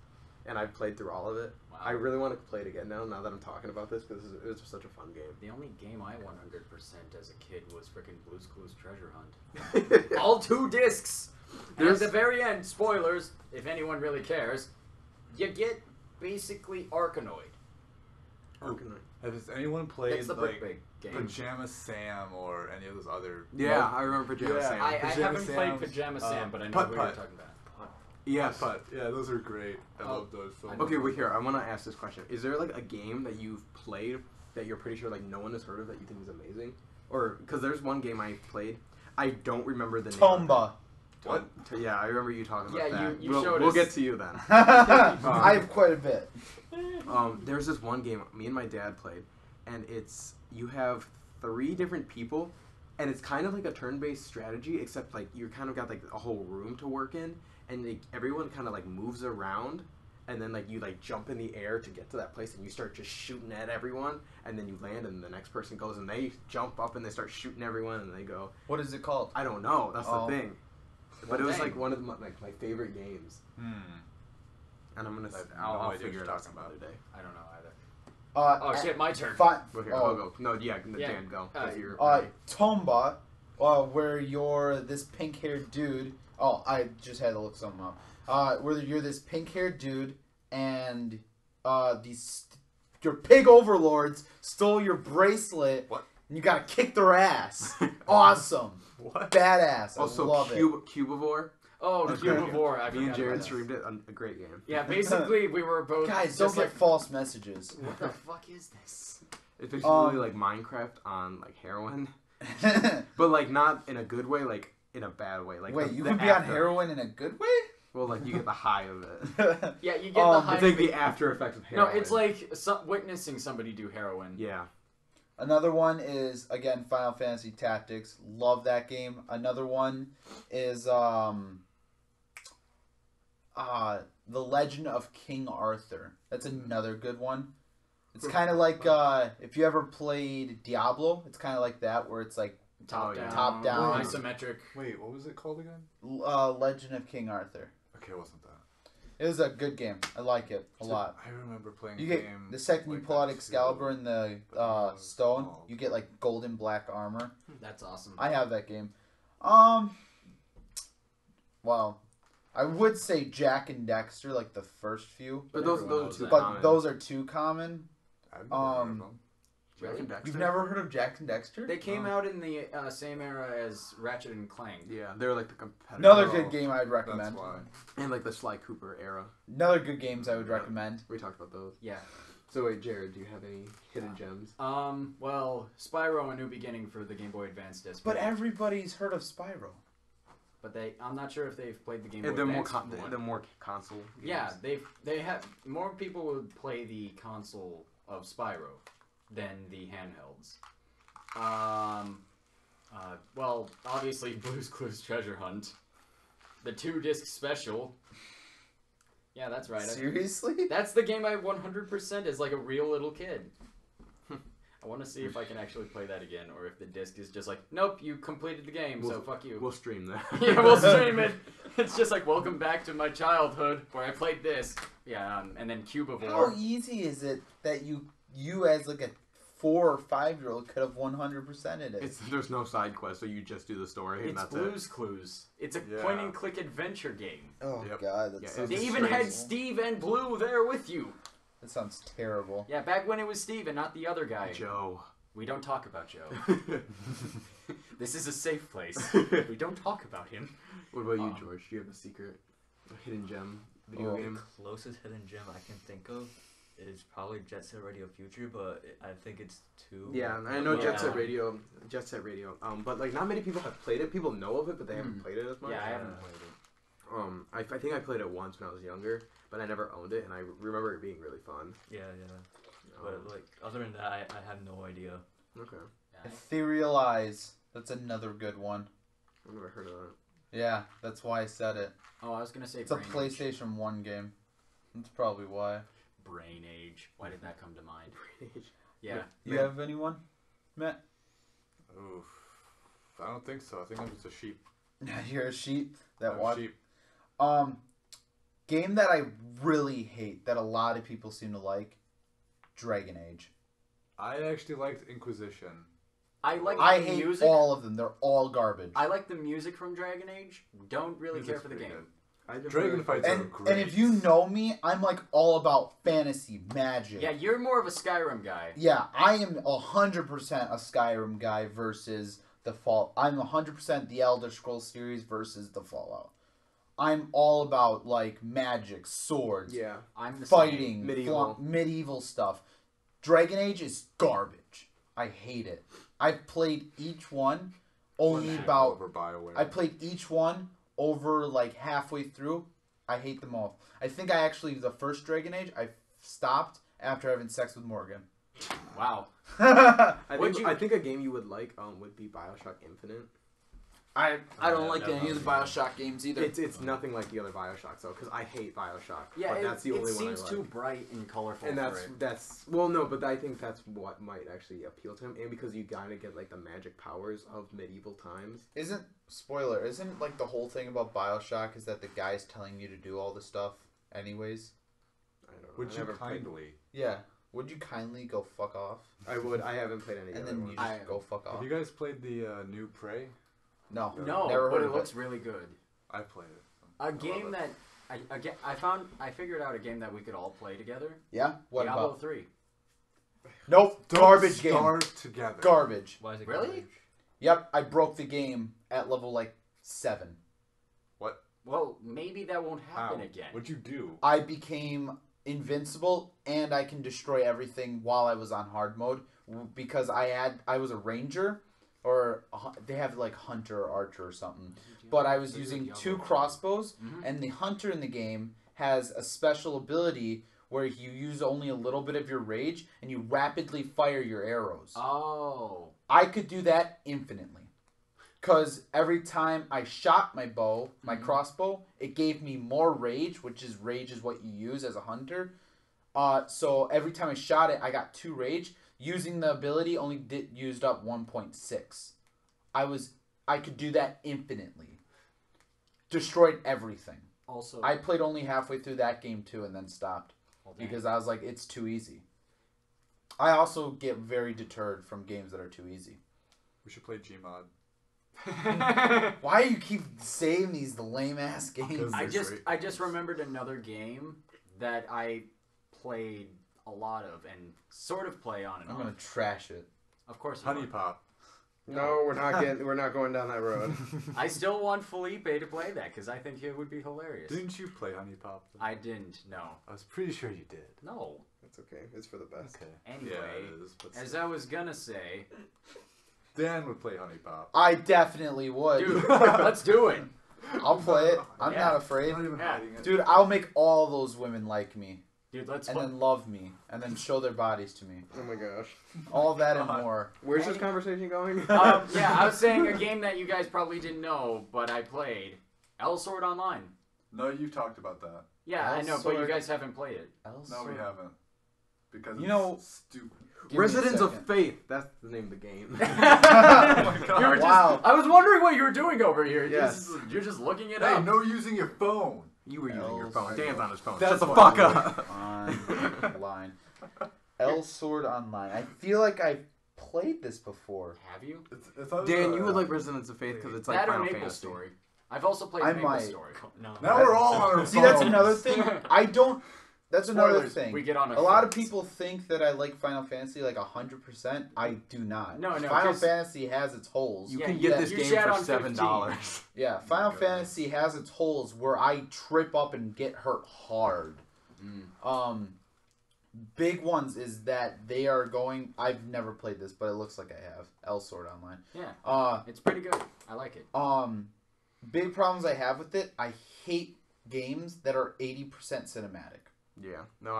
[SPEAKER 2] and I've played through all of it.
[SPEAKER 1] Wow.
[SPEAKER 2] I really want to play it again now that I'm talking about this because it was such a fun game.
[SPEAKER 1] The only game I 100% as a kid was freaking Blue's Clues Treasure Hunt. All 2 discs. And at
[SPEAKER 2] There's-
[SPEAKER 1] the very end, spoilers, if anyone really cares, you get basically Arkanoid.
[SPEAKER 5] Has anyone played
[SPEAKER 1] It's the
[SPEAKER 5] like
[SPEAKER 1] Brick game.
[SPEAKER 5] Pajama Sam or any of those other?
[SPEAKER 2] Yeah, I remember Pajama
[SPEAKER 5] Yeah.
[SPEAKER 2] Sam.
[SPEAKER 1] I
[SPEAKER 5] Pajama
[SPEAKER 1] haven't played
[SPEAKER 5] Sam's,
[SPEAKER 1] Pajama Sam, but I know
[SPEAKER 5] Putt
[SPEAKER 1] what you're
[SPEAKER 5] Putt.
[SPEAKER 1] talking about.
[SPEAKER 2] Yes.
[SPEAKER 5] Putt. Yeah, those are great. I
[SPEAKER 1] Oh,
[SPEAKER 5] love those so
[SPEAKER 1] I
[SPEAKER 5] much.
[SPEAKER 1] know.
[SPEAKER 2] Okay, wait here. I want to ask this question: is there like a game that you've played that you're pretty sure like no one has heard of that you think is amazing? Or because there's one game I played, I don't remember the name.
[SPEAKER 4] Tomba.
[SPEAKER 2] What? Yeah, I remember you talking about
[SPEAKER 1] Yeah,
[SPEAKER 2] that.
[SPEAKER 1] you
[SPEAKER 2] we'll,
[SPEAKER 1] showed
[SPEAKER 2] we'll
[SPEAKER 1] us.
[SPEAKER 2] get to you then.
[SPEAKER 4] I have quite a bit.
[SPEAKER 2] There's this one game me and my dad played, and it's you have 3 different people, and it's kind of like a turn-based strategy, except like you kind of got like a whole room to work in, and like, everyone kind of like moves around, and then like you like jump in the air to get to that place, and you start just shooting at everyone, and then you land, and the next person goes, and they jump up, and they start shooting everyone, and they go.
[SPEAKER 4] What is it called?
[SPEAKER 2] I don't know. That's
[SPEAKER 4] Oh.
[SPEAKER 2] the thing. But
[SPEAKER 1] Well,
[SPEAKER 2] it was
[SPEAKER 1] dang.
[SPEAKER 2] like one of my favorite games,
[SPEAKER 5] Hmm.
[SPEAKER 2] and I'm gonna
[SPEAKER 5] I have
[SPEAKER 2] I'll
[SPEAKER 5] no idea
[SPEAKER 2] figure
[SPEAKER 5] what
[SPEAKER 2] it
[SPEAKER 5] you're
[SPEAKER 2] out some
[SPEAKER 5] talking
[SPEAKER 2] other day.
[SPEAKER 1] I don't know either.
[SPEAKER 4] Oh
[SPEAKER 1] Oh shit, my turn.
[SPEAKER 2] Go here.
[SPEAKER 4] Oh.
[SPEAKER 2] I'll go. No, yeah,
[SPEAKER 1] Yeah.
[SPEAKER 2] Dan, go. 'cause you're
[SPEAKER 4] Tomba, where you're this pink-haired dude. Oh, I just had to look something up. Where you're this pink-haired dude, and your pig overlords stole your bracelet.
[SPEAKER 5] What?
[SPEAKER 4] And you gotta kick their ass. Awesome.
[SPEAKER 5] What?
[SPEAKER 4] Badass. I
[SPEAKER 2] Also,
[SPEAKER 4] love it.
[SPEAKER 2] Cubivore.
[SPEAKER 1] Oh, the
[SPEAKER 2] Okay.
[SPEAKER 1] Cubivore. I
[SPEAKER 2] Me and
[SPEAKER 1] forgot
[SPEAKER 2] Jared
[SPEAKER 1] about that.
[SPEAKER 2] streamed it. A great game.
[SPEAKER 1] Yeah, basically we were both
[SPEAKER 4] Guys, don't
[SPEAKER 1] just
[SPEAKER 4] get
[SPEAKER 1] like,
[SPEAKER 4] false messages.
[SPEAKER 1] what the fuck is this?
[SPEAKER 2] It's basically like Minecraft on like heroin, but like not in a good way, like in a bad way. Like
[SPEAKER 4] Wait,
[SPEAKER 2] the
[SPEAKER 4] you
[SPEAKER 2] the
[SPEAKER 4] can be on
[SPEAKER 2] after.
[SPEAKER 4] heroin in a good way?
[SPEAKER 2] Well, like you get the high of it.
[SPEAKER 1] Yeah, you get the high.
[SPEAKER 2] It's like the after effects of
[SPEAKER 1] No,
[SPEAKER 2] heroin.
[SPEAKER 1] it's like witnessing somebody do heroin.
[SPEAKER 2] Yeah.
[SPEAKER 4] Another one is, again, Final Fantasy Tactics. Love that game. Another one is The Legend of King Arthur. That's another good one. It's kind of like if you ever played Diablo, it's kind of like that, where it's like
[SPEAKER 1] Top
[SPEAKER 2] Oh, yeah.
[SPEAKER 1] down,
[SPEAKER 4] Top down.
[SPEAKER 1] isometric.
[SPEAKER 5] Wait, what was it called again?
[SPEAKER 4] Legend of King Arthur.
[SPEAKER 5] Okay, it wasn't that.
[SPEAKER 4] It was a good game. I like it a lot.
[SPEAKER 5] I remember playing
[SPEAKER 4] You
[SPEAKER 5] a
[SPEAKER 4] get
[SPEAKER 5] game.
[SPEAKER 4] the second you
[SPEAKER 5] like
[SPEAKER 4] pull out
[SPEAKER 5] that
[SPEAKER 4] Excalibur
[SPEAKER 5] too,
[SPEAKER 4] and the
[SPEAKER 5] but what was it
[SPEAKER 4] stone,
[SPEAKER 5] called?
[SPEAKER 4] you get like golden black armor.
[SPEAKER 1] That's awesome.
[SPEAKER 4] I have that game. Well, I would say Jack and Dexter, like the first few,
[SPEAKER 2] But
[SPEAKER 1] Everyone
[SPEAKER 2] those
[SPEAKER 1] knows
[SPEAKER 2] are too
[SPEAKER 1] that.
[SPEAKER 4] but
[SPEAKER 2] common.
[SPEAKER 4] those are too common.
[SPEAKER 5] I've never heard of them.
[SPEAKER 2] Jack
[SPEAKER 1] Really?
[SPEAKER 2] and Dexter?
[SPEAKER 4] You've never heard of Jack and Dexter?
[SPEAKER 1] They came out in the same era as Ratchet and Clank.
[SPEAKER 2] Yeah, they're like the competitor.
[SPEAKER 4] Another
[SPEAKER 5] Oh,
[SPEAKER 4] good game I'd
[SPEAKER 5] That's
[SPEAKER 4] recommend.
[SPEAKER 5] why.
[SPEAKER 2] And like the Sly Cooper era.
[SPEAKER 4] Another good games I would
[SPEAKER 2] Yeah.
[SPEAKER 4] recommend.
[SPEAKER 2] We talked about those.
[SPEAKER 1] Yeah.
[SPEAKER 2] So wait, Jared, do you have any hidden gems?
[SPEAKER 1] Well, Spyro: A New Beginning for the Game Boy Advance disc.
[SPEAKER 4] But everybody's heard of Spyro.
[SPEAKER 1] But I'm not sure if they've played the Game Boy
[SPEAKER 2] They're more
[SPEAKER 1] Advance one.
[SPEAKER 2] they're more console.
[SPEAKER 1] Yeah,
[SPEAKER 2] games.
[SPEAKER 1] they have more people would play the console of Spyro than the handhelds. Well, obviously Blue's Clues Treasure Hunt, the 2-disc special. Yeah, that's right.
[SPEAKER 4] Seriously?
[SPEAKER 1] That's the game I 100% as like a real little kid. I want to see if I can actually play that again, or if the disc is just like, nope, you completed the game, so fuck you.
[SPEAKER 2] We'll stream that.
[SPEAKER 1] Yeah, we'll stream it. It's just like, welcome back to my childhood where I played this. Yeah, and then Cubivore.
[SPEAKER 4] How easy is it that you as like a 4 or 5-year-old could have 100%ed it?
[SPEAKER 2] There's no side quest, so you just do the story and
[SPEAKER 1] It's
[SPEAKER 2] that's
[SPEAKER 1] Blue's Clues. It's a
[SPEAKER 5] Yeah.
[SPEAKER 1] point-and-click adventure game.
[SPEAKER 4] Oh
[SPEAKER 5] Yep.
[SPEAKER 4] god, that
[SPEAKER 2] Yeah,
[SPEAKER 4] sounds
[SPEAKER 1] They
[SPEAKER 2] it's
[SPEAKER 1] even had
[SPEAKER 4] terrible.
[SPEAKER 1] Steve and Blue there with you.
[SPEAKER 4] That sounds terrible.
[SPEAKER 1] Yeah, back when it was Steve and not the other guy.
[SPEAKER 2] it. Joe.
[SPEAKER 1] We don't talk about Joe.
[SPEAKER 2] What
[SPEAKER 1] This is a safe place. We don't talk about him.
[SPEAKER 2] about you,
[SPEAKER 1] Um,
[SPEAKER 2] George? Do you have a secret, a hidden gem video
[SPEAKER 4] Oh.
[SPEAKER 2] game?
[SPEAKER 3] The closest hidden gem I can think of is probably Jet Set Radio Future, but I think it's 2.
[SPEAKER 2] Yeah, I know Jet Set
[SPEAKER 1] Yeah.
[SPEAKER 2] Radio. Jet Set Radio. But like not many people have played it. People know of it, but they haven't played it as much.
[SPEAKER 1] Yeah, I haven't played it.
[SPEAKER 2] I think I played it once when I was younger, but I never owned it, and I remember it being really fun.
[SPEAKER 3] Yeah. But like other than that, I have no idea.
[SPEAKER 2] Okay,
[SPEAKER 4] Ethereal Eyes. That's another good one.
[SPEAKER 2] I've never heard of
[SPEAKER 4] Yeah, that's why I said it.
[SPEAKER 1] Oh, I was gonna say
[SPEAKER 4] It's a
[SPEAKER 1] Brain Age.
[SPEAKER 4] PlayStation 1 game. That's probably why.
[SPEAKER 1] Brain Age. Why did that come to mind?
[SPEAKER 2] that.
[SPEAKER 1] Yeah.
[SPEAKER 4] You have anyone, Matt?
[SPEAKER 5] Oof. I don't think so. I think I'm just a sheep.
[SPEAKER 4] You're a sheep that
[SPEAKER 5] I'm a
[SPEAKER 4] watch.
[SPEAKER 5] sheep.
[SPEAKER 4] Game that I really hate that a lot of people seem to like. Dragon Age.
[SPEAKER 5] I actually liked Inquisition.
[SPEAKER 1] I like
[SPEAKER 4] I
[SPEAKER 1] the
[SPEAKER 4] hate
[SPEAKER 1] music.
[SPEAKER 4] all of them. They're all garbage.
[SPEAKER 1] I like the music from Dragon Age. Don't really care
[SPEAKER 5] Music's
[SPEAKER 1] for the
[SPEAKER 5] pretty
[SPEAKER 1] game.
[SPEAKER 5] good. Dragon fights are
[SPEAKER 4] and
[SPEAKER 5] great.
[SPEAKER 4] if you know me, I'm like all about fantasy, magic.
[SPEAKER 1] Yeah, you're more of a Skyrim guy.
[SPEAKER 4] Yeah, I am 100% a Skyrim guy versus the Fall. I'm 100% the Elder Scrolls series versus the Fallout. I'm all about like magic, swords,
[SPEAKER 2] Yeah,
[SPEAKER 1] I'm the same.
[SPEAKER 4] fighting,
[SPEAKER 2] Medieval.
[SPEAKER 4] medieval stuff. Dragon Age is garbage. I hate it. I've played each one only
[SPEAKER 5] Over
[SPEAKER 4] about.
[SPEAKER 5] BioWare.
[SPEAKER 4] I played each one over like halfway through. I hate them all. I think I actually the first Dragon Age I stopped after having sex with Morgan.
[SPEAKER 1] Wow.
[SPEAKER 2] I
[SPEAKER 1] Would
[SPEAKER 2] think
[SPEAKER 1] you-
[SPEAKER 2] I think a game you would like would be Bioshock Infinite.
[SPEAKER 4] I don't
[SPEAKER 3] Yeah,
[SPEAKER 4] like
[SPEAKER 3] no,
[SPEAKER 4] any of the
[SPEAKER 3] no.
[SPEAKER 4] Bioshock games either.
[SPEAKER 2] It's nothing like the other Bioshocks though, because I hate Bioshock.
[SPEAKER 1] Yeah,
[SPEAKER 2] but that's the only
[SPEAKER 1] it
[SPEAKER 2] one I
[SPEAKER 1] seems
[SPEAKER 2] like.
[SPEAKER 1] too bright and colorful
[SPEAKER 2] And
[SPEAKER 1] for
[SPEAKER 2] that's
[SPEAKER 1] it.
[SPEAKER 2] that's well, no, but I think that's what might actually appeal to him, and because you gotta get like the magic powers of medieval times.
[SPEAKER 4] Isn't like the whole thing about Bioshock is that the guy's telling you to do all the stuff anyways?
[SPEAKER 2] I don't know.
[SPEAKER 5] Would
[SPEAKER 2] I
[SPEAKER 5] you
[SPEAKER 2] never played-
[SPEAKER 5] kindly?
[SPEAKER 4] Yeah. Would you kindly go fuck off?
[SPEAKER 2] I would. I haven't played any of
[SPEAKER 4] And
[SPEAKER 2] the other
[SPEAKER 4] then you
[SPEAKER 2] ones.
[SPEAKER 4] just go fuck off.
[SPEAKER 5] Have you guys played the new Prey?
[SPEAKER 4] No.
[SPEAKER 1] No,
[SPEAKER 4] Never
[SPEAKER 1] but
[SPEAKER 4] heard
[SPEAKER 1] it
[SPEAKER 4] of
[SPEAKER 1] looks really good.
[SPEAKER 5] I played it.
[SPEAKER 1] A game that I figured out a game that we could all play together.
[SPEAKER 4] Yeah? What
[SPEAKER 1] Diablo
[SPEAKER 4] about?
[SPEAKER 1] 3.
[SPEAKER 4] Nope.
[SPEAKER 5] Don't
[SPEAKER 4] Garbage game.
[SPEAKER 5] starve together.
[SPEAKER 4] Garbage.
[SPEAKER 3] Why is it
[SPEAKER 1] Really?
[SPEAKER 3] garbage?
[SPEAKER 4] Yep. I broke the game at level like 7.
[SPEAKER 1] Well, maybe that won't happen
[SPEAKER 5] How?
[SPEAKER 1] again.
[SPEAKER 5] What'd you do?
[SPEAKER 4] I became invincible and I can destroy everything while I was on hard mode because I was a ranger, or they have like hunter or archer or something. But I was using 2 crossbows, and the hunter in the game has a special ability where you use only a little bit of your rage and you rapidly fire your arrows.
[SPEAKER 1] Oh.
[SPEAKER 4] I could do that infinitely. Because every time I shot my bow, my crossbow, it gave me more rage, which is rage is what you use as a hunter. So every time I shot it, I got 2 rage. Using the ability only used up 1.6. I could do that infinitely. Destroyed everything.
[SPEAKER 1] Also,
[SPEAKER 4] I played only halfway through that game too and then stopped. Because I was like, it's too easy. I also get very deterred from games that are too easy.
[SPEAKER 5] We should play Gmod.
[SPEAKER 4] Why do you keep saying these lame ass games?
[SPEAKER 1] I just remembered another game that I played a lot of and sort of play on and
[SPEAKER 4] I'm
[SPEAKER 1] off.
[SPEAKER 4] gonna trash it.
[SPEAKER 1] Of course, you
[SPEAKER 5] Honey
[SPEAKER 1] would.
[SPEAKER 5] Pop.
[SPEAKER 6] No, we're not going down that road.
[SPEAKER 1] I still want Felipe to play that because I think it would be hilarious.
[SPEAKER 5] Didn't you play Honey Pop?
[SPEAKER 1] I didn't. No.
[SPEAKER 5] I was pretty sure you did.
[SPEAKER 1] No.
[SPEAKER 6] It's okay. It's for the best.
[SPEAKER 5] Okay.
[SPEAKER 1] Anyway,
[SPEAKER 5] Yeah, it is. But
[SPEAKER 1] as
[SPEAKER 5] still.
[SPEAKER 1] I was gonna say,
[SPEAKER 5] Dan would play Honey Pop.
[SPEAKER 4] I definitely would.
[SPEAKER 1] dude, let's do it.
[SPEAKER 4] I'll play it. I'm
[SPEAKER 1] Yeah.
[SPEAKER 4] not afraid.
[SPEAKER 5] I'm not even
[SPEAKER 1] Yeah.
[SPEAKER 5] hiding it.
[SPEAKER 4] Dude, I'll make all those women like me.
[SPEAKER 1] Dude, let's.
[SPEAKER 4] And then love me. And then show their bodies to me.
[SPEAKER 6] Oh my gosh.
[SPEAKER 4] All that and more.
[SPEAKER 6] Where's this conversation going?
[SPEAKER 1] Yeah, I was saying a game that you guys probably didn't know, but I played. L Sword Online.
[SPEAKER 5] No, you talked about that.
[SPEAKER 1] Yeah, I know, but you
[SPEAKER 4] L-Sword.
[SPEAKER 1] guys haven't played it.
[SPEAKER 5] No, we haven't. Because
[SPEAKER 4] You
[SPEAKER 5] it's
[SPEAKER 4] know-
[SPEAKER 5] stupid.
[SPEAKER 4] Give me a
[SPEAKER 2] Residents of
[SPEAKER 4] second.
[SPEAKER 2] Faith. That's the name of the game.
[SPEAKER 5] Oh my god.
[SPEAKER 1] You were just,
[SPEAKER 4] Wow.
[SPEAKER 1] I was wondering what you were doing over here.
[SPEAKER 2] Yes.
[SPEAKER 1] You're just looking it
[SPEAKER 5] Hey,
[SPEAKER 1] up.
[SPEAKER 5] no using your phone.
[SPEAKER 2] You were using your phone.
[SPEAKER 4] L-Sword.
[SPEAKER 2] Dan's on his phone.
[SPEAKER 5] That's
[SPEAKER 2] Shut the
[SPEAKER 5] what
[SPEAKER 2] fuck
[SPEAKER 5] it
[SPEAKER 2] up.
[SPEAKER 4] Online. L Sword Online. I feel like I've played this before.
[SPEAKER 1] Have you?
[SPEAKER 5] It's on
[SPEAKER 2] Dan,
[SPEAKER 5] the-
[SPEAKER 2] you would like Residents of Faith because it's like
[SPEAKER 1] That or
[SPEAKER 2] Final
[SPEAKER 1] Maple
[SPEAKER 2] Fantasy.
[SPEAKER 1] Story. I've also played
[SPEAKER 4] I
[SPEAKER 1] Maple
[SPEAKER 4] might.
[SPEAKER 1] Story.
[SPEAKER 3] No.
[SPEAKER 5] Now we're all on our
[SPEAKER 4] See, that's
[SPEAKER 5] phones.
[SPEAKER 4] another thing. I don't. That's another
[SPEAKER 1] Spoilers,
[SPEAKER 4] thing.
[SPEAKER 1] we get on
[SPEAKER 4] a lot of
[SPEAKER 1] fence.
[SPEAKER 4] people think that I like Final Fantasy like 100%. I do not.
[SPEAKER 1] No,
[SPEAKER 4] Final
[SPEAKER 1] 'cause-
[SPEAKER 4] Fantasy has its holes.
[SPEAKER 2] You
[SPEAKER 1] Yeah,
[SPEAKER 2] can
[SPEAKER 1] you-
[SPEAKER 2] get this
[SPEAKER 1] you
[SPEAKER 2] game
[SPEAKER 1] chat
[SPEAKER 2] for
[SPEAKER 1] on
[SPEAKER 2] $7.
[SPEAKER 4] Yeah, Final Fantasy has its holes where I trip up and get hurt hard. Big ones is that they are going. I've never played this, but it looks like I have L Sword Online.
[SPEAKER 1] Yeah, it's pretty good. I like it.
[SPEAKER 4] Big problems I have with it. I hate games that are 80% cinematic,
[SPEAKER 2] Yeah. No,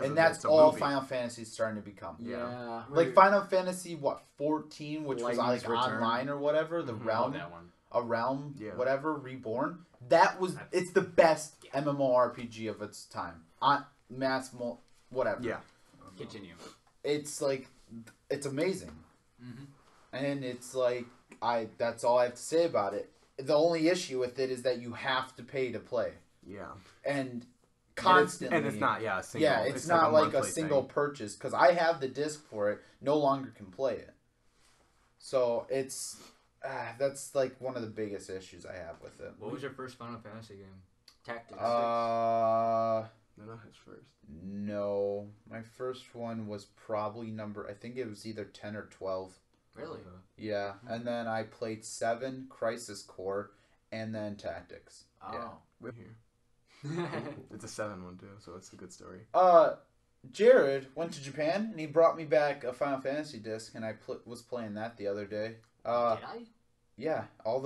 [SPEAKER 4] and that's all Final Fantasy is starting to become.
[SPEAKER 2] Yeah.
[SPEAKER 4] Like Final Fantasy, 14, which was
[SPEAKER 1] Lightning's
[SPEAKER 4] like
[SPEAKER 1] Return.
[SPEAKER 4] online or whatever, the
[SPEAKER 1] Oh,
[SPEAKER 4] realm,
[SPEAKER 1] that one.
[SPEAKER 4] a realm,
[SPEAKER 2] Yeah.
[SPEAKER 4] whatever, reborn. That was it's the best MMORPG of its time. Whatever.
[SPEAKER 2] Yeah.
[SPEAKER 1] Continue.
[SPEAKER 4] It's like it's amazing,
[SPEAKER 1] Mhm.
[SPEAKER 4] and it's like that's all I have to say about it. The only issue with it is that you have to pay to play,
[SPEAKER 2] Yeah.
[SPEAKER 4] and constantly.
[SPEAKER 2] And it's not, a single.
[SPEAKER 4] Yeah, it's not like a
[SPEAKER 2] monthly
[SPEAKER 4] single
[SPEAKER 2] thing.
[SPEAKER 4] purchase because I have the disc for it. No longer can play it. So it's that's like one of the biggest issues I have with it.
[SPEAKER 3] What was your first Final Fantasy game?
[SPEAKER 1] Tactics.
[SPEAKER 2] No, not his first.
[SPEAKER 4] No, my first one was probably I think it was either 10 or 12.
[SPEAKER 1] Really?
[SPEAKER 4] Yeah, and then I played 7, Crisis Core, and then Tactics.
[SPEAKER 1] Oh.
[SPEAKER 2] We're here. It's a 7 one too, so it's a good story.
[SPEAKER 4] Jared went to Japan and he brought me back a Final Fantasy disc, and I was playing that the other day.
[SPEAKER 1] Did I?
[SPEAKER 4] Yeah, all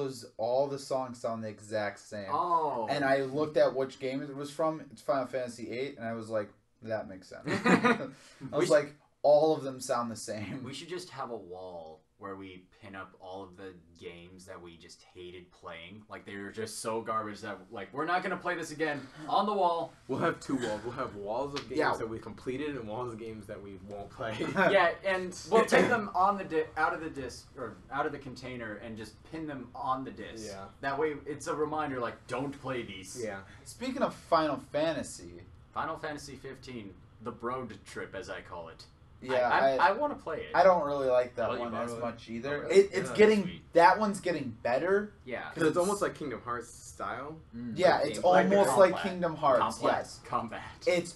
[SPEAKER 4] the songs sound the exact same.
[SPEAKER 1] Oh.
[SPEAKER 4] And I looked at which game it was from. It's Final Fantasy VIII, and I was like, that makes sense. I was like, all of them sound the same.
[SPEAKER 1] We should just have a wall where we pin up all of the games that we just hated playing. Like, they were just so garbage that, like, we're not going to play this again. On the wall.
[SPEAKER 2] We'll have 2 walls. We'll have walls of games
[SPEAKER 4] Yeah.
[SPEAKER 2] that we completed and walls of games that we won't play.
[SPEAKER 1] Yeah, and we'll take them on the out of the disc, or out of the container, and just pin them on the disc.
[SPEAKER 2] Yeah.
[SPEAKER 1] That way, it's a reminder, like, don't play these.
[SPEAKER 2] Yeah.
[SPEAKER 4] Speaking of Final Fantasy,
[SPEAKER 1] Final Fantasy 15, the Broad Trip, as I call it.
[SPEAKER 4] yeah,
[SPEAKER 1] I want to play it.
[SPEAKER 4] I don't really like that
[SPEAKER 3] Oh, you
[SPEAKER 4] one as
[SPEAKER 3] borrowed it?
[SPEAKER 4] much either.
[SPEAKER 1] Oh, really?
[SPEAKER 4] It's
[SPEAKER 1] Yeah,
[SPEAKER 4] getting
[SPEAKER 1] sweet.
[SPEAKER 4] that one's getting better.
[SPEAKER 1] Yeah.
[SPEAKER 2] Because it's almost like Kingdom Hearts style.
[SPEAKER 4] Yeah,
[SPEAKER 1] Like
[SPEAKER 4] it's
[SPEAKER 1] games like
[SPEAKER 4] almost
[SPEAKER 1] the
[SPEAKER 4] like
[SPEAKER 1] combat.
[SPEAKER 4] Kingdom Hearts.
[SPEAKER 1] Complex
[SPEAKER 4] Yes,
[SPEAKER 1] combat.
[SPEAKER 4] it's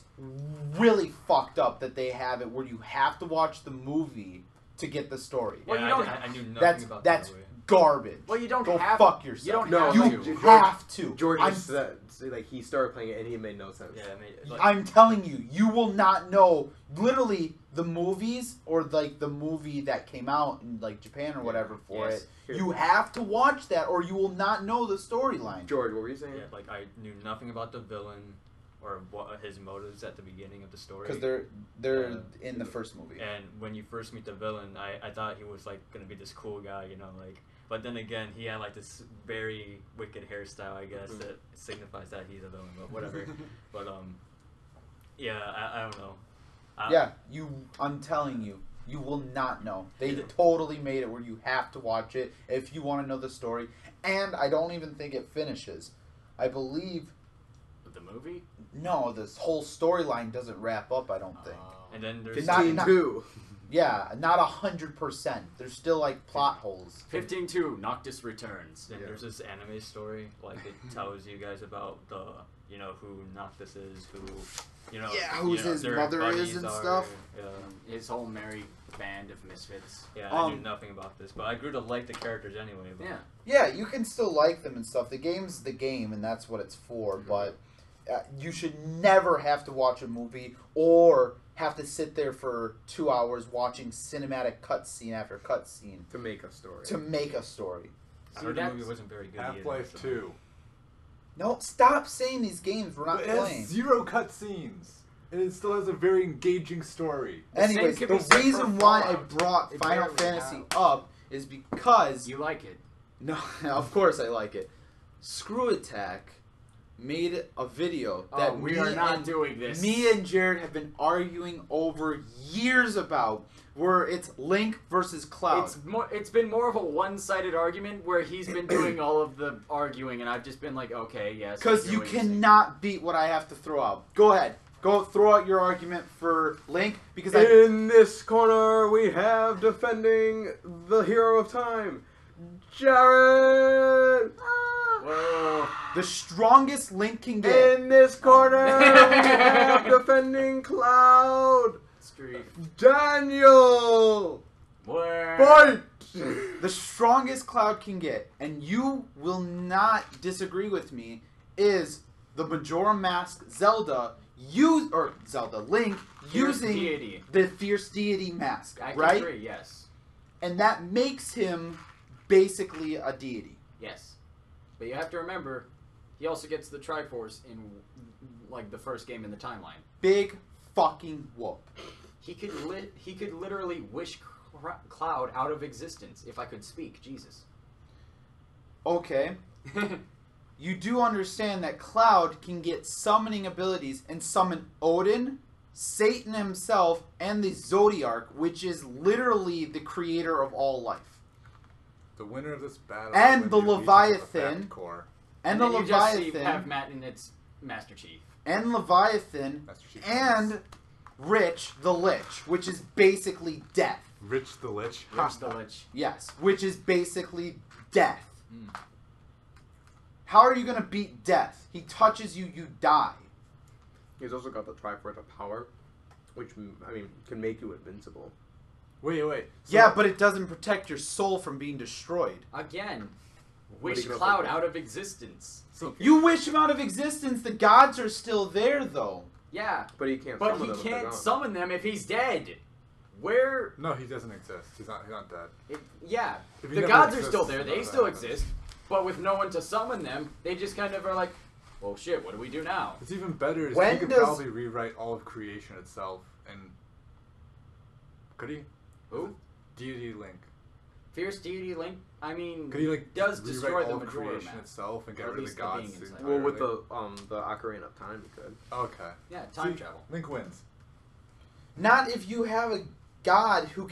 [SPEAKER 4] really fucked up that they have it where you have to watch the movie to get the story.
[SPEAKER 1] Well,
[SPEAKER 3] yeah,
[SPEAKER 1] you don't-
[SPEAKER 3] I knew nothing
[SPEAKER 4] That's
[SPEAKER 3] about
[SPEAKER 4] that's
[SPEAKER 3] that. By the way.
[SPEAKER 4] garbage.
[SPEAKER 1] Well, you don't
[SPEAKER 4] Go
[SPEAKER 1] have
[SPEAKER 4] fuck
[SPEAKER 1] You
[SPEAKER 4] yourself.
[SPEAKER 1] don't
[SPEAKER 2] No,
[SPEAKER 1] have
[SPEAKER 4] You
[SPEAKER 1] to.
[SPEAKER 4] have to.
[SPEAKER 6] George
[SPEAKER 4] I'm,
[SPEAKER 6] said, like, he started playing it and it made no sense.
[SPEAKER 3] Yeah, I mean, like,
[SPEAKER 4] I'm telling you, you will not know. Literally, the movies or like the movie that came out in like Japan or whatever for
[SPEAKER 1] Yes.
[SPEAKER 4] it. You have to watch that, or you will not know the storyline.
[SPEAKER 6] George, what were you saying?
[SPEAKER 3] yeah, like I knew nothing about the villain or what his motives at the beginning of the story.
[SPEAKER 4] Because they're in the first movie.
[SPEAKER 3] And when you first meet the villain, I thought he was like gonna be this cool guy, you know, like. But then again, he had like this very wicked hairstyle, I guess, that signifies that he's a villain. But whatever. But yeah, I don't know.
[SPEAKER 4] Yeah, I'm telling you, you will not know. They totally made it where you have to watch it if you want to know the story. And I don't even think it finishes. I believe,
[SPEAKER 1] The movie?
[SPEAKER 4] no, this whole storyline doesn't wrap up, I don't think.
[SPEAKER 3] And then there's
[SPEAKER 6] 15-2.
[SPEAKER 4] Yeah, not 100%. There's still like plot holes.
[SPEAKER 1] 15-2, Noctis returns.
[SPEAKER 3] Then there's this anime story, like it tells you guys about the, you know, who Noctis is, who, you know,
[SPEAKER 4] Yeah, who's his
[SPEAKER 3] their
[SPEAKER 4] mother is
[SPEAKER 3] buddies
[SPEAKER 4] and
[SPEAKER 3] are,
[SPEAKER 4] stuff.
[SPEAKER 3] Yeah,
[SPEAKER 1] His whole merry band of misfits.
[SPEAKER 3] yeah. I knew nothing about this, but I grew to like the characters anyway. But
[SPEAKER 1] Yeah.
[SPEAKER 4] Yeah, you can still like them and stuff. The game's the game, and that's what it's for. But you should never have to watch a movie or have to sit there for 2 hours watching cinematic cutscene after cutscene
[SPEAKER 6] To make a story.
[SPEAKER 4] to make a story.
[SPEAKER 3] I
[SPEAKER 1] See,
[SPEAKER 3] heard the
[SPEAKER 1] that's-
[SPEAKER 3] movie wasn't very good.
[SPEAKER 5] Half-Life
[SPEAKER 3] either, so.
[SPEAKER 5] 2.
[SPEAKER 4] No, stop saying these games. We're not
[SPEAKER 5] But it has
[SPEAKER 4] playing.
[SPEAKER 5] 0 cutscenes. And it still has a very engaging story.
[SPEAKER 1] The same
[SPEAKER 4] Anyways,
[SPEAKER 1] could
[SPEAKER 4] the
[SPEAKER 1] be said
[SPEAKER 4] reason
[SPEAKER 1] for
[SPEAKER 4] why I
[SPEAKER 1] Fallout.
[SPEAKER 4] brought
[SPEAKER 1] They
[SPEAKER 4] Final
[SPEAKER 1] barely
[SPEAKER 4] Fantasy
[SPEAKER 1] have.
[SPEAKER 4] up is because
[SPEAKER 1] You like it.
[SPEAKER 4] no, of course I like it. Screw Attack made a video that
[SPEAKER 1] Oh, we
[SPEAKER 4] me
[SPEAKER 1] are not
[SPEAKER 4] and
[SPEAKER 1] doing this.
[SPEAKER 4] Me and Jared have been arguing over years about, where it's Link versus Cloud.
[SPEAKER 1] It's been more of a one-sided argument where he's been doing all of the arguing, and I've just been like, okay, yes.
[SPEAKER 4] Because
[SPEAKER 1] I
[SPEAKER 4] you
[SPEAKER 1] hear what you're saying.
[SPEAKER 4] cannot beat what I have to throw out. Go ahead. Go throw out your argument for Link, because I...
[SPEAKER 6] In this corner, we have defending the hero of time, Jared.
[SPEAKER 1] Whoa.
[SPEAKER 4] The strongest Link can get.
[SPEAKER 6] In this corner, we have defending Cloud,
[SPEAKER 1] Street.
[SPEAKER 6] Daniel.
[SPEAKER 1] Where?
[SPEAKER 6] Fight.
[SPEAKER 4] The strongest Cloud can get, and you will not disagree with me, is the Majora Mask Zelda Link
[SPEAKER 1] Fierce
[SPEAKER 4] using
[SPEAKER 1] deity.
[SPEAKER 4] the Fierce Deity Mask,
[SPEAKER 1] I can
[SPEAKER 4] right?
[SPEAKER 1] agree, yes.
[SPEAKER 4] And that makes him basically a deity.
[SPEAKER 1] Yes. But you have to remember, he also gets the Triforce in, like, the first game in the timeline.
[SPEAKER 4] Big fucking whoop.
[SPEAKER 1] He could literally wish Cloud out of existence, if I could speak. Jesus.
[SPEAKER 4] Okay. You do understand that Cloud can get summoning abilities and summon Odin, Satan himself, and the Zodiac, which is literally the creator of all life.
[SPEAKER 5] The winner of this battle
[SPEAKER 4] And
[SPEAKER 5] will
[SPEAKER 4] the
[SPEAKER 5] win the
[SPEAKER 4] Leviathan.
[SPEAKER 5] Legion of the Core.
[SPEAKER 4] And
[SPEAKER 1] then
[SPEAKER 4] the
[SPEAKER 1] you just see,
[SPEAKER 4] Leviathan.
[SPEAKER 1] have Matt in its Master Chief.
[SPEAKER 4] And Leviathan.
[SPEAKER 5] Master Chief
[SPEAKER 4] And Rich the Lich, which is basically death.
[SPEAKER 5] Rich the Lich.
[SPEAKER 1] Rich the Lich.
[SPEAKER 4] Yes, which is basically death.
[SPEAKER 1] Mm.
[SPEAKER 4] How are you going to beat death? He touches you, you die.
[SPEAKER 6] He's also got the Triforce of Power, which, I mean, can make you invincible.
[SPEAKER 5] Wait. So,
[SPEAKER 4] Yeah, but it doesn't protect your soul from being destroyed.
[SPEAKER 1] Again,
[SPEAKER 6] But
[SPEAKER 1] wish
[SPEAKER 6] he can also
[SPEAKER 1] Cloud
[SPEAKER 6] go-
[SPEAKER 1] out of existence.
[SPEAKER 5] So,
[SPEAKER 4] You wish him out of existence, the gods are still there, though.
[SPEAKER 1] Yeah,
[SPEAKER 6] But he can't
[SPEAKER 1] but
[SPEAKER 6] summon
[SPEAKER 1] he
[SPEAKER 6] them if they're
[SPEAKER 1] can't
[SPEAKER 6] gone.
[SPEAKER 1] summon them if he's dead. Where?
[SPEAKER 5] no, he doesn't exist. He's not dead.
[SPEAKER 1] Yeah,
[SPEAKER 5] If he
[SPEAKER 1] the
[SPEAKER 5] never
[SPEAKER 1] gods are
[SPEAKER 5] exists,
[SPEAKER 1] still there.
[SPEAKER 5] none
[SPEAKER 1] They
[SPEAKER 5] of that
[SPEAKER 1] still
[SPEAKER 5] happens.
[SPEAKER 1] exist. But with no one to summon them, they just kind of are like, well, shit, what do we do now?
[SPEAKER 5] What's even better is
[SPEAKER 4] When
[SPEAKER 5] he could
[SPEAKER 4] does-
[SPEAKER 5] probably rewrite all of creation itself. And could he?
[SPEAKER 1] Who?
[SPEAKER 5] Deity Link.
[SPEAKER 1] Fierce Deity Link? I mean,
[SPEAKER 5] Could he like
[SPEAKER 1] does
[SPEAKER 5] rewrite
[SPEAKER 1] destroy
[SPEAKER 5] all
[SPEAKER 1] the
[SPEAKER 5] of
[SPEAKER 1] Majora
[SPEAKER 5] creation
[SPEAKER 1] Mask.
[SPEAKER 5] itself and get
[SPEAKER 1] Or at
[SPEAKER 5] rid of
[SPEAKER 1] least
[SPEAKER 5] the
[SPEAKER 1] the
[SPEAKER 5] gods?
[SPEAKER 1] being inside.
[SPEAKER 6] Well, with
[SPEAKER 5] entirely?
[SPEAKER 6] the Ocarina of Time, he could.
[SPEAKER 5] Okay.
[SPEAKER 1] Yeah, time
[SPEAKER 5] See,
[SPEAKER 1] travel.
[SPEAKER 5] Link wins.
[SPEAKER 4] Not if you have a god who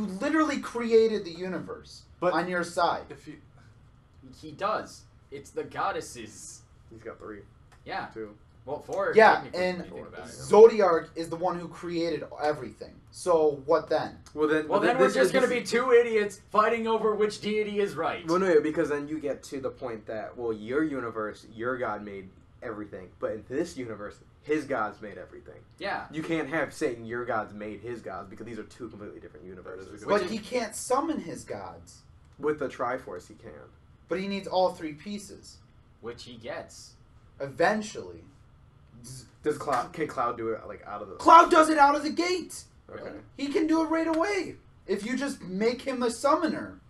[SPEAKER 4] literally created the universe
[SPEAKER 5] But
[SPEAKER 4] on your side.
[SPEAKER 5] if you
[SPEAKER 1] He does. It's the goddesses.
[SPEAKER 6] He's got 3,
[SPEAKER 1] Yeah.
[SPEAKER 6] 2.
[SPEAKER 1] Well, 4.
[SPEAKER 4] Yeah,
[SPEAKER 1] technically,
[SPEAKER 4] and
[SPEAKER 1] when you think about it.
[SPEAKER 4] Zodiac is the one who created everything. So what then?
[SPEAKER 6] Well, then,
[SPEAKER 1] Well, then we're just going to be two idiots fighting over which deity is right.
[SPEAKER 6] Well, no, because then you get to the point that, well, your universe, your god made everything, but in this universe, his gods made everything.
[SPEAKER 1] Yeah.
[SPEAKER 6] You can't have saying your gods made his gods because these are two completely different universes.
[SPEAKER 1] Which
[SPEAKER 4] But he can't summon his gods.
[SPEAKER 2] With the Triforce, he can.
[SPEAKER 4] But he needs all 3 pieces.
[SPEAKER 1] Which he gets.
[SPEAKER 4] Eventually.
[SPEAKER 2] Can Cloud do it like out of the?
[SPEAKER 4] Cloud does it out of the gate.
[SPEAKER 2] Okay.
[SPEAKER 4] He can do it right away. If you just make him the summoner.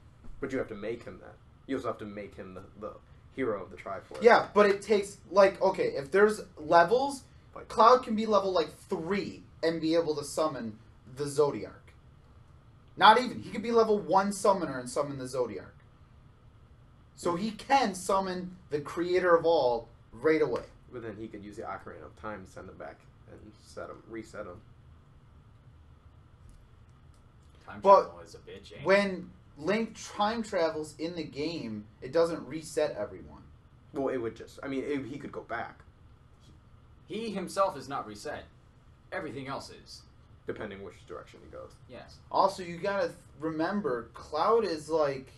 [SPEAKER 2] But you have to make him that. You also have to make him the hero of the Triforce.
[SPEAKER 4] Yeah, but it takes, like, okay, if there's levels,
[SPEAKER 2] Like-
[SPEAKER 4] Cloud can be level, like, 3 and be able to summon the Zodiark. Not even. He could be level 1 summoner and summon the Zodiark. So he can summon the creator of all right away.
[SPEAKER 2] But then he could use the Ocarina of Time to send him back and reset him.
[SPEAKER 1] Time
[SPEAKER 4] But
[SPEAKER 1] travel is a bitch, ain't it?
[SPEAKER 4] When Link time travels in the game, it doesn't reset everyone.
[SPEAKER 2] Well, it would just. I mean, he could go back,
[SPEAKER 1] He himself is not reset. Everything else is.
[SPEAKER 2] depending which direction he goes.
[SPEAKER 1] Yes.
[SPEAKER 4] Also, you gotta remember, Cloud is like...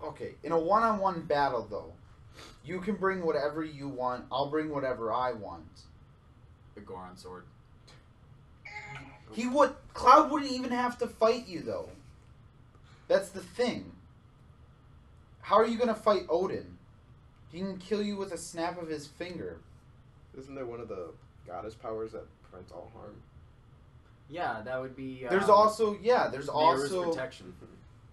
[SPEAKER 4] Okay, in a one-on-one battle, though, you can bring whatever you want. I'll bring whatever I want.
[SPEAKER 1] The Goron sword.
[SPEAKER 4] Cloud wouldn't even have to fight you, though. That's the thing. How are you gonna fight Odin? He can kill you with a snap of his finger.
[SPEAKER 2] Isn't there one of the goddess powers that prevents all harm?
[SPEAKER 1] Yeah, that would be.
[SPEAKER 4] There's
[SPEAKER 1] Mirror's
[SPEAKER 4] also
[SPEAKER 1] protection.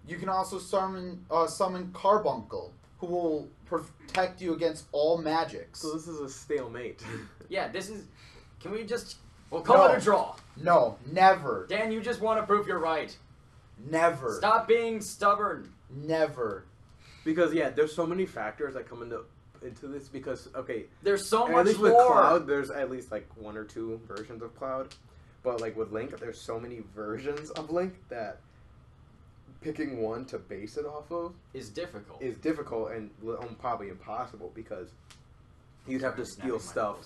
[SPEAKER 4] you can also summon Carbuncle, who will protect you against all magics.
[SPEAKER 2] So this is a stalemate.
[SPEAKER 1] Yeah, this is. Can we just? We'll call it a draw.
[SPEAKER 4] No, never,
[SPEAKER 1] Dan, you just want to prove you're right.
[SPEAKER 4] never,
[SPEAKER 1] Stop being stubborn.
[SPEAKER 4] never.
[SPEAKER 2] Because there's so many factors that come into this. Because
[SPEAKER 1] There's so
[SPEAKER 2] at
[SPEAKER 1] much
[SPEAKER 2] least with
[SPEAKER 1] more.
[SPEAKER 2] Cloud, there's at least like 1 or 2 versions of Cloud. But like with Link, there's so many versions of Link that picking one to base it off of
[SPEAKER 1] Is difficult.
[SPEAKER 2] is difficult and probably impossible because you'd have to steal stuff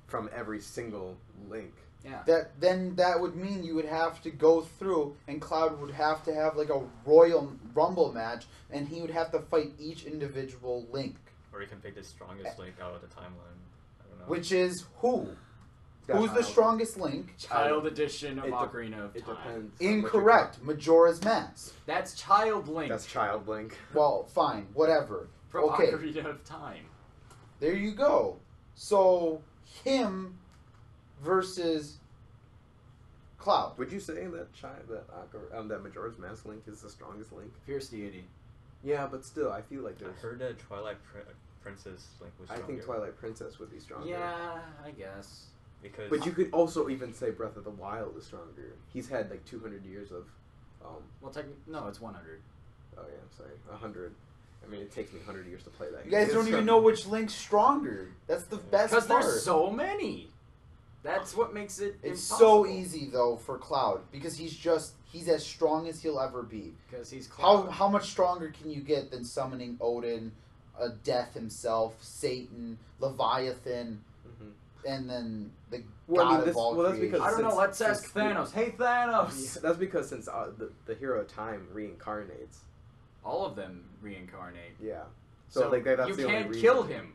[SPEAKER 2] from every single Link.
[SPEAKER 1] Yeah.
[SPEAKER 4] That would mean you would have to go through, and Cloud would have to have like a Royal Rumble match, and he would have to fight each individual Link,
[SPEAKER 3] Or you can pick the strongest Link out of the timeline. I don't know.
[SPEAKER 4] which is who?
[SPEAKER 2] That's
[SPEAKER 4] Who's the
[SPEAKER 2] how-
[SPEAKER 4] strongest Link?
[SPEAKER 1] Child edition of
[SPEAKER 2] It de-
[SPEAKER 1] Ocarina of
[SPEAKER 2] It
[SPEAKER 1] Time.
[SPEAKER 2] depends. on what you're
[SPEAKER 4] Incorrect. Majora's Mask.
[SPEAKER 1] That's Child Link.
[SPEAKER 2] That's Child Link.
[SPEAKER 4] Well, fine, whatever.
[SPEAKER 1] from
[SPEAKER 4] okay.
[SPEAKER 1] Ocarina of Time.
[SPEAKER 4] There you go. So him versus Cloud.
[SPEAKER 2] Would you say that Majora's Mask Link is the strongest Link?
[SPEAKER 1] Fierce deity.
[SPEAKER 2] Yeah, but still, I feel like
[SPEAKER 3] I
[SPEAKER 2] there's.
[SPEAKER 3] heard that Twilight Princess Link was
[SPEAKER 2] I
[SPEAKER 3] stronger.
[SPEAKER 2] think Twilight Princess would be stronger.
[SPEAKER 1] Yeah, I guess.
[SPEAKER 3] Because
[SPEAKER 2] But you could also even say Breath of the Wild is stronger. He's had like 200 years of.
[SPEAKER 1] Well, no, it's 100.
[SPEAKER 2] Oh yeah, sorry, 100. I mean, it takes me 100 years to play that.
[SPEAKER 4] You guys don't even know which Link's stronger. That's the best
[SPEAKER 1] Because
[SPEAKER 4] part.
[SPEAKER 1] there's so many. That's what makes it
[SPEAKER 4] It's
[SPEAKER 1] impossible.
[SPEAKER 4] so easy though for Cloud because he's as strong as he'll ever be.
[SPEAKER 1] Because he's Cloud.
[SPEAKER 4] How much stronger can you get than summoning Odin, Death himself, Satan, Leviathan,
[SPEAKER 2] Mhm.
[SPEAKER 4] and then the
[SPEAKER 2] Well, I
[SPEAKER 4] god
[SPEAKER 2] mean,
[SPEAKER 4] of all
[SPEAKER 2] that's
[SPEAKER 4] creation?
[SPEAKER 2] because
[SPEAKER 1] I don't know.
[SPEAKER 2] since-
[SPEAKER 1] Let's ask
[SPEAKER 2] since-
[SPEAKER 1] Thanos. Hey, Thanos.
[SPEAKER 2] Yeah, that's because since the hero of time reincarnates.
[SPEAKER 1] All of them reincarnate.
[SPEAKER 2] Yeah,
[SPEAKER 1] So
[SPEAKER 2] like that's
[SPEAKER 1] you
[SPEAKER 2] the only
[SPEAKER 1] can't
[SPEAKER 2] reason.
[SPEAKER 1] kill him.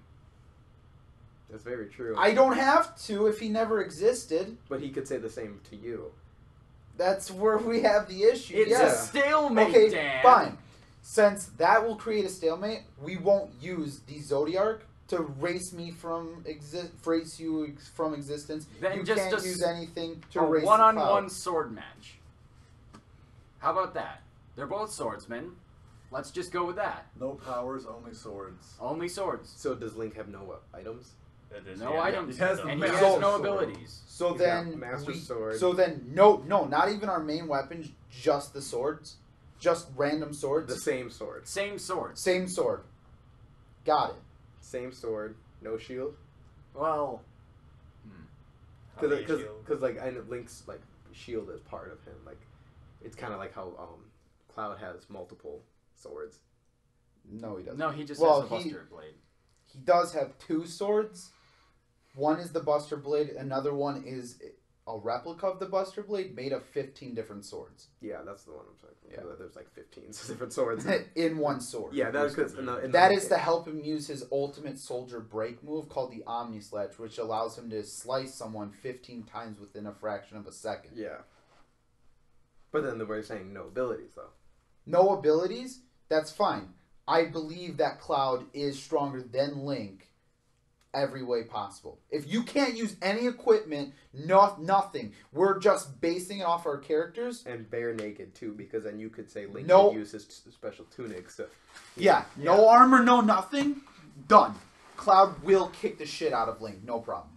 [SPEAKER 2] That's very true.
[SPEAKER 4] I don't have to if he never existed.
[SPEAKER 2] But he could say the same to you.
[SPEAKER 4] That's where we have the issue.
[SPEAKER 1] It's
[SPEAKER 4] yeah.
[SPEAKER 1] a stalemate,
[SPEAKER 4] Okay,
[SPEAKER 1] Dan.
[SPEAKER 4] fine. Since that will create a stalemate, we won't use the Zodiark to race me from race you from existence.
[SPEAKER 1] Then
[SPEAKER 4] you
[SPEAKER 1] just
[SPEAKER 4] can't
[SPEAKER 1] a
[SPEAKER 4] use anything to
[SPEAKER 1] A
[SPEAKER 4] race
[SPEAKER 1] one-on-one
[SPEAKER 4] Cloud.
[SPEAKER 1] sword match. How about that? They're both swordsmen. Let's just go with that.
[SPEAKER 5] No powers, only swords.
[SPEAKER 1] Only swords.
[SPEAKER 2] So does Link have no items?
[SPEAKER 1] No items.
[SPEAKER 5] He has the
[SPEAKER 1] and he
[SPEAKER 5] Master
[SPEAKER 1] has no
[SPEAKER 5] Sword.
[SPEAKER 1] abilities.
[SPEAKER 4] So
[SPEAKER 2] He's
[SPEAKER 4] then,
[SPEAKER 2] got Master Sword.
[SPEAKER 4] so then, no, not even our main weapons, just the swords, just random swords,
[SPEAKER 2] The same sword.
[SPEAKER 1] Same swords.
[SPEAKER 4] same sword. Got it.
[SPEAKER 2] Same sword. No shield.
[SPEAKER 1] Well,
[SPEAKER 2] Because like I know Link's like shield is part of him. Like it's kind of like how Cloud has multiple swords.
[SPEAKER 4] No, he doesn't.
[SPEAKER 1] no, he just
[SPEAKER 4] Well,
[SPEAKER 1] has the
[SPEAKER 4] he-
[SPEAKER 1] Buster Blade.
[SPEAKER 4] He does have two swords. One is the Buster Blade. Another one is a replica of the Buster Blade made of 15 different swords
[SPEAKER 2] Yeah, that's the one I'm talking about.
[SPEAKER 4] Yeah.
[SPEAKER 2] There's like 15 different swords.
[SPEAKER 4] in one sword.
[SPEAKER 2] Yeah, that's because
[SPEAKER 4] That is to help him use his ultimate soldier break move called the Omni Sledge, which allows him to slice someone 15 times within a fraction of a second.
[SPEAKER 2] Yeah. But then we're saying no abilities though.
[SPEAKER 4] No abilities. that's fine. I believe that Cloud is stronger than Link every way possible. If you can't use any equipment, nothing. We're just basing it off our characters.
[SPEAKER 6] And bare naked too, because then you could say Link
[SPEAKER 4] No.
[SPEAKER 6] could use his special tunic. So
[SPEAKER 4] Yeah, no armor, no nothing. Done. Cloud will kick the shit out of Link, no problem.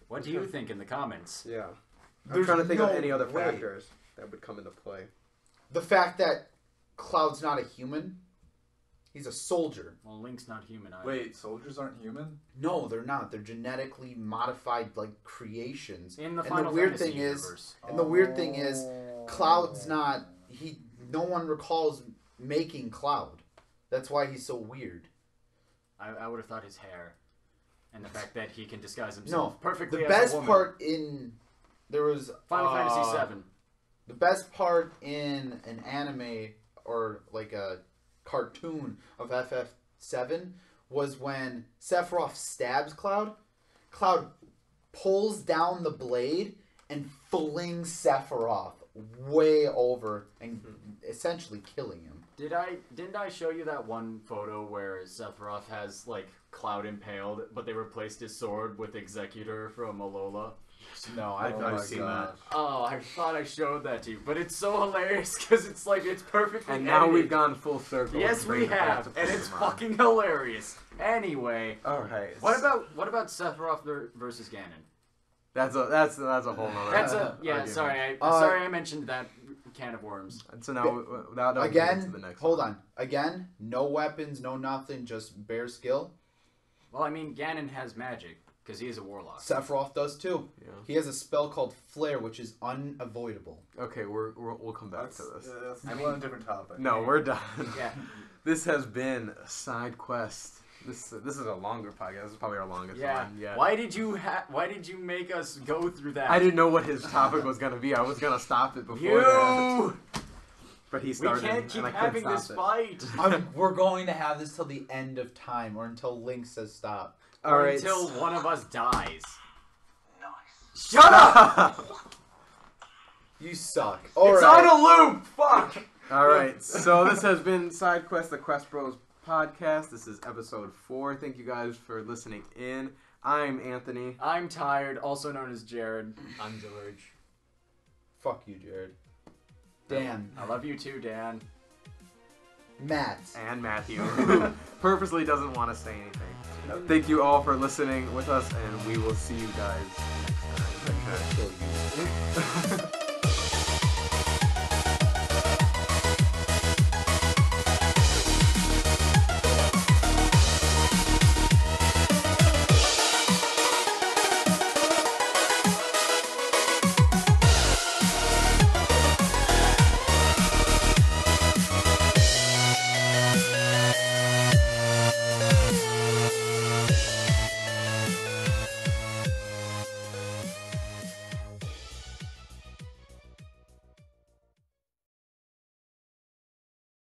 [SPEAKER 1] What do you think in the comments?
[SPEAKER 6] yeah, I'm
[SPEAKER 4] There's
[SPEAKER 6] trying to think of
[SPEAKER 4] no
[SPEAKER 6] any other
[SPEAKER 4] way.
[SPEAKER 6] factors that would come into play.
[SPEAKER 4] The fact that Cloud's not a human, he's a soldier.
[SPEAKER 1] Well, Link's not human either.
[SPEAKER 5] Wait, soldiers aren't human?
[SPEAKER 4] No, they're not. They're genetically modified like creations.
[SPEAKER 1] In the
[SPEAKER 4] And
[SPEAKER 1] Final
[SPEAKER 4] the weird
[SPEAKER 1] Fantasy
[SPEAKER 4] thing is,
[SPEAKER 1] universe.
[SPEAKER 4] and the weird thing is, Cloud's not. No one recalls making Cloud. That's why he's so weird.
[SPEAKER 1] I would have thought his hair. And the fact that he can disguise himself
[SPEAKER 4] No,
[SPEAKER 1] perfectly
[SPEAKER 4] the
[SPEAKER 1] as a
[SPEAKER 4] best
[SPEAKER 1] woman.
[SPEAKER 4] part in there was
[SPEAKER 1] Final Fantasy VII.
[SPEAKER 4] The best part in an anime or like a cartoon of FF7 was when Sephiroth stabs Cloud. Cloud pulls down the blade and flings Sephiroth way over and essentially killing him.
[SPEAKER 1] Didn't I show you that one photo where Sephiroth has like Cloud impaled, but they replaced his sword with Executor from Alola?
[SPEAKER 4] No,
[SPEAKER 2] I've seen that.
[SPEAKER 1] Oh, I thought I showed that to you, but it's so hilarious because it's like it's perfectly
[SPEAKER 2] And now
[SPEAKER 1] edited.
[SPEAKER 2] we've gone full circle.
[SPEAKER 1] Yes, we have, and it's fucking hilarious. Anyway,
[SPEAKER 2] All right.
[SPEAKER 1] what about Sephiroth versus Ganon?
[SPEAKER 2] That's a whole nother.
[SPEAKER 1] That's
[SPEAKER 2] argument.
[SPEAKER 1] Sorry, I mentioned that can of worms.
[SPEAKER 2] And so now without getting
[SPEAKER 4] again,
[SPEAKER 2] into the next
[SPEAKER 4] hold
[SPEAKER 2] one.
[SPEAKER 4] on. Again, no weapons, no nothing, just bare skill.
[SPEAKER 1] Well, I mean, Ganon has magic because he is a warlock.
[SPEAKER 4] Sephiroth does too.
[SPEAKER 2] Yeah.
[SPEAKER 4] He has a spell called Flare, which is unavoidable.
[SPEAKER 2] Okay, we'll come back to this.
[SPEAKER 5] That's
[SPEAKER 1] I
[SPEAKER 5] a
[SPEAKER 1] mean-
[SPEAKER 5] different topic.
[SPEAKER 2] No, we're done.
[SPEAKER 1] Yeah.
[SPEAKER 2] This has been a side quest. This is a longer podcast. This is probably our longest
[SPEAKER 1] Yeah.
[SPEAKER 2] one yet.
[SPEAKER 1] Why did you make us go through that?
[SPEAKER 2] I didn't know what his topic was gonna be. I was gonna stop it before that.
[SPEAKER 1] You.
[SPEAKER 2] But he
[SPEAKER 1] We
[SPEAKER 2] started.
[SPEAKER 1] can't keep
[SPEAKER 2] and I couldn't
[SPEAKER 1] having this
[SPEAKER 2] stop it.
[SPEAKER 1] fight.
[SPEAKER 4] We're going to have this till the end of time, or until Link says stop.
[SPEAKER 2] All right.
[SPEAKER 1] Until one of us dies.
[SPEAKER 5] Nice.
[SPEAKER 1] Shut up!
[SPEAKER 4] You suck.
[SPEAKER 1] It's
[SPEAKER 4] Alright.
[SPEAKER 1] on a loop. Fuck.
[SPEAKER 2] All right. So this has been Side Quest, the Quest Bros podcast. This is episode 4. Thank you guys for listening in. I'm Anthony.
[SPEAKER 1] I'm tired, also known as Jared.
[SPEAKER 3] I'm George.
[SPEAKER 4] Fuck you, Jared. Dan.
[SPEAKER 1] I love you too, Dan.
[SPEAKER 4] Matt.
[SPEAKER 2] And Matthew, who purposely doesn't want to say anything. Thank you all for listening with us, and we will see you guys next time.
[SPEAKER 4] I'm gonna kill you.